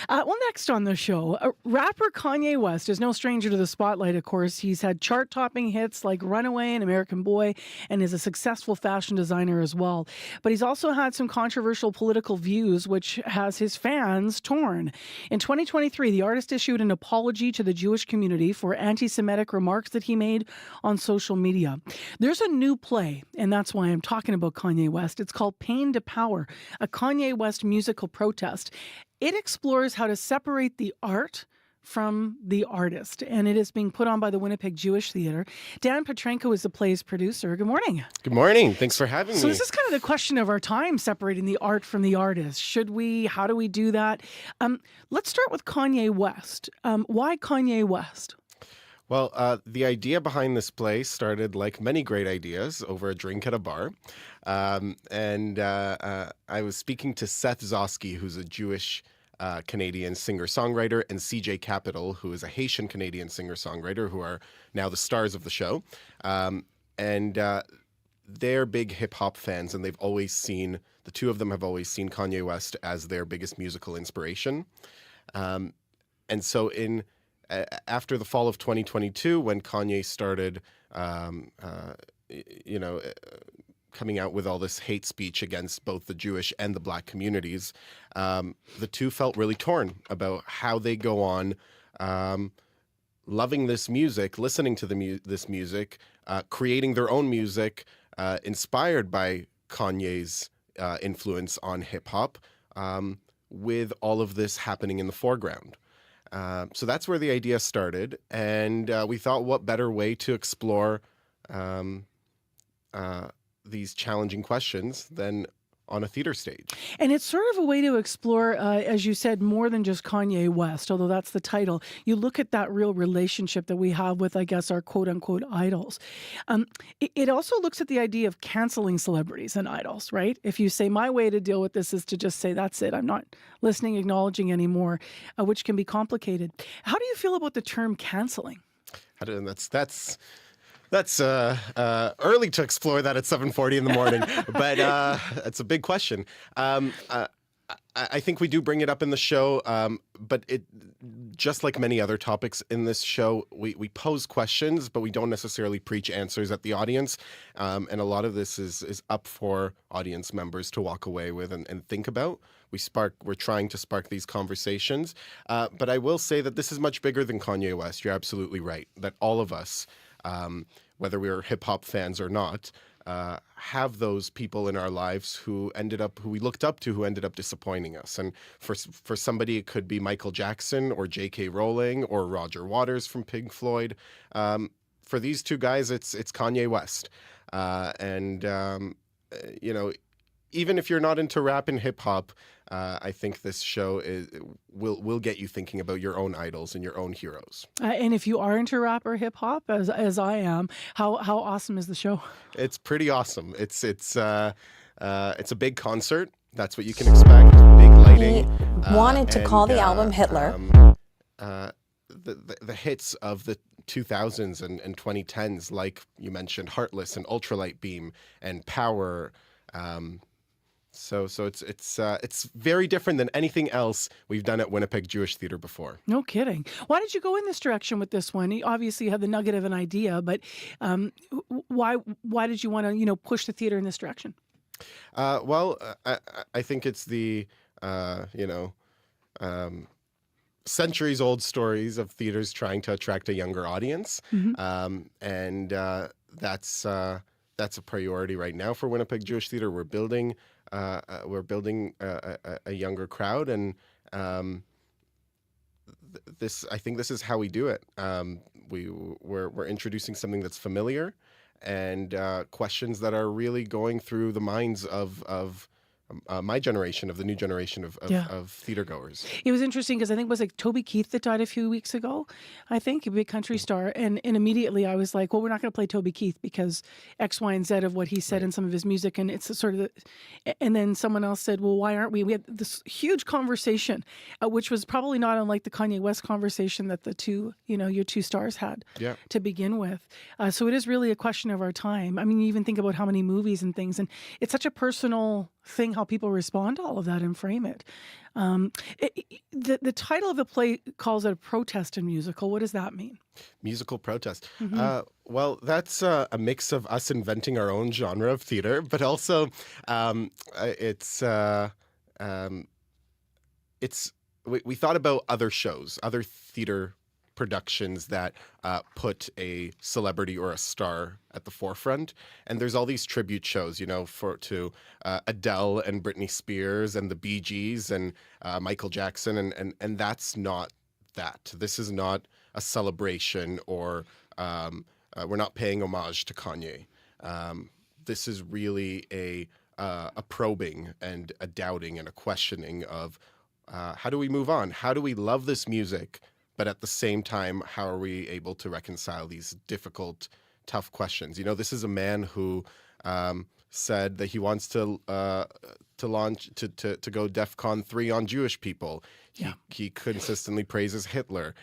Well, next on the show, rapper Kanye West is no stranger to the spotlight, of course. He's had chart-topping hits like Runaway and American Boy, and is a successful fashion designer as well. But he's also had some controversial political views, which has his fans torn. In 2023, the artist issued an apology to the Jewish community for anti-Semitic remarks that he made on social media. There's a new play, and that's why I'm talking about Kanye West. It's called Pain to Power, a Kanye West musical protest. It explores how to separate the art from the artist, and it is being put on by the Winnipeg Jewish Theatre. Dan Petrenko is the play's producer. Good morning. Good morning. Thanks for having me. So this is kind of the question of our time, separating the art from the artist. Should we? How do we do that? Let's start with Kanye West. Why Kanye West? Well, the idea behind this play started, like many great ideas, over a drink at a bar. I was speaking to Seth Zosky, who's a Jewish Canadian singer-songwriter, and CJ Capital, who is a Haitian Canadian singer-songwriter, who are now the stars of the show. They're big hip-hop fans, and they've always seen, the two of them have always seen Kanye West as their biggest musical inspiration. And so after the fall of 2022, when Kanye started, coming out with all this hate speech against both the Jewish and the Black communities, the two felt really torn about how they go on loving this music, listening to this music, creating their own music, inspired by Kanye's influence on hip-hop, with all of this happening in the foreground. So that's where the idea started, and we thought, what better way to explore these challenging questions than on a theater stage. And it's sort of a way to explore, as you said, more than just Kanye West, although that's the title. You look at that real relationship that we have with, I guess, our quote-unquote idols. It also looks at the idea of canceling celebrities and idols, right? If you say, my way to deal with this is to just say, that's it, I'm not listening, acknowledging anymore, which can be complicated. How do you feel about the term canceling? That's early to explore that at 7:40 in the morning, but it's a big question. I think we do bring it up in the show, but it just like many other topics in this show, we pose questions, but we don't necessarily preach answers at the audience, and a lot of this is up for audience members to walk away with and think about. We're trying to spark these conversations, but I will say that this is much bigger than Kanye West. You're absolutely right, that all of us, whether we're hip-hop fans or not, have those people in our lives who we looked up to, who ended up disappointing us. And for somebody, it could be Michael Jackson or J.K. Rowling or Roger Waters from Pink Floyd. For these two guys, it's Kanye West. Even if you're not into rap and hip-hop, I think this show will get you thinking about your own idols and your own heroes. And if you are into rap or hip hop, as I am, how awesome is the show? It's pretty awesome. It's a big concert. That's what you can expect. Big lighting. He wanted to call the album Hitler. The hits of the 2000s and 2010s, like you mentioned, Heartless and Ultralight Beam and Power. So it's very different than anything else we've done at Winnipeg Jewish Theatre before. No kidding. Why did you go in this direction with this one? Obviously, you had the nugget of an idea, but why did you want to push the theatre in this direction? I think it's the centuries-old stories of theaters trying to attract a younger audience, and that's a priority right now for Winnipeg Jewish Theatre. We're building a younger crowd, and I think this is how we do it. We're introducing something that's familiar, and questions that are really going through the minds of my generation, of the new generation of theater goers. It was interesting because I think it was like Toby Keith that died a few weeks ago, I think, a big country star. And immediately I was like, well, we're not going to play Toby Keith because X, Y, and Z of what he said in some of his music. And it's sort of and then someone else said, well, why aren't we? We had this huge conversation, which was probably not unlike the Kanye West conversation that the your two stars had to begin with. So it is really a question of our time. I mean, you even think about how many movies and things, and it's such a personal thing how people respond to all of that and frame it. The title of the play calls it a protest and musical. What does that mean? Musical protest. Well, that's a mix of us inventing our own genre of theater, but also we thought about other shows, other theater productions that put a celebrity or a star at the forefront, and there's all these tribute shows, to Adele and Britney Spears and the Bee Gees and Michael Jackson, and that's not that. This is not a celebration, or we're not paying homage to Kanye. This is really a probing and a doubting and a questioning of how do we move on? How do we love this music? But at the same time, how are we able to reconcile these difficult, tough questions? This is a man who said that he wants to launch to go DEFCON 3 on Jewish people. He consistently praises Hitler.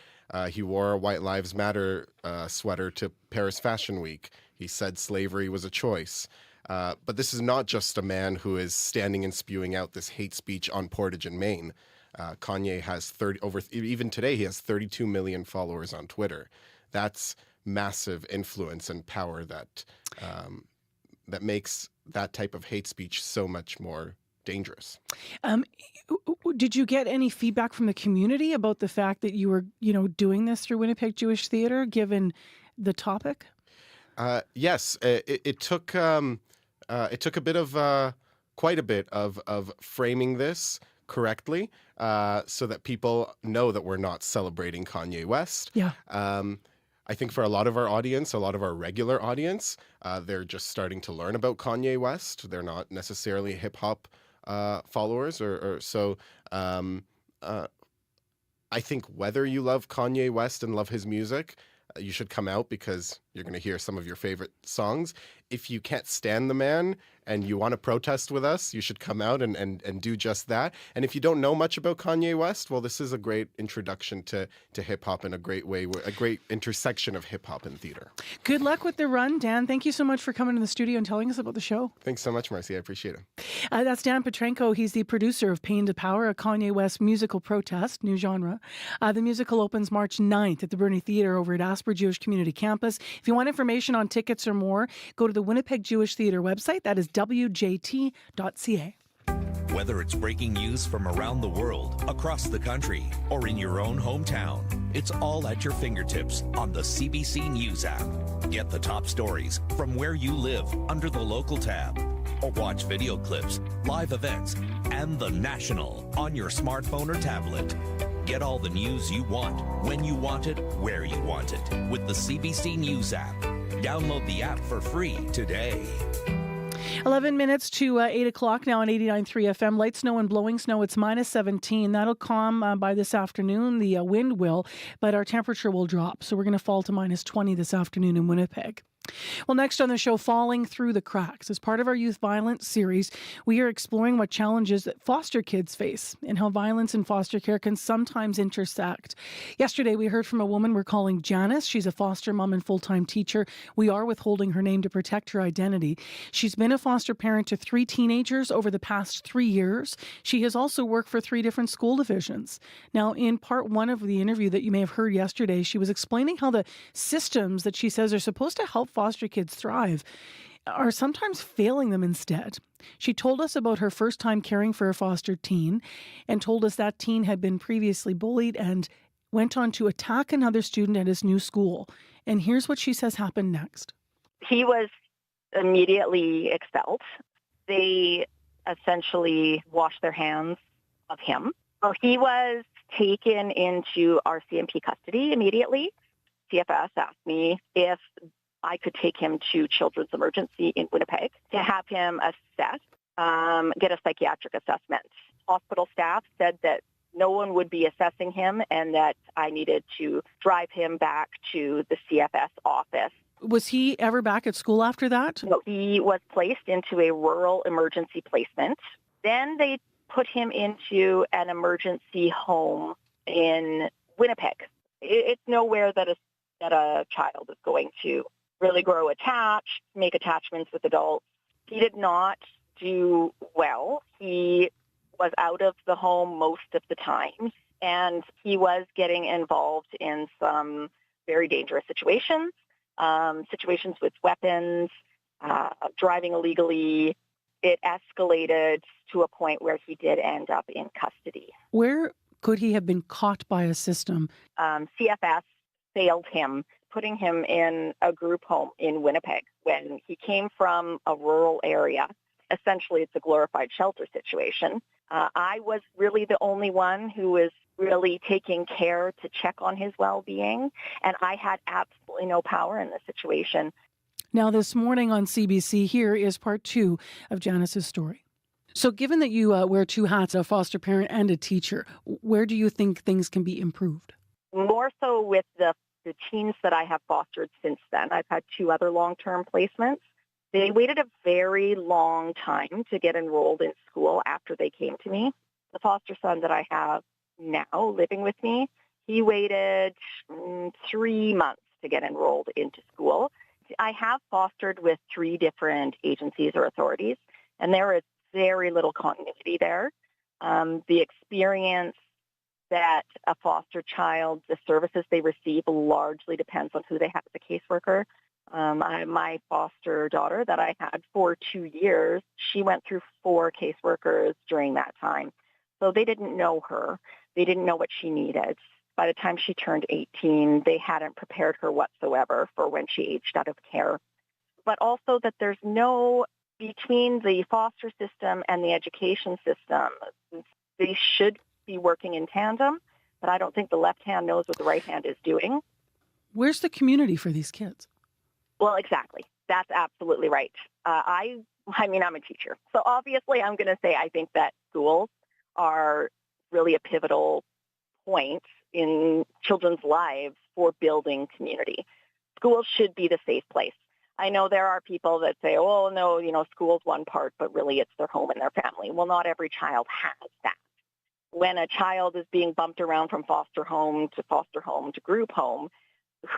He wore a White Lives Matter sweater to Paris Fashion Week. He said slavery was a choice. But this is not just a man who is standing and spewing out this hate speech on Portage and Maine. Kanye has even today, he has 32 million followers on Twitter. That's massive influence and power that makes that type of hate speech so much more dangerous. Did you get any feedback from the community about the fact that you were, doing this through Winnipeg Jewish Theatre, given the topic? Yes, it took quite a bit of framing this correctly, so that people know that we're not celebrating Kanye West. Yeah. I I think for a lot of our audience, a lot of our regular audience, they're just starting to learn about Kanye West. They're not necessarily hip hop followers, or so. I think whether you love Kanye West and love his music, you should come out because you're going to hear some of your favorite songs. If you can't stand the man and you want to protest with us, you should come out and do just that. And if you don't know much about Kanye West, well, this is a great introduction to hip hop in a great way, a great intersection of hip hop and theater. Good luck with the run, Dan. Thank you so much for coming to the studio and telling us about the show. Thanks so much, Marcy. I appreciate it. That's Dan Petrenko. He's the producer of Pain to Power, a Kanye West musical protest, new genre. The musical opens March 9th at the Bernie Theatre over at Asper Jewish Community Campus. If you want information on tickets or more, go to the Winnipeg Jewish Theatre website. That is wjt.ca. Whether it's breaking news from around the world, across the country, or in your own hometown, it's all at your fingertips on the CBC News app. Get the top stories from where you live under the local tab, or watch video clips, live events, and the national on your smartphone or tablet. Get all the news you want, when you want it, where you want it, with the CBC News app. Download the app for free today. 11 minutes to 8 o'clock now on 89.3 FM. Light snow and blowing snow. It's minus 17. That'll calm by this afternoon. The wind will, but our temperature will drop. So we're going to fall to minus 20 this afternoon in Winnipeg. Well, next on the show, Falling Through the Cracks. As part of our youth violence series, we are exploring what challenges that foster kids face and how violence and foster care can sometimes intersect. Yesterday, we heard from a woman we're calling Janice. She's a foster mom and full-time teacher. We are withholding her name to protect her identity. She's been a foster parent to 3 teenagers over the past 3 years. She has also worked for 3 different school divisions. Now, in part 1 of the interview that you may have heard yesterday, she was explaining how the systems that she says are supposed to help foster kids thrive are sometimes failing them instead. She told us about her first time caring for a foster teen and told us that teen had been previously bullied and went on to attack another student at his new school. And here's what she says happened next. He was immediately expelled. They essentially washed their hands of him. Well, he was taken into RCMP custody immediately. CFS asked me if I could take him to Children's Emergency in Winnipeg to have him assessed, get a psychiatric assessment. Hospital staff said that no one would be assessing him and that I needed to drive him back to the CFS office. Was he ever back at school after that? No, he was placed into a rural emergency placement. Then they put him into an emergency home in Winnipeg. It's nowhere that a child is going to really grow attached, make attachments with adults. He did not do well. He was out of the home most of the time, and he was getting involved in some very dangerous situations, situations with weapons, driving illegally. It escalated to a point where he did end up in custody. Where could he have been caught by a system? CFS failed him, putting him in a group home in Winnipeg when he came from a rural area. Essentially, it's a glorified shelter situation. I was really the only one who was really taking care to check on his well-being, and I had absolutely no power in this situation. Now, this morning on CBC, here is part 2 of Janice's story. So given that you wear 2 hats, a foster parent and a teacher, where do you think things can be improved? More so with the teens that I have fostered since then. I've had 2 other long-term placements. They waited a very long time to get enrolled in school after they came to me. The foster son that I have now living with me, he waited 3 months to get enrolled into school. I have fostered with 3 different agencies or authorities, and there is very little continuity there. The experience that a foster child, the services they receive largely depends on who they have as a caseworker. My foster daughter that I had for 2 years, she went through 4 caseworkers during that time. So they didn't know her. They didn't know what she needed. By the time she turned 18, they hadn't prepared her whatsoever for when she aged out of care. But also that there's no, between the foster system and the education system, they should be working in tandem, but I don't think the left hand knows what the right hand is doing. Where's the community for these kids? Well, exactly. That's absolutely right. I mean, I'm a teacher. So obviously I'm going to say I think that schools are really a pivotal point in children's lives for building community. Schools should be the safe place. I know there are people that say, oh, no, school's one part, but really it's their home and their family. Well, not every child has that. When a child is being bumped around from foster home to group home,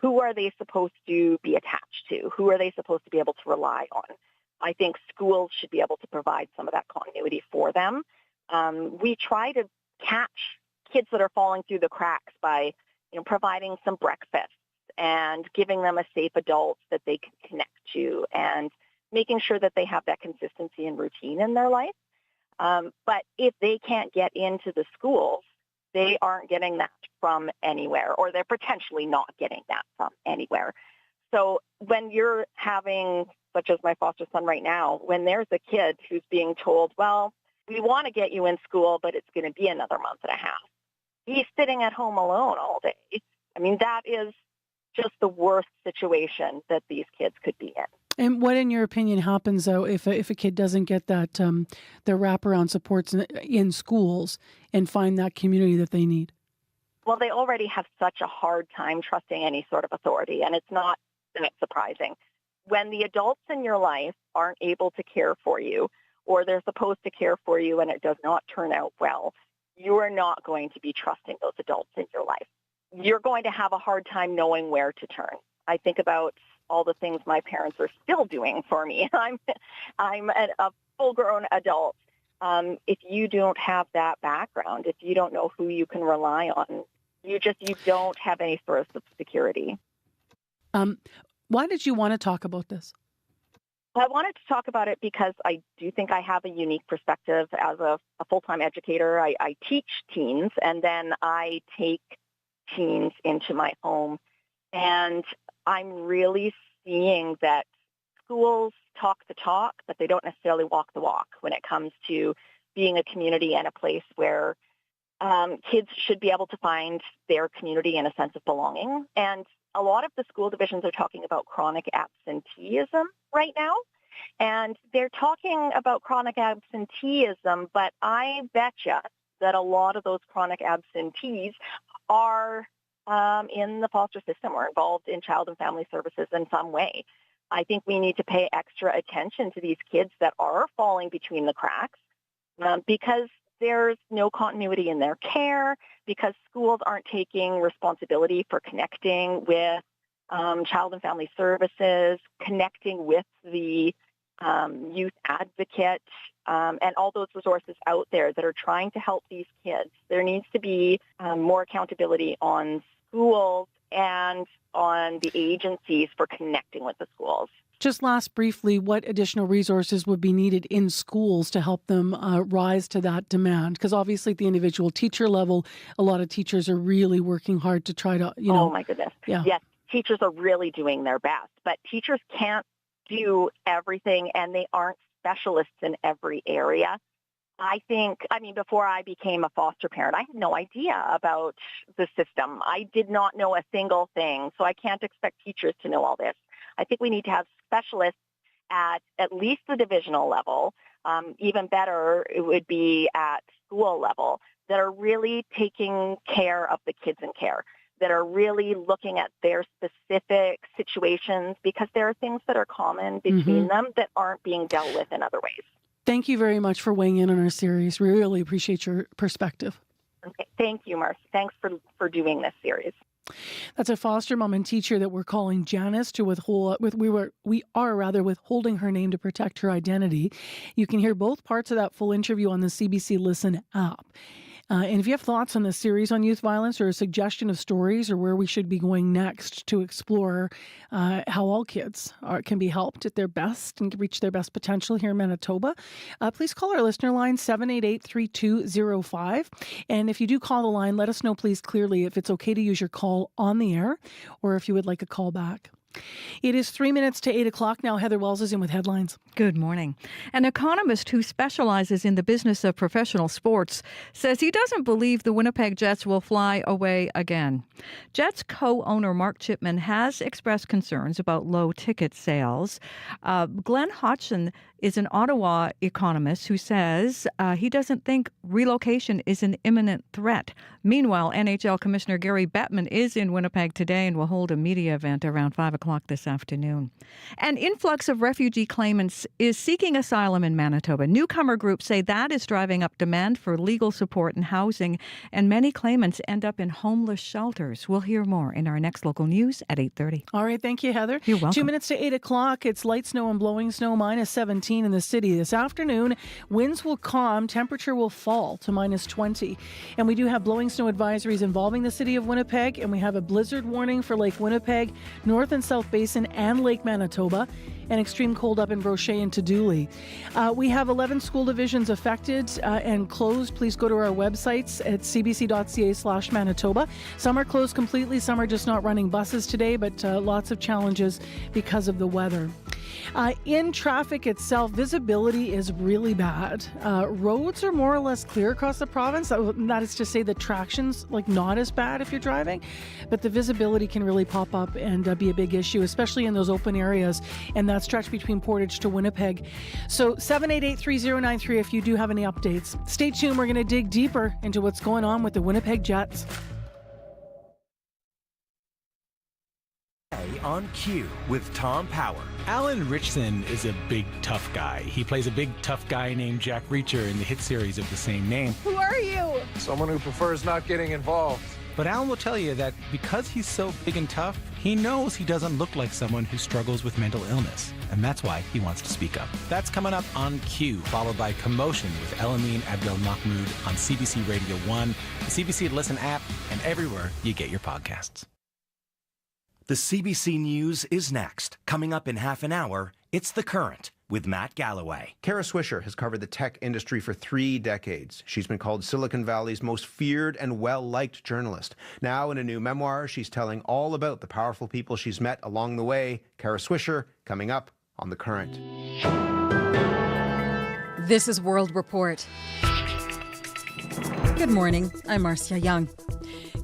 who are they supposed to be attached to? Who are they supposed to be able to rely on? I think schools should be able to provide some of that continuity for them. We try to catch kids that are falling through the cracks by providing some breakfast and giving them a safe adult that they can connect to and making sure that they have that consistency and routine in their life. But if they can't get into the schools, they aren't getting that from anywhere, or they're potentially not getting that from anywhere. So when you're having, such as my foster son right now, when there's a kid who's being told, well, we want to get you in school, but it's going to be another month and a half. He's sitting at home alone all day. I mean, that is just the worst situation that these kids could be in. And what, in your opinion, happens, though, if a kid doesn't get that the wraparound supports in schools and find that community that they need? Well, they already have such a hard time trusting any sort of authority, and it's not that surprising. When the adults in your life aren't able to care for you, or they're supposed to care for you and it does not turn out well, you are not going to be trusting those adults in your life. You're going to have a hard time knowing where to turn. I think about all the things my parents are still doing for me. I'm a full-grown adult. If you don't have that background, if you don't know who you can rely on, you don't have any source of security. Why did you want to talk about this? I wanted to talk about it because I do think I have a unique perspective as a full-time educator. I teach teens, and then I take teens into my home. And I'm really seeing that schools talk the talk, but they don't necessarily walk the walk when it comes to being a community and a place where kids should be able to find their community and a sense of belonging. And a lot of the school divisions are talking about chronic absenteeism right now. And they're talking about chronic absenteeism, but I betcha that a lot of those chronic absentees are in the foster system or involved in child and family services in some way. I think we need to pay extra attention to these kids that are falling between the cracks because there's no continuity in their care, because schools aren't taking responsibility for connecting with child and family services, connecting with the youth advocate, and all those resources out there that are trying to help these kids. There needs to be more accountability on schools and on the agencies for connecting with the schools. Just last briefly, what additional resources would be needed in schools to help them rise to that demand? Because obviously at the individual teacher level, a lot of teachers are really working hard to try to, Oh, my goodness. Yeah. Yes, teachers are really doing their best, but teachers can't do everything, and they aren't specialists in every area. Before I became a foster parent, I had no idea about the system. I did not know a single thing, so I can't expect teachers to know all this. I think we need to have specialists at least the divisional level. Even better, it would be at school level, that are really taking care of the kids in care, that are really looking at their specific situations, because there are things that are common between them that aren't being dealt with in other ways. Thank you very much for weighing in on our series. We really appreciate your perspective. Okay. Thank you, Marcy. Thanks for doing this series. That's a foster mom and teacher that we're calling Janice to we are withholding her name to protect her identity. You can hear both parts of that full interview on the CBC Listen app. And if you have thoughts on the series on youth violence, or a suggestion of stories or where we should be going next to explore how all kids can be helped at their best and reach their best potential here in Manitoba, please call our listener line 788-3205. And if you do call the line, let us know please clearly if it's okay to use your call on the air or if you would like a call back. It is 3 minutes to 8 o'clock now. Heather Wells is in with headlines. Good morning. An economist who specializes in the business of professional sports says he doesn't believe the Winnipeg Jets will fly away again. Jets co-owner Mark Chipman has expressed concerns about low ticket sales. Glenn Hodgson is an Ottawa economist who says he doesn't think relocation is an imminent threat. Meanwhile, NHL Commissioner Gary Bettman is in Winnipeg today and will hold a media event around 5 o'clock this afternoon. An influx of refugee claimants is seeking asylum in Manitoba. Newcomer groups say that is driving up demand for legal support and housing, and many claimants end up in homeless shelters. We'll hear more in our next local news at 8:30. All right, thank you, Heather. You're welcome. 2 minutes to 8 o'clock. It's light snow and blowing snow, minus 17 in the city. This afternoon, winds will calm, temperature will fall to minus 20. And we do have blowing snow advisories involving the city of Winnipeg, and we have a blizzard warning for Lake Winnipeg, North and South Basin, and Lake Manitoba, and extreme cold up in Brochet and Dooley. We have 11 school divisions affected and closed. Please go to our websites at cbc.ca/Manitoba. Some are closed completely, some are just not running buses today, but lots of challenges because of the weather. In traffic itself, visibility is really bad. Roads are more or less clear across the province. That is to say the traction's not as bad if you're driving, but the visibility can really pop up and be a big issue, especially in those open areas and that stretch between Portage to Winnipeg. So 788-3093 if you do have any updates. Stay tuned. We're going to dig deeper into what's going on with the Winnipeg Jets. On Cue with Tom Power. Alan Richson is a big tough guy. He plays a big tough guy named Jack Reacher in the hit series of the same name. Who are you? Someone who prefers not getting involved. But Alan will tell you that because he's so big and tough, he knows he doesn't look like someone who struggles with mental illness. And that's why he wants to speak up. That's coming up on Cue, followed by Commotion with Elamine Abdel-Mahmoud on CBC Radio 1, the CBC Listen app, and everywhere you get your podcasts. The CBC News is next. Coming up in half an hour, it's The Current with Matt Galloway. Kara Swisher has covered the tech industry for 3 decades. She's been called Silicon Valley's most feared and well-liked journalist. Now, in a new memoir, she's telling all about the powerful people she's met along the way. Kara Swisher, coming up on The Current. This is World Report. Good morning. I'm Marcia Young.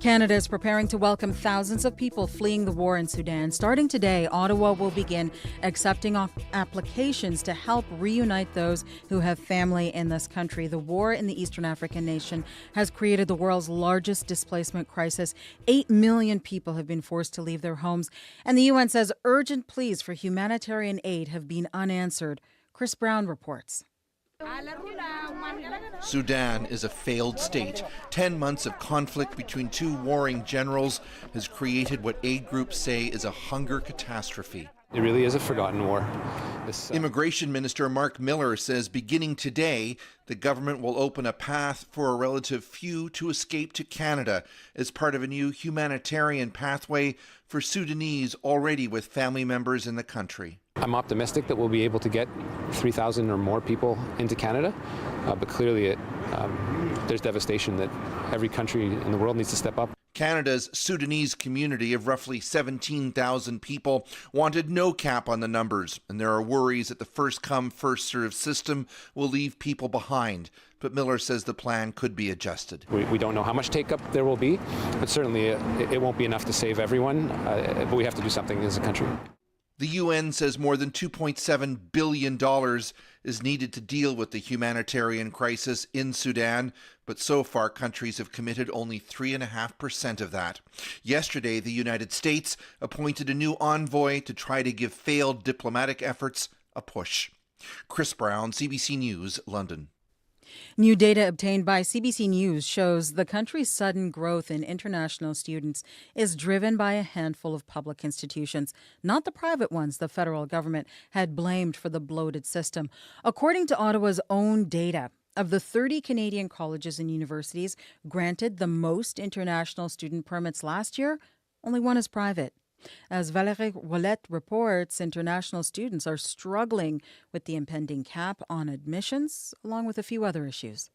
Canada is preparing to welcome thousands of people fleeing the war in Sudan. Starting today, Ottawa will begin accepting applications to help reunite those who have family in this country. The war in the Eastern African nation has created the world's largest displacement crisis. 8 million people have been forced to leave their homes, and the UN says urgent pleas for humanitarian aid have been unanswered. Chris Brown reports. Sudan is a failed state. 10 months of conflict between 2 warring generals has created what aid groups say is a hunger catastrophe. It really is a forgotten war. Immigration Minister Mark Miller says beginning today, the government will open a path for a relative few to escape to Canada as part of a new humanitarian pathway for Sudanese already with family members in the country. I'm optimistic that we'll be able to get 3,000 or more people into Canada, but clearly there's devastation that every country in the world needs to step up. Canada's Sudanese community of roughly 17,000 people wanted no cap on the numbers, and there are worries that the first-come, first-served system will leave people behind. But Miller says the plan could be adjusted. We don't know how much take-up there will be, but certainly it won't be enough to save everyone, but we have to do something as a country. The UN says more than $2.7 billion is needed to deal with the humanitarian crisis in Sudan, but so far countries have committed only 3.5% of that. Yesterday, the United States appointed a new envoy to try to give failed diplomatic efforts a push. Chris Brown, CBC News, London. New data obtained by CBC News shows the country's sudden growth in international students is driven by a handful of public institutions, not the private ones the federal government had blamed for the bloated system. According to Ottawa's own data, of the 30 Canadian colleges and universities granted the most international student permits last year, only one is private. As Valérie Ouellette reports, international students are struggling with the impending cap on admissions, along with a few other issues.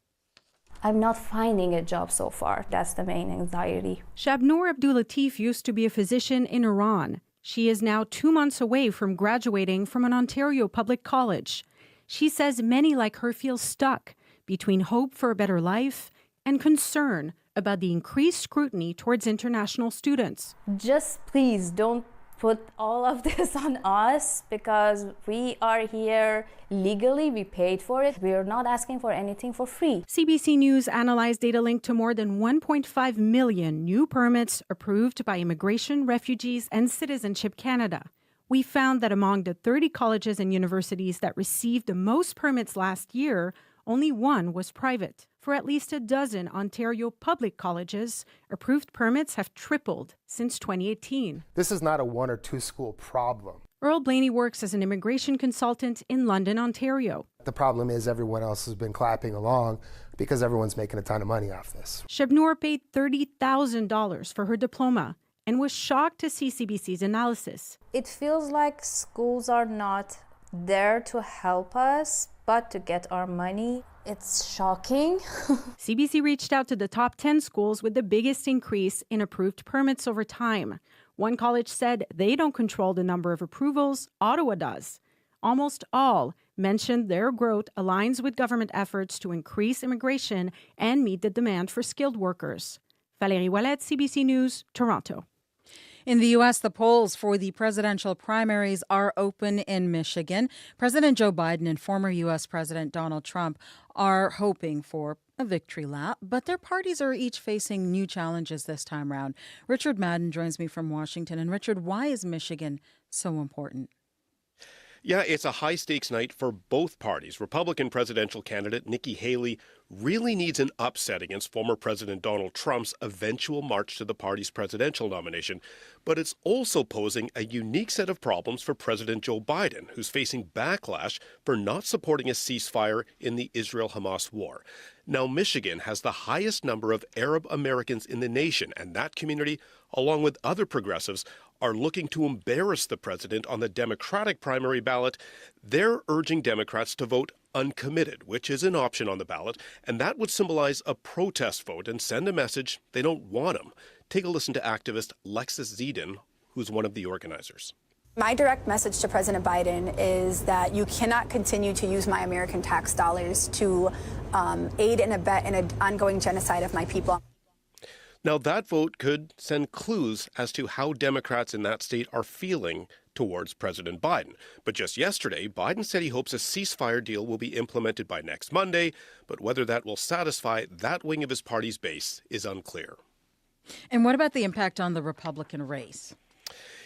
I'm not finding a job so far. That's the main anxiety. Shabnoor Abdulatif used to be a physician in Iran. She is now 2 months away from graduating from an Ontario public college. She says many like her feel stuck between hope for a better life and concern about the increased scrutiny towards international students. Just please don't put all of this on us because we are here legally, we paid for it. We are not asking for anything for free. CBC News analyzed data linked to more than 1.5 million new permits approved by Immigration, Refugees, and Citizenship Canada. We found that among the 30 colleges and universities that received the most permits last year, only one was private. For at least a dozen Ontario public colleges, approved permits have tripled since 2018. This is not a one or two school problem. Earl Blaney works as an immigration consultant in London, Ontario. The problem is everyone else has been clapping along because everyone's making a ton of money off this. Shabnoor paid $30,000 for her diploma and was shocked to see CBC's analysis. It feels like schools are not there to help us, but to get our money. It's shocking. CBC reached out to the top 10 schools with the biggest increase in approved permits over time. One college said they don't control the number of approvals, Ottawa does. Almost all mentioned their growth aligns with government efforts to increase immigration and meet the demand for skilled workers. Valérie Ouellet, CBC News, Toronto. In the U.S., the polls for the presidential primaries are open in Michigan. President Joe Biden and former U.S. President Donald Trump are hoping for a victory lap, but their parties are each facing new challenges this time round. Richard Madden joins me from Washington. And Richard, why is Michigan so important? Yeah, it's a high-stakes night for both parties. Republican presidential candidate Nikki Haley really needs an upset against former President Donald Trump's eventual march to the party's presidential nomination. But it's also posing a unique set of problems for President Joe Biden, who's facing backlash for not supporting a ceasefire in the Israel-Hamas war. Now, Michigan has the highest number of Arab Americans in the nation, and that community, along with other progressives, are looking to embarrass the president on the Democratic primary ballot. They're urging Democrats to vote uncommitted, which is an option on the ballot, and that would symbolize a protest vote and send a message they don't want him. Take a listen to activist Lexis Zedin, who's one of the organizers. My direct message to President Biden is that you cannot continue to use my American tax dollars to aid and abet in an ongoing genocide of my people. Now, that vote could send clues as to how Democrats in that state are feeling towards President Biden. But just yesterday, Biden said he hopes a ceasefire deal will be implemented by next Monday, but whether that will satisfy that wing of his party's base is unclear. And what about the impact on the Republican race?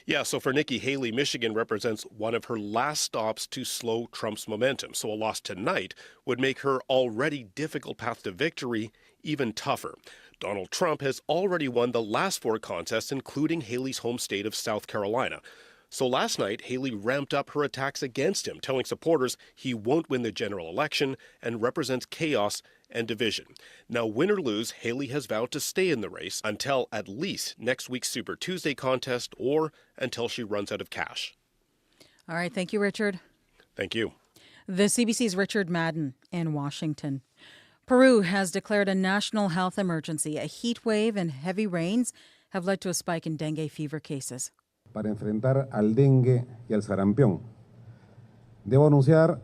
Yeah, so for Nikki Haley, Michigan represents one of her last stops to slow Trump's momentum. So a loss tonight would make her already difficult path to victory even tougher. Donald Trump has already won the last 4 contests, including Haley's home state of South Carolina. So last night, Haley ramped up her attacks against him, telling supporters he won't win the general election and represents chaos and division. Now, win or lose, Haley has vowed to stay in the race until at least next week's Super Tuesday contest or until she runs out of cash. All right. Thank you, Richard. Thank you. The CBC's Richard Madden in Washington. Peru has declared a national health emergency. A heat wave and heavy rains have led to a spike in dengue fever cases. Para enfrentar al dengue y al sarampión. Debo anunciar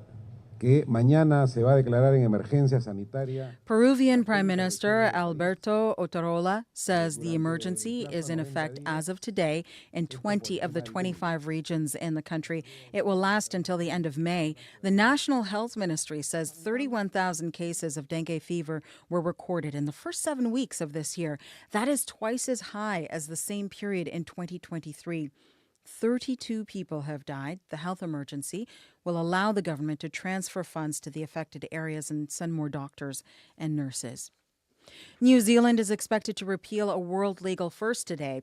que mañana se va a declarar en emergencia sanitaria. Peruvian Prime Minister Alberto Otarola says the emergency is in effect as of today in 20 of the 25 regions in the country. It will last until the end of May. The National Health Ministry says 31,000 cases of dengue fever were recorded in the first 7 weeks of this year. That is twice as high as the same period in 2023. 32 people have died. The health emergency will allow the government to transfer funds to the affected areas and send more doctors and nurses. New Zealand is expected to repeal a world legal first today.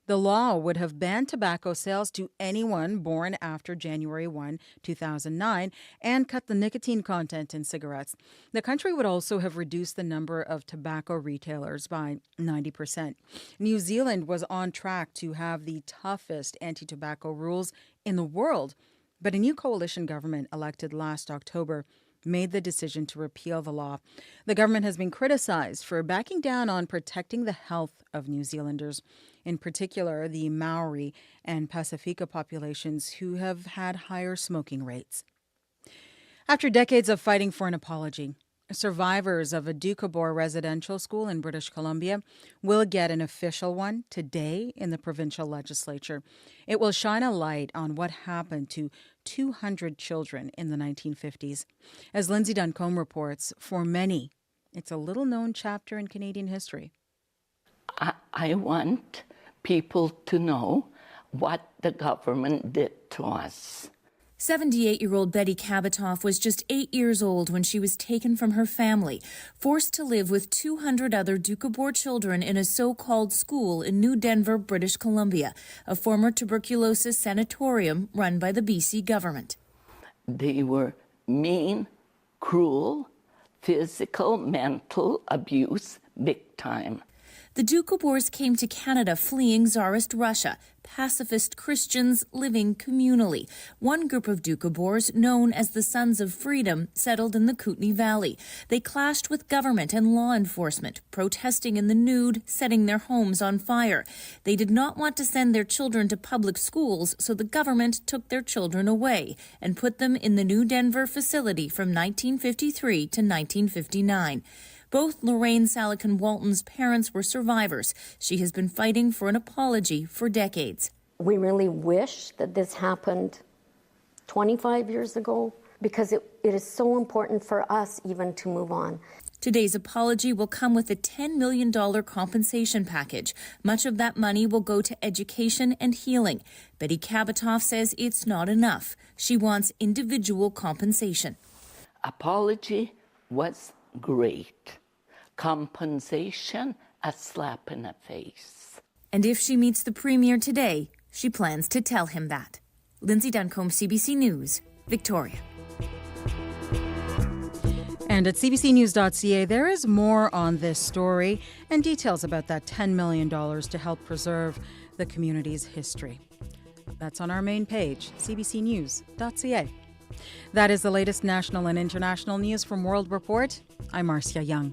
The law would have banned tobacco sales to anyone born after January 1, 2009, and cut the nicotine content in cigarettes. The country would also have reduced the number of tobacco retailers by 90%. New Zealand was on track to have the toughest anti-tobacco rules in the world, but a new coalition government elected last October made the decision to repeal the law. The government has been criticized for backing down on protecting the health of New Zealanders. in particular the Maori and Pacifica populations who have had higher smoking rates. After decades of fighting for an apology, survivors of a Doukhobor residential school in British Columbia will get an official one today in the provincial legislature. It will shine a light on what happened to 200 children in the 1950s. As Lindsay Duncombe reports, for many, it's a little-known chapter in Canadian history. I want people to know what the government did to us. 78-year-old Betty Kabatoff was just 8 years old when she was taken from her family, forced to live with 200 other Doukhobor children in a so-called school in New Denver, British Columbia, a former tuberculosis sanatorium run by the BC government. They were mean, cruel, physical, mental abuse, big time. The Doukhobors came to Canada fleeing Tsarist Russia, pacifist Christians living communally. One group of Doukhobors, known as the Sons of Freedom, settled in the Kootenay Valley. They clashed with government and law enforcement, protesting in the nude, setting their homes on fire. They did not want to send their children to public schools, so the government took their children away and put them in the New Denver facility from 1953 to 1959. Both Lorraine Salakin Walton's parents were survivors. She has been fighting for an apology for decades. We really wish that this happened 25 years ago because it is so important for us even to move on. Today's apology will come with a $10 million compensation package. Much of that money will go to education and healing. Betty Kabatoff says it's not enough. She wants individual compensation. Apology was great. Compensation, a slap in the face. And if she meets the Premier today, she plans to tell him that. Lindsay Duncombe, CBC News, Victoria. And at cbcnews.ca, there is more on this story and details about that $10 million to help preserve the community's history. That's on our main page, cbcnews.ca. That is the latest national and international news from World Report. I'm Marcia Young.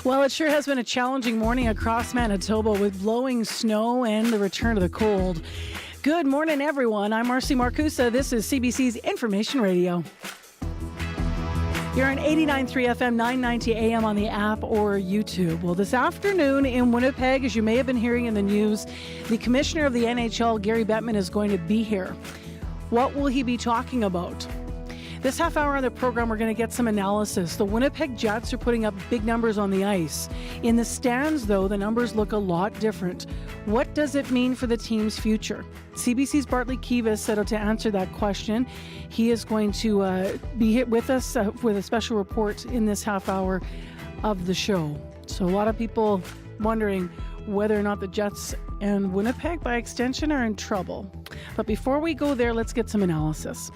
Well, it sure has been a challenging morning across Manitoba with blowing snow and the return of the cold. Good morning, everyone. I'm Marcy Marcusa. This is CBC's Information Radio. You're on 89.3 FM, 990 AM on the app or YouTube. Well, this afternoon in Winnipeg, as you may have been hearing in the news, the commissioner of the NHL, Gary Bettman, is going to be here. What will he be talking about? This half hour on the program, we're going to get some analysis. The Winnipeg Jets are putting up big numbers on the ice. In the stands, though, the numbers look a lot different. What does it mean for the team's future? CBC's Bartley Kivas set out to answer that question. He is going to be hit with us with a special report in this half hour of the show. So a lot of people wondering whether or not the Jets and Winnipeg, by extension, are in trouble. But before we go there, let's get some analysis.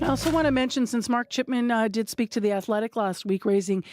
I also want to mention, since Mark Chipman did speak to The Athletic last week, raising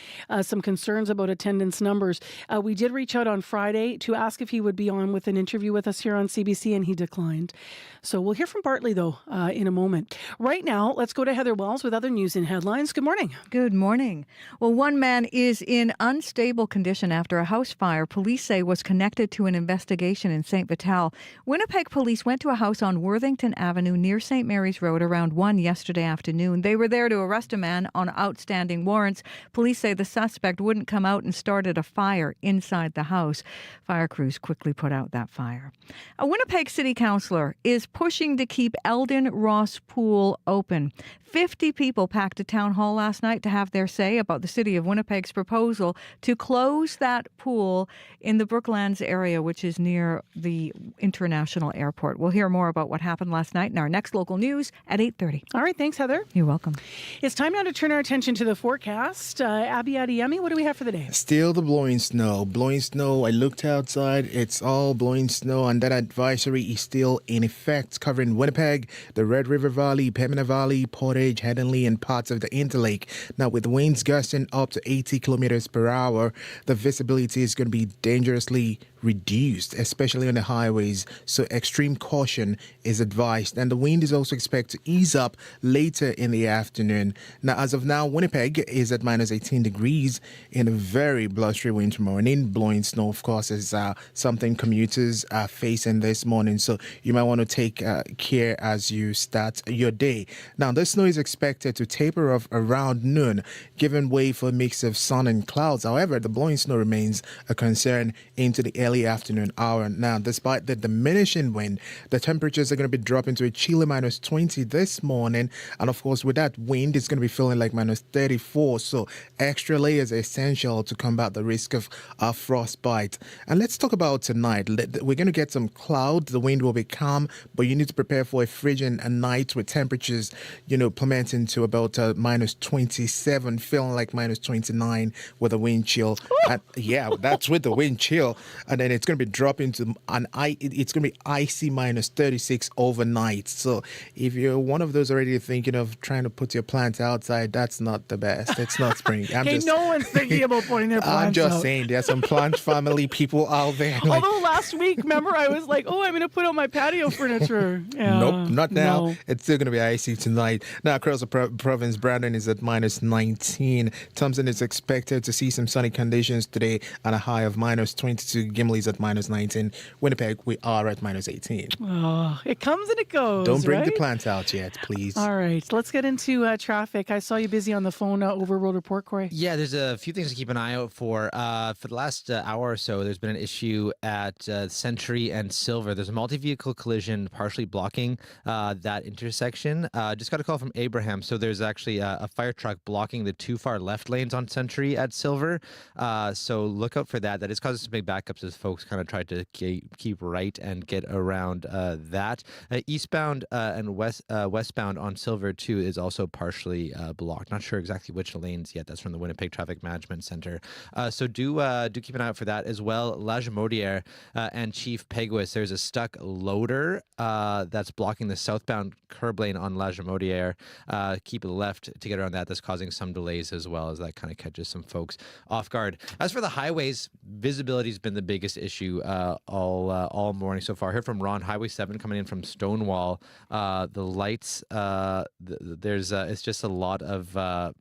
some concerns about attendance numbers, we did reach out on Friday to ask if he would be on with an interview with us here on CBC, and he declined. So we'll hear from Bartley, though, in a moment. Right now, let's go to Heather Wells with other news and headlines. Good morning. Good morning. Well, one man is in unstable condition after a house fire police say was connected to an investigation in St. Vital. Winnipeg police went to a house on Worthington Avenue near St. Mary's Road around 1 yesterday afternoon. They were there to arrest a man on outstanding warrants. Police say the suspect wouldn't come out and started a fire inside the house. Fire crews quickly put out that fire. A Winnipeg city councillor is pushing to keep Elden Ross Pool open. 50 people packed a town hall last night to have their say about the city of Winnipeg's proposal to close that pool in the Brooklands area, which is near the international airport. We'll hear more about what happened last night in our next local news at 8:30. All right, thanks, Heather. You're welcome. It's time now to turn our attention to the forecast. Abby Adiyemi, what do we have for the day? Still the blowing snow. Blowing snow. I looked outside. It's all blowing snow, and that advisory is still in effect, covering Winnipeg, the Red River Valley, Pembina Valley, Portage, Headingley, and parts of the Interlake. Now, with winds gusting up to 80 kilometers per hour, the visibility is going to be dangerously reduced, especially on the highways. So extreme caution is advised. And the wind is also expected to ease up later in the afternoon. Now, as of now, Winnipeg is at minus 18 degrees in a very blustery winter morning. Blowing snow, of course, is something commuters are facing this morning. So you might want to take care as you start your day. Now, the snow is expected to taper off around noon, giving way for a mix of sun and clouds. However, the blowing snow remains a concern into the early afternoon hour. Now, despite the diminishing wind, the temperatures are going to be dropping to a chilly minus 20 this morning. And of course, with that wind, it's going to be feeling like minus 34. So extra layers are essential to combat the risk of frostbite. And let's talk about tonight. We're going to get some clouds. The wind will be calm, but you need to prepare for a frigid night with temperatures, plummeting to about minus 27, feeling like minus 29 with a wind chill. And, yeah, that's with the wind chill. And then it's going to be dropping to it's going to be icy minus 36 overnight. So if you're one of those already thinking of trying to put your plants outside, that's not the best. It's not spring. No one's thinking about putting their plants I'm just out. saying there's some plant family people out there. Although last week, remember, I was like, I'm going to put out my patio furniture. Yeah, nope, not now. No. It's still going to be icy tonight. Now, across the province, Brandon is at minus 19. Thompson is expected to see some sunny conditions today and a high of minus 22. Gimley's at minus 19. Winnipeg, we are at minus 18. Oh, it comes and it goes. Don't bring the right? plants out yet, please. All right, let's get into traffic. I saw you busy on the phone over Road Report, Corey. Yeah, there's a few things to keep an eye out for. For the last hour or so, there's been an issue at Century and Silver. There's a multi-vehicle collision partially blocking that intersection. Just got a call from Abraham. So there's actually a fire truck blocking the two far left lanes on Century at Silver. So look out for that. That is causing some big backups as folks kind of try to keep right and get around that. Eastbound and westbound on Silver, too, is also partially blocked. Not sure exactly which lanes yet. That's from the Winnipeg Traffic Management Center. So do keep an eye out for that as well. La Jamodiere and Chief Peguis, there's a stuck loader that's blocking the southbound curb lane on La Jamodiere. Keep left to get around that. That's causing some delays as well, as that kind of catches some folks off guard. As for the highways, visibility has been the biggest issue all morning so far. I heard from Ron, Highway 7 coming in from Stonewall. The lights, it's just a lot of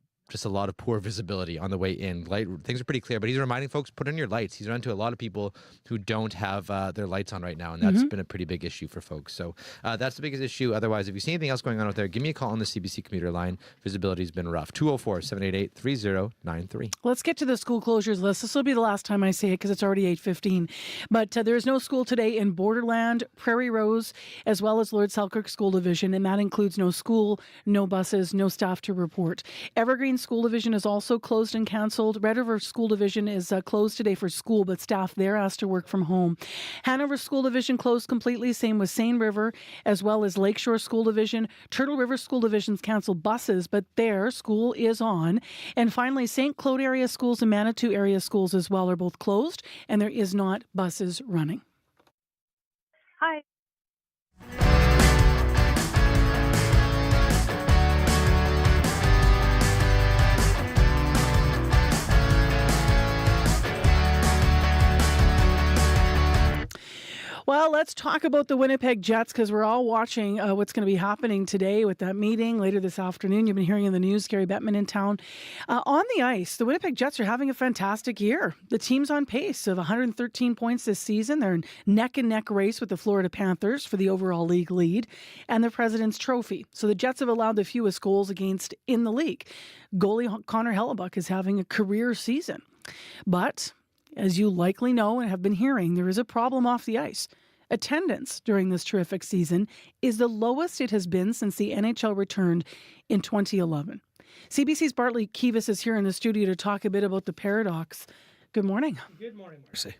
poor visibility on the way in. Things are pretty clear, but he's reminding folks, put on your lights. He's run to a lot of people who don't have their lights on right now, and that's been a pretty big issue for folks. So that's the biggest issue. Otherwise, if you see anything else going on out there, give me a call on the CBC commuter line. Visibility's been rough. 204-788-3093. Let's get to the school closures list. This will be the last time I say it because it's already 8:15. But there is no school today in Borderland, Prairie Rose, as well as Lord Selkirk School Division, and that includes no school, no buses, no staff to report. Evergreen School Division is also closed and cancelled. Red River School Division is closed today for school, but staff there asked to work from home. Hanover School Division closed completely. Same with Seine River, as well as Lakeshore School Division. Turtle River School Division's canceled buses, but their school is on. And finally, St. Claude area schools and Manitou area schools as well are both closed, and there is not buses running. Hi. Well, let's talk about the Winnipeg Jets because we're all watching what's going to be happening today with that meeting later this afternoon. You've been hearing in the news, Gary Bettman in town. On the ice, the Winnipeg Jets are having a fantastic year. The team's on pace of 113 points this season. They're in neck-and-neck race with the Florida Panthers for the overall league lead and the President's Trophy. So the Jets have allowed the fewest goals against in the league. Goalie Connor Hellebuck is having a career season. But as you likely know and have been hearing, there is a problem off the ice. Attendance during this terrific season is the lowest it has been since the NHL returned in 2011. CBC's Bartley Kivas is here in the studio to talk a bit about the paradox. Good morning. Good morning, Marcy.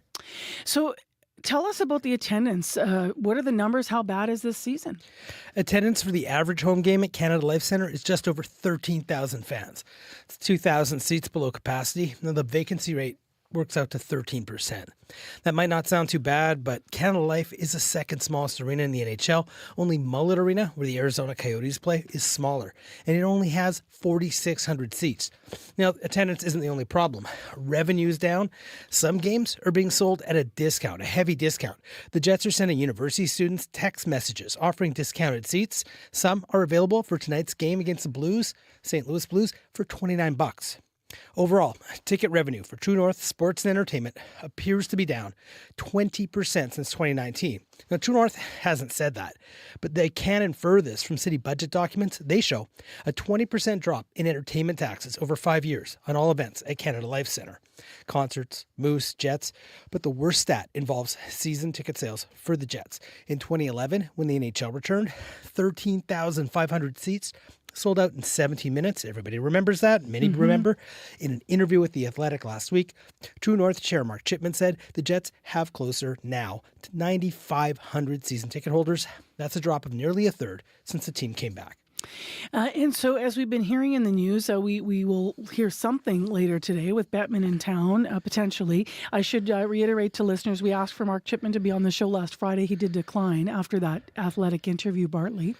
So tell us about the attendance. What are the numbers? How bad is this season? Attendance for the average home game at Canada Life Centre is just over 13,000 fans. It's 2,000 seats below capacity. Now, the vacancy rate works out to 13%. That might not sound too bad, but Canada Life is the second smallest arena in the NHL. Only Mullet Arena, where the Arizona Coyotes play, is smaller, and it only has 4,600 seats. Now, attendance isn't the only problem. Revenue's down. Some games are being sold at a discount, a heavy discount. The Jets are sending university students text messages offering discounted seats. Some are available for tonight's game against the Blues, St. Louis Blues, for $29. Overall, ticket revenue for True North Sports and Entertainment appears to be down 20% since 2019. Now, True North hasn't said that, but they can infer this from city budget documents. They show a 20% drop in entertainment taxes over 5 years on all events at Canada Life Centre. Concerts, Moose, Jets, but the worst stat involves season ticket sales for the Jets. In 2011, when the NHL returned, 13,500 seats sold out in 17 minutes. Everybody remembers that. Many remember. In an interview with The Athletic last week, True North Chair Mark Chipman said the Jets have closer now to 9,500 season ticket holders. That's a drop of nearly a third since the team came back. And so, as we've been hearing in the news, we will hear something later today with Bettman in town, potentially. I should reiterate to listeners, we asked for Mark Chipman to be on the show last Friday. He did decline after that Athletic interview, Bartley.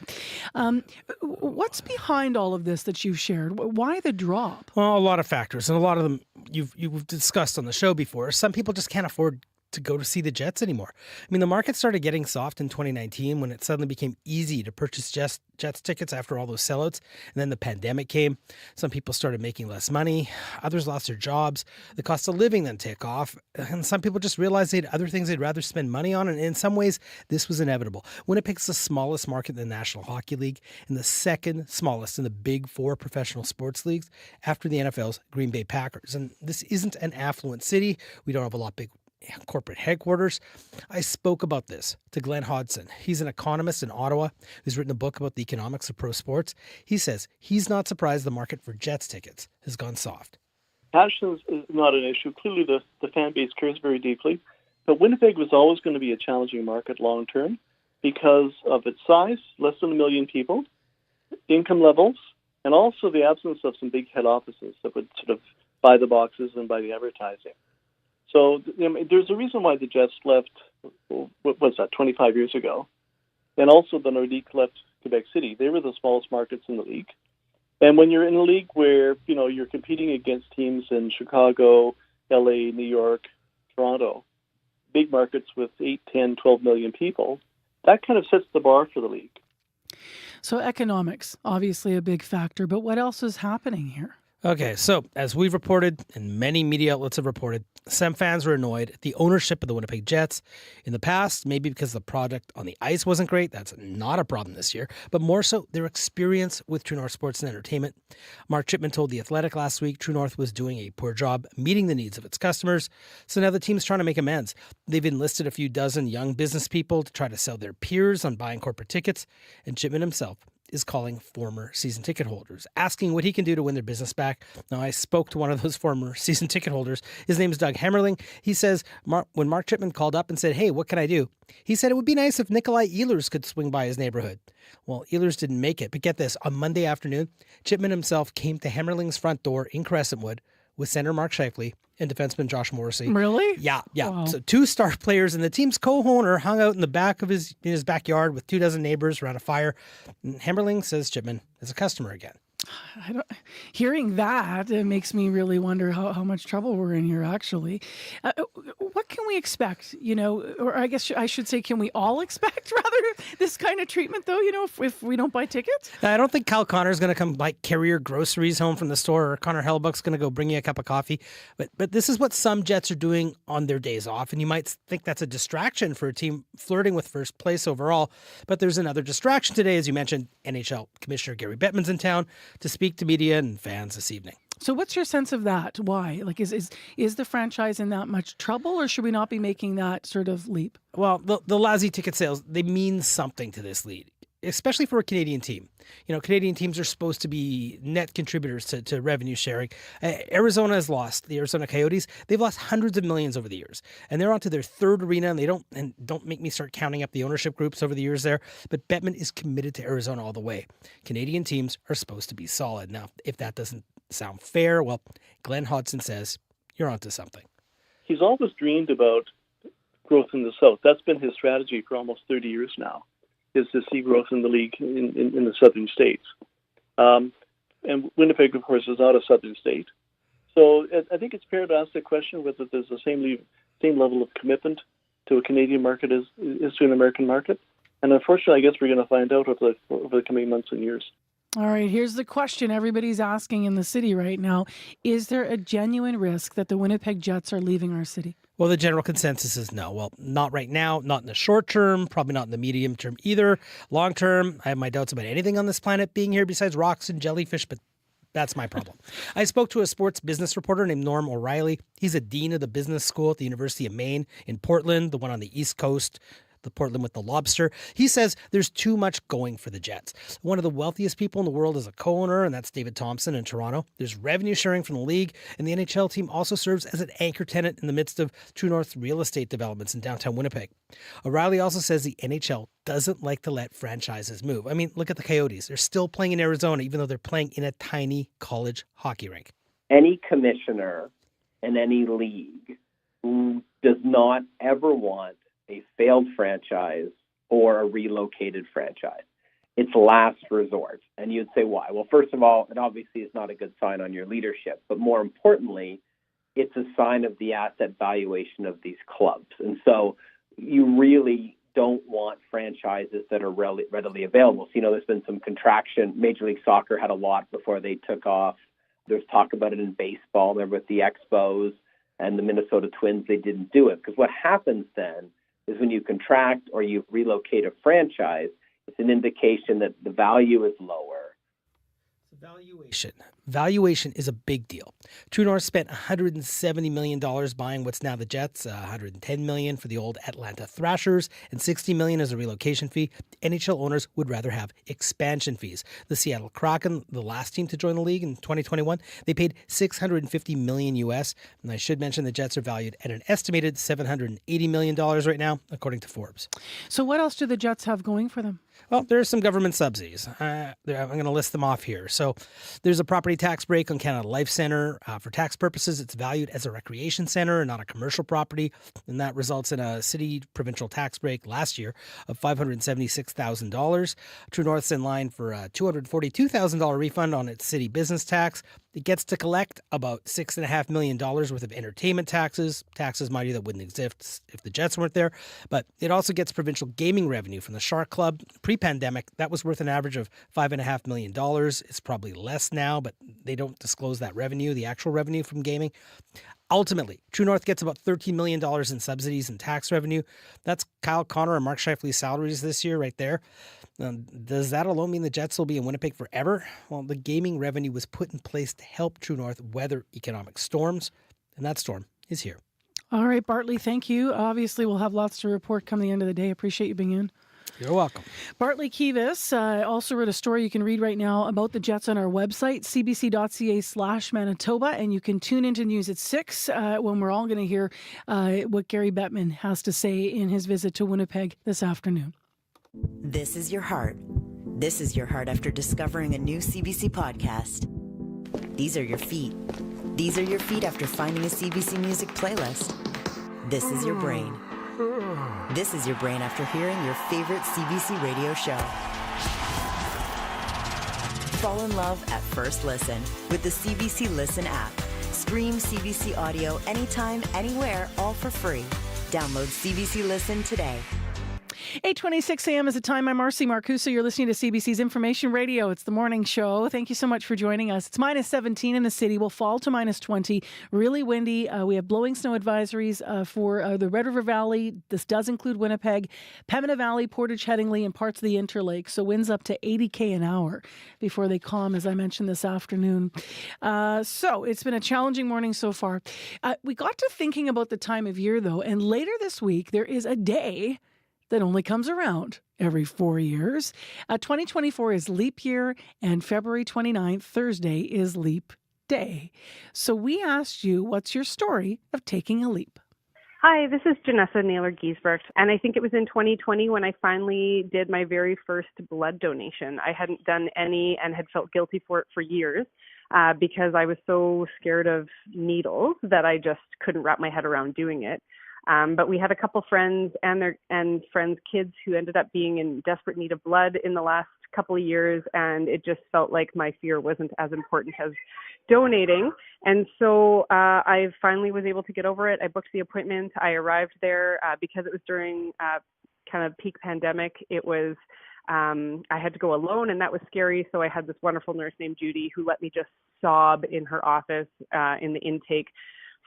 What's behind all of this that you've shared? Why the drop? Well, a lot of factors, and a lot of them you've discussed on the show before. Some people just can't afford to go to see the Jets anymore. I mean, the market started getting soft in 2019 when it suddenly became easy to purchase Jets tickets after all those sellouts. And then the pandemic came. Some people started making less money. Others lost their jobs. The cost of living then took off. And some people just realized they had other things they'd rather spend money on. And in some ways, this was inevitable. Winnipeg's the smallest market in the National Hockey League and the second smallest in the big four professional sports leagues after the NFL's Green Bay Packers. And this isn't an affluent city. We don't have a lot of big corporate headquarters. I spoke about this to Glenn Hodson. He's an economist in Ottawa who's written a book about the economics of pro sports. He says he's not surprised the market for Jets tickets has gone soft. Passion is not an issue. Clearly, the fan base cares very deeply. But Winnipeg was always going to be a challenging market long term because of its size, less than 1 million people, income levels, and also the absence of some big head offices that would sort of buy the boxes and buy the advertising. So there's a reason why the Jets left, what was that, 25 years ago. And also the Nordique left Quebec City. They were the smallest markets in the league. And when you're in a league where, you're competing against teams in Chicago, LA, New York, Toronto, big markets with 8, 10, 12 million people, that kind of sets the bar for the league. So economics, obviously a big factor, but what else is happening here? Okay, so as we've reported and many media outlets have reported, some fans were annoyed at the ownership of the Winnipeg Jets. In the past, maybe because the product on the ice wasn't great, that's not a problem this year, but more so their experience with True North Sports and Entertainment. Mark Chipman told The Athletic last week True North was doing a poor job meeting the needs of its customers, so now the team's trying to make amends. They've enlisted a few dozen young business people to try to sell their peers on buying corporate tickets, and Chipman himself is calling former season ticket holders, asking what he can do to win their business back. Now, I spoke to one of those former season ticket holders. His name is Doug Hemmerling. He says when Mark Chipman called up and said, hey, what can I do? He said it would be nice if Nikolai Ehlers could swing by his neighborhood. Well, Ehlers didn't make it, but get this, on Monday afternoon, Chipman himself came to Hemmerling's front door in Crescentwood with center Mark Scheifele and defenseman Josh Morrissey. Really? Yeah. Wow. So 2 star players, and the team's co-owner hung out in the back of his backyard with 24 neighbors around a fire. And Hemmerling says Chipman is a customer again. Hearing that, it makes me really wonder how much trouble we're in here, actually. What can we expect, or I guess I should say, can we all expect, rather, this kind of treatment, though, if we don't buy tickets? I don't think Kyle Connor's going to come carry your groceries home from the store, or Connor Hellebuck's going to go bring you a cup of coffee. But this is what some Jets are doing on their days off, and you might think that's a distraction for a team flirting with first place overall. But there's another distraction today, as you mentioned. NHL Commissioner Gary Bettman's in town to speak to media and fans this evening. So what's your sense of that? Why? Is the franchise in that much trouble, or should we not be making that sort of leap? Well, the lousy ticket sales, they mean something to this league, especially for a Canadian team. Canadian teams are supposed to be net contributors to revenue sharing. Arizona has lost. The Arizona Coyotes, they've lost hundreds of millions over the years, and they're on to their third arena, and don't make me start counting up the ownership groups over the years there, but Bettman is committed to Arizona all the way. Canadian teams are supposed to be solid. Now, if that doesn't sound fair, well, Glenn Hodson says you're onto something. he's always dreamed about growth in the South. That's been his strategy for almost 30 years now, is to see growth in the league in the southern states. And Winnipeg, of course, is not a southern state. So I think it's fair to ask the question whether there's the same level of commitment to a Canadian market as to an American market. And unfortunately, I guess we're going to find out over the coming months and years. All right, here's the question everybody's asking in the city right now. Is there a genuine risk that the Winnipeg Jets are leaving our city? Well, the general consensus is no. Well, not right now, not in the short term, probably not in the medium term either. Long term, I have my doubts about anything on this planet being here besides rocks and jellyfish, but that's my problem. I spoke to a sports business reporter named Norm O'Reilly. He's a dean of the business school at the University of Maine in Portland, the one on the East Coast, the Portland with the lobster. He says there's too much going for the Jets. One of the wealthiest people in the world is a co-owner, and that's David Thompson in Toronto. There's revenue sharing from the league, and the NHL team also serves as an anchor tenant in the midst of True North's real estate developments in downtown Winnipeg. O'Reilly also says the NHL doesn't like to let franchises move. I mean, look at the Coyotes. They're still playing in Arizona, even though they're playing in a tiny college hockey rink. Any commissioner in any league does not ever want a failed franchise or a relocated franchise. It's last resort. And you'd say, why? Well, first of all, it obviously is not a good sign on your leadership. But more importantly, it's a sign of the asset valuation of these clubs. And so you really don't want franchises that are readily available. So, there's been some contraction. Major League Soccer had a lot before they took off. There's talk about it in baseball. Remember with the Expos and the Minnesota Twins, they didn't do it. Because what happens then is when you contract or you relocate a franchise, it's an indication that the value is lower. Valuation is a big deal. True North spent $170 million buying what's now the Jets, $110 million for the old Atlanta Thrashers, and $60 million as a relocation fee. NHL owners would rather have expansion fees. The Seattle Kraken, the last team to join the league in 2021, they paid $650 million US. And I should mention the Jets are valued at an estimated $780 million right now, according to Forbes. So what else do the Jets have going for them? Well, there are some government subsidies. I'm going to list them off here. So there's a property tax break on Canada Life Centre. For tax purposes, it's valued as a recreation centre and not a commercial property. And that results in a city provincial tax break last year of $576,000. True North's in line for a $242,000 refund on its city business tax. It gets to collect about $6.5 million worth of entertainment taxes, mind you, that wouldn't exist if the Jets weren't there. But it also gets provincial gaming revenue from the Shark Club. Pre-pandemic, that was worth an average of $5.5 million. It's probably less now, but they don't disclose that revenue, the actual revenue from gaming. Ultimately, True North gets about $13 million in subsidies and tax revenue. That's Kyle Connor and Mark Scheifele's salaries this year right there. Does that alone mean the Jets will be in Winnipeg forever? Well, the gaming revenue was put in place to help True North weather economic storms, and that storm is here. All right, Bartley, thank you. Obviously, we'll have lots to report come the end of the day. Appreciate you being in. You're welcome. Bartley Kivas also wrote a story you can read right now about the Jets on our website, cbc.ca/Manitoba, and you can tune into news at 6 when we're all going to hear what Gary Bettman has to say in his visit to Winnipeg this afternoon. This is your heart. This is your heart after discovering a new CBC podcast. These are your feet. These are your feet after finding a CBC music playlist. This is your brain. This is your brain after hearing your favorite CBC radio show. Fall in love at first listen with the CBC Listen app. Stream CBC audio anytime, anywhere, all for free. Download CBC Listen today. 8:26 a.m. is the time. I'm Marcy Marcusa. You're listening to CBC's Information Radio. It's the morning show. Thank you so much for joining us. It's minus 17 in the city. We'll fall to minus 20. Really windy. We have blowing snow advisories for the Red River Valley. This does include Winnipeg, Pembina Valley, Portage, Headingley, and parts of the Interlake. So winds up to 80 km an hour before they calm, as I mentioned this afternoon. So it's been a challenging morning so far. We got to thinking about the time of year, though, and later this week there is a day that only comes around every 4 years. 2024 is leap year, and February 29th, Thursday, is leap day. So we asked you, what's your story of taking a leap? Hi, this is Janessa Naylor-Giesbrecht, and I think it was in 2020 when I finally did my very first blood donation. I hadn't done any and had felt guilty for it for years. because I was so scared of needles that I just couldn't wrap my head around doing it. But we had a couple friends and friends' kids who ended up being in desperate need of blood in the last couple of years, and it just felt like my fear wasn't as important as donating. And so I finally was able to get over it. I booked the appointment. I arrived there because it was during kind of peak pandemic. It was I had to go alone, and that was scary. So I had this wonderful nurse named Judy who let me just sob in her office in the intake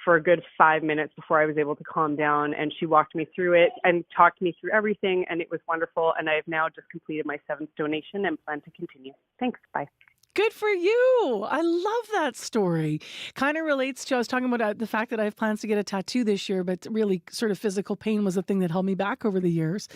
for a good 5 minutes before I was able to calm down. And she walked me through it and talked me through everything. And it was wonderful. And I have now just completed my 7th donation and plan to continue. Thanks. Bye. Good for you. I love that story. Kind of relates to, I was talking about the fact that I have plans to get a tattoo this year, but really sort of physical pain was the thing that held me back over the years.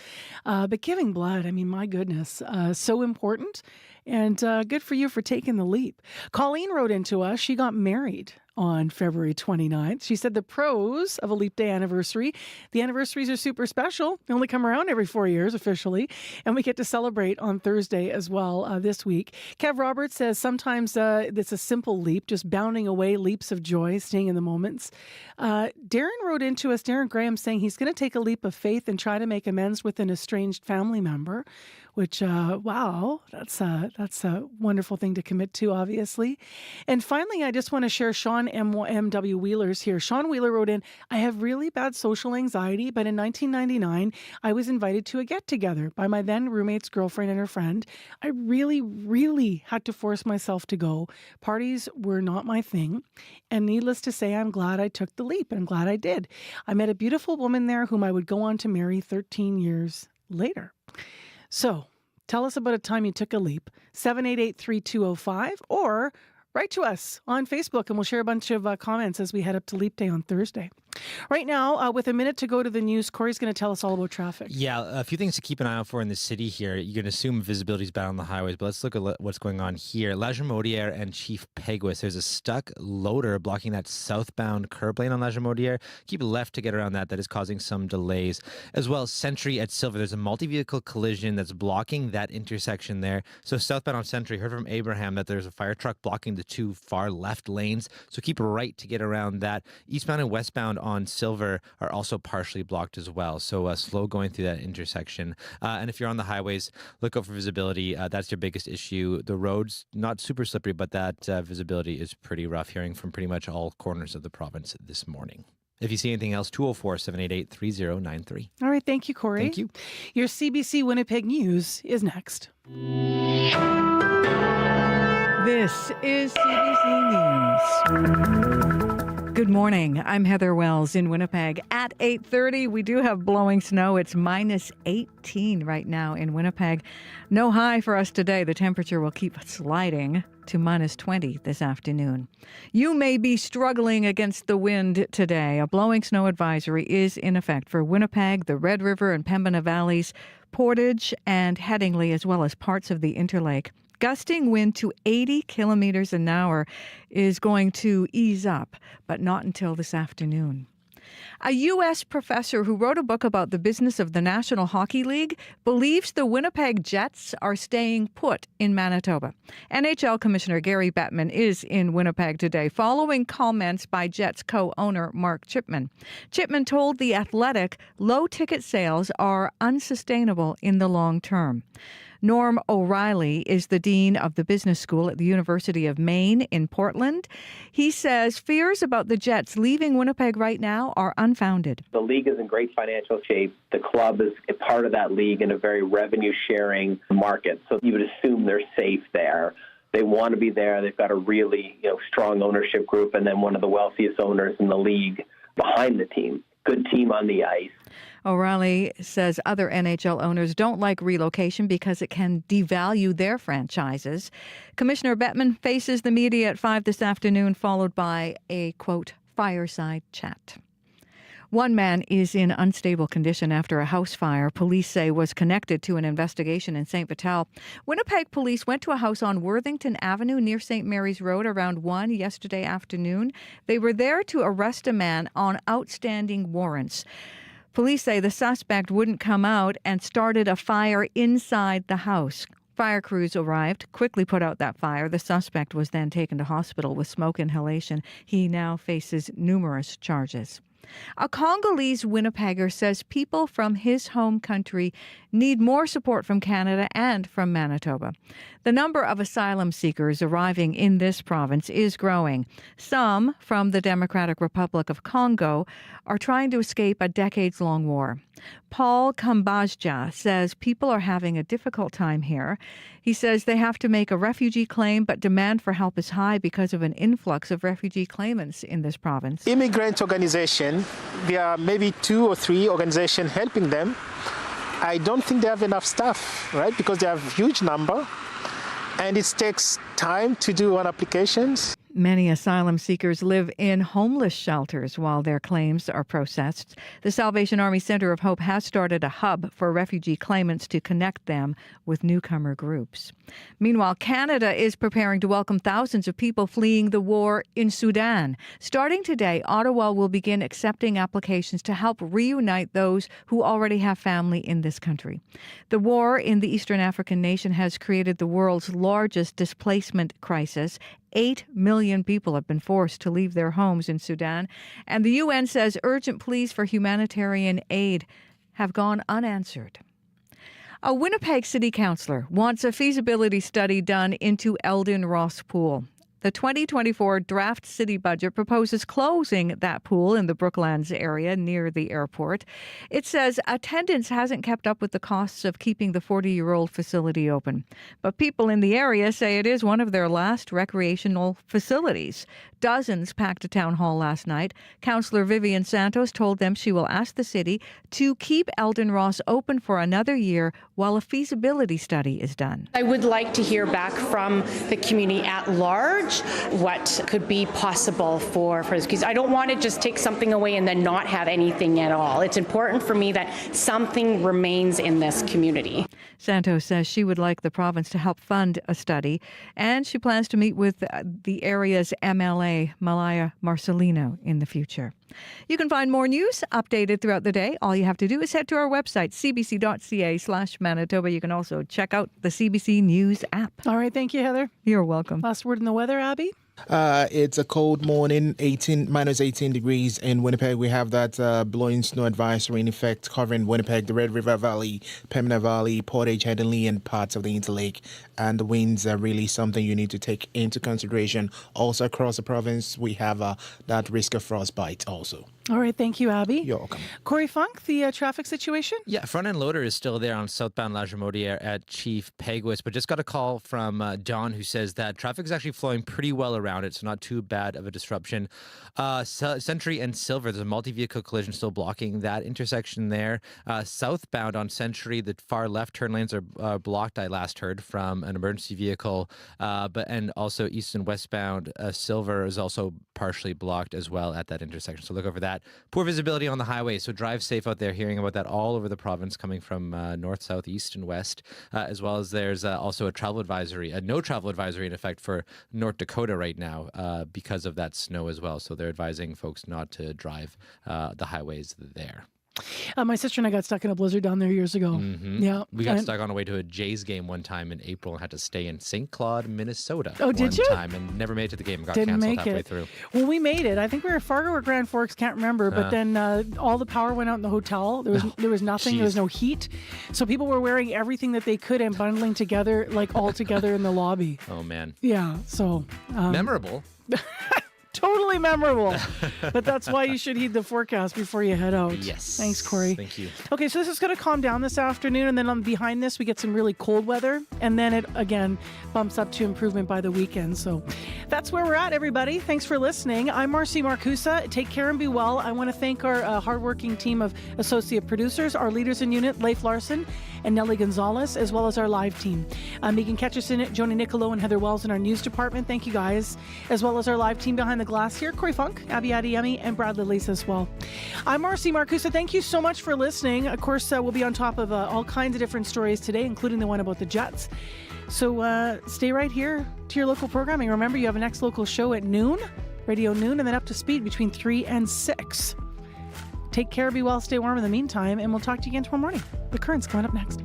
But giving blood, I mean, my goodness, so important. And good for you for taking the leap. Colleen wrote into us, she got married on February 29th. She said the pros of a Leap Day anniversary, the anniversaries are super special. They only come around every 4 years officially, and we get to celebrate on Thursday as well this week. Kev Roberts says sometimes it's a simple leap, just bounding away, leaps of joy, staying in the moments. Darren wrote into us, Darren Graham, saying he's going to take a leap of faith and try to make amends with an estranged family member, which, wow, that's a wonderful thing to commit to, obviously. And finally, I just want to share Sean M.W. Wheeler's here. Sean Wheeler wrote in, I have really bad social anxiety, but in 1999, I was invited to a get-together by my then roommate's girlfriend and her friend. I really, really had to force myself to go. Parties were not my thing. And needless to say, I'm glad I took the leap, and I'm glad I did. I met a beautiful woman there whom I would go on to marry 13 years later. So tell us about a time you took a leap, 788-3205, or write to us on Facebook, and we'll share a bunch of comments as we head up to Leap Day on Thursday. Right now, with a minute to go to the news, Corey's going to tell us all about traffic. Yeah, a few things to keep an eye out for in the city here. You can assume visibility is bad on the highways, but let's look at what's going on here. La Jamaudière and Chief Peguis. There's a stuck loader blocking that southbound curb lane on La Jamaudière. Keep left to get around that. That is causing some delays. As well, Sentry at Silver. There's a multi-vehicle collision that's blocking that intersection there. So southbound on Sentry, heard from Abraham that there's a fire truck blocking the two far left lanes. So keep right to get around that. Eastbound and westbound on Silver are also partially blocked as well. So slow going through that intersection. And if you're on the highways, look out for visibility. That's your biggest issue. The road's not super slippery, but that visibility is pretty rough, hearing from pretty much all corners of the province this morning. If you see anything else, 204-788-3093. All right. Thank you, Corey. Thank you. Your CBC Winnipeg News is next. This is CBC News. Good morning. I'm Heather Wells in Winnipeg. At 8:30, we do have blowing snow. It's minus 18 right now in Winnipeg. No high for us today. The temperature will keep sliding to minus 20 this afternoon. You may be struggling against the wind today. A blowing snow advisory is in effect for Winnipeg, the Red River and Pembina Valleys, Portage and Headingley, as well as parts of the Interlake. Gusting wind to 80 kilometers an hour is going to ease up, but not until this afternoon. A U.S. professor who wrote a book about the business of the National Hockey League believes the Winnipeg Jets are staying put in Manitoba. NHL Commissioner Gary Bettman is in Winnipeg today following comments by Jets co-owner Mark Chipman. Chipman told The Athletic low ticket sales are unsustainable in the long term. Norm O'Reilly is the dean of the business school at the University of Maine in Portland. He says fears about the Jets leaving Winnipeg right now are unfounded. The league is in great financial shape. The club is a part of that league in a very revenue-sharing market, so you would assume they're safe there. They want to be there. They've got a really strong ownership group, and then one of the wealthiest owners in the league behind the team. Good team on the ice. O'Reilly says other NHL owners don't like relocation because it can devalue their franchises. Commissioner Bettman faces the media at 5 this afternoon, followed by a, quote, fireside chat. One man is in unstable condition after a house fire police say was connected to an investigation in St. Vital. Winnipeg police went to a house on Worthington Avenue near St. Mary's Road around 1 yesterday afternoon. They were there to arrest a man on outstanding warrants. Police say the suspect wouldn't come out and started a fire inside the house. Fire crews arrived, quickly put out that fire. The suspect was then taken to hospital with smoke inhalation. He now faces numerous charges. A Congolese Winnipegger says people from his home country need more support from Canada and from Manitoba. The number of asylum seekers arriving in this province is growing. Some from the Democratic Republic of Congo are trying to escape a decades-long war. Paul Kambajja says people are having a difficult time here. He says they have to make a refugee claim, but demand for help is high because of an influx of refugee claimants in this province. Immigrant organization, there are maybe 2 or 3 organizations helping them. I don't think they have enough staff, right? Because they have a huge number, and it takes time to do on applications. Many asylum seekers live in homeless shelters while their claims are processed. The Salvation Army Center of Hope has started a hub for refugee claimants to connect them with newcomer groups. Meanwhile, Canada is preparing to welcome thousands of people fleeing the war in Sudan. Starting today, Ottawa will begin accepting applications to help reunite those who already have family in this country. The war in the Eastern African nation has created the world's largest displacement crisis. 8 million people have been forced to leave their homes in Sudan, and the UN says urgent pleas for humanitarian aid have gone unanswered. A Winnipeg city councillor wants a feasibility study done into Elden Ross Pool. The 2024 draft city budget proposes closing that pool in the Brooklands area near the airport. It says attendance hasn't kept up with the costs of keeping the 40-year-old facility open. But people in the area say it is one of their last recreational facilities. Dozens packed a town hall last night. Councillor Vivian Santos told them she will ask the city to keep Elden Ross open for another year while a feasibility study is done. I would like to hear back from the community at large what could be possible for this, because I don't want to just take something away and then not have anything at all. It's important for me that something remains in this community. Santos says she would like the province to help fund a study, and she plans to meet with the area's MLA, Malaya Marcelino, in the future. You can find more news updated throughout the day. All you have to do is head to our website, cbc.ca/Manitoba. You can also check out the CBC News app. All right. Thank you, Heather. You're welcome. Last word in the weather, Abby? It's a cold morning, minus 18 degrees in Winnipeg. We have that blowing snow advisory in effect covering Winnipeg, the Red River Valley, Pembina Valley, Portage, Headingley, and parts of the Interlake. And the winds are really something you need to take into consideration. Also across the province, we have that risk of frostbite also. All right. Thank you, Abby. You're welcome. Corey Funk, the traffic situation? Yeah, front-end loader is still there on southbound La Jamodiere at Chief Peguis, but just got a call from Don who says that traffic is actually flowing pretty well around it, so not too bad of a disruption. Century and Silver, there's a multi-vehicle collision still blocking that intersection there. Southbound on Century, the far left turn lanes are blocked, I last heard, from an emergency vehicle, and also east and westbound Silver is also partially blocked as well at that intersection, so look over that. Poor visibility on the highway, so drive safe out there. Hearing about that all over the province, coming from north, south, east, and west, as well as there's also a travel advisory, a no travel advisory in effect for North Dakota right now because of that snow as well. So they're advising folks not to drive the highways there. My sister and I got stuck in a blizzard down there years ago. Mm-hmm. Yeah, we got stuck on our way to a Jays game one time in April and had to stay in St. Claude, Minnesota. Oh, did you? Time and never made it to the game. Got Didn't canceled make halfway it. through. Well, we made it. I think we were at Fargo or Grand Forks. Can't remember. But then all the power went out in the hotel. There was nothing. Geez. There was no heat. So people were wearing everything that they could and bundling together, like all together in the lobby. Oh man. Yeah. So memorable. Totally memorable. But that's why you should heed the forecast before you head out. Yes. Thanks, Corey. Thank you. Okay, so this is going to calm down this afternoon, and then behind this, we get some really cold weather, and then it, again, bumps up to improvement by the weekend. So that's where we're at, everybody. Thanks for listening. I'm Marcy Marcusa. Take care and be well. I want to thank our hardworking team of associate producers, our leaders in unit, Leif Larson and Nellie Gonzalez, as well as our live team. Megan Ketcherson, Joni Nicolo, and Heather Wells in our news department. Thank you, guys. As well as our live team behind the glass here, Corey Funk, Abby Adeyemi, and Brad Lillis as well. I'm Marcy Marcusa. Thank you so much for listening. Of course, we'll be on top of all kinds of different stories today, including the one about the Jets. So stay right here to your local programming. Remember, you have a next local show at noon, Radio Noon, and then up to speed between 3 and 6. Take care, be well, stay warm in the meantime, and we'll talk to you again tomorrow morning. The Current's coming up next.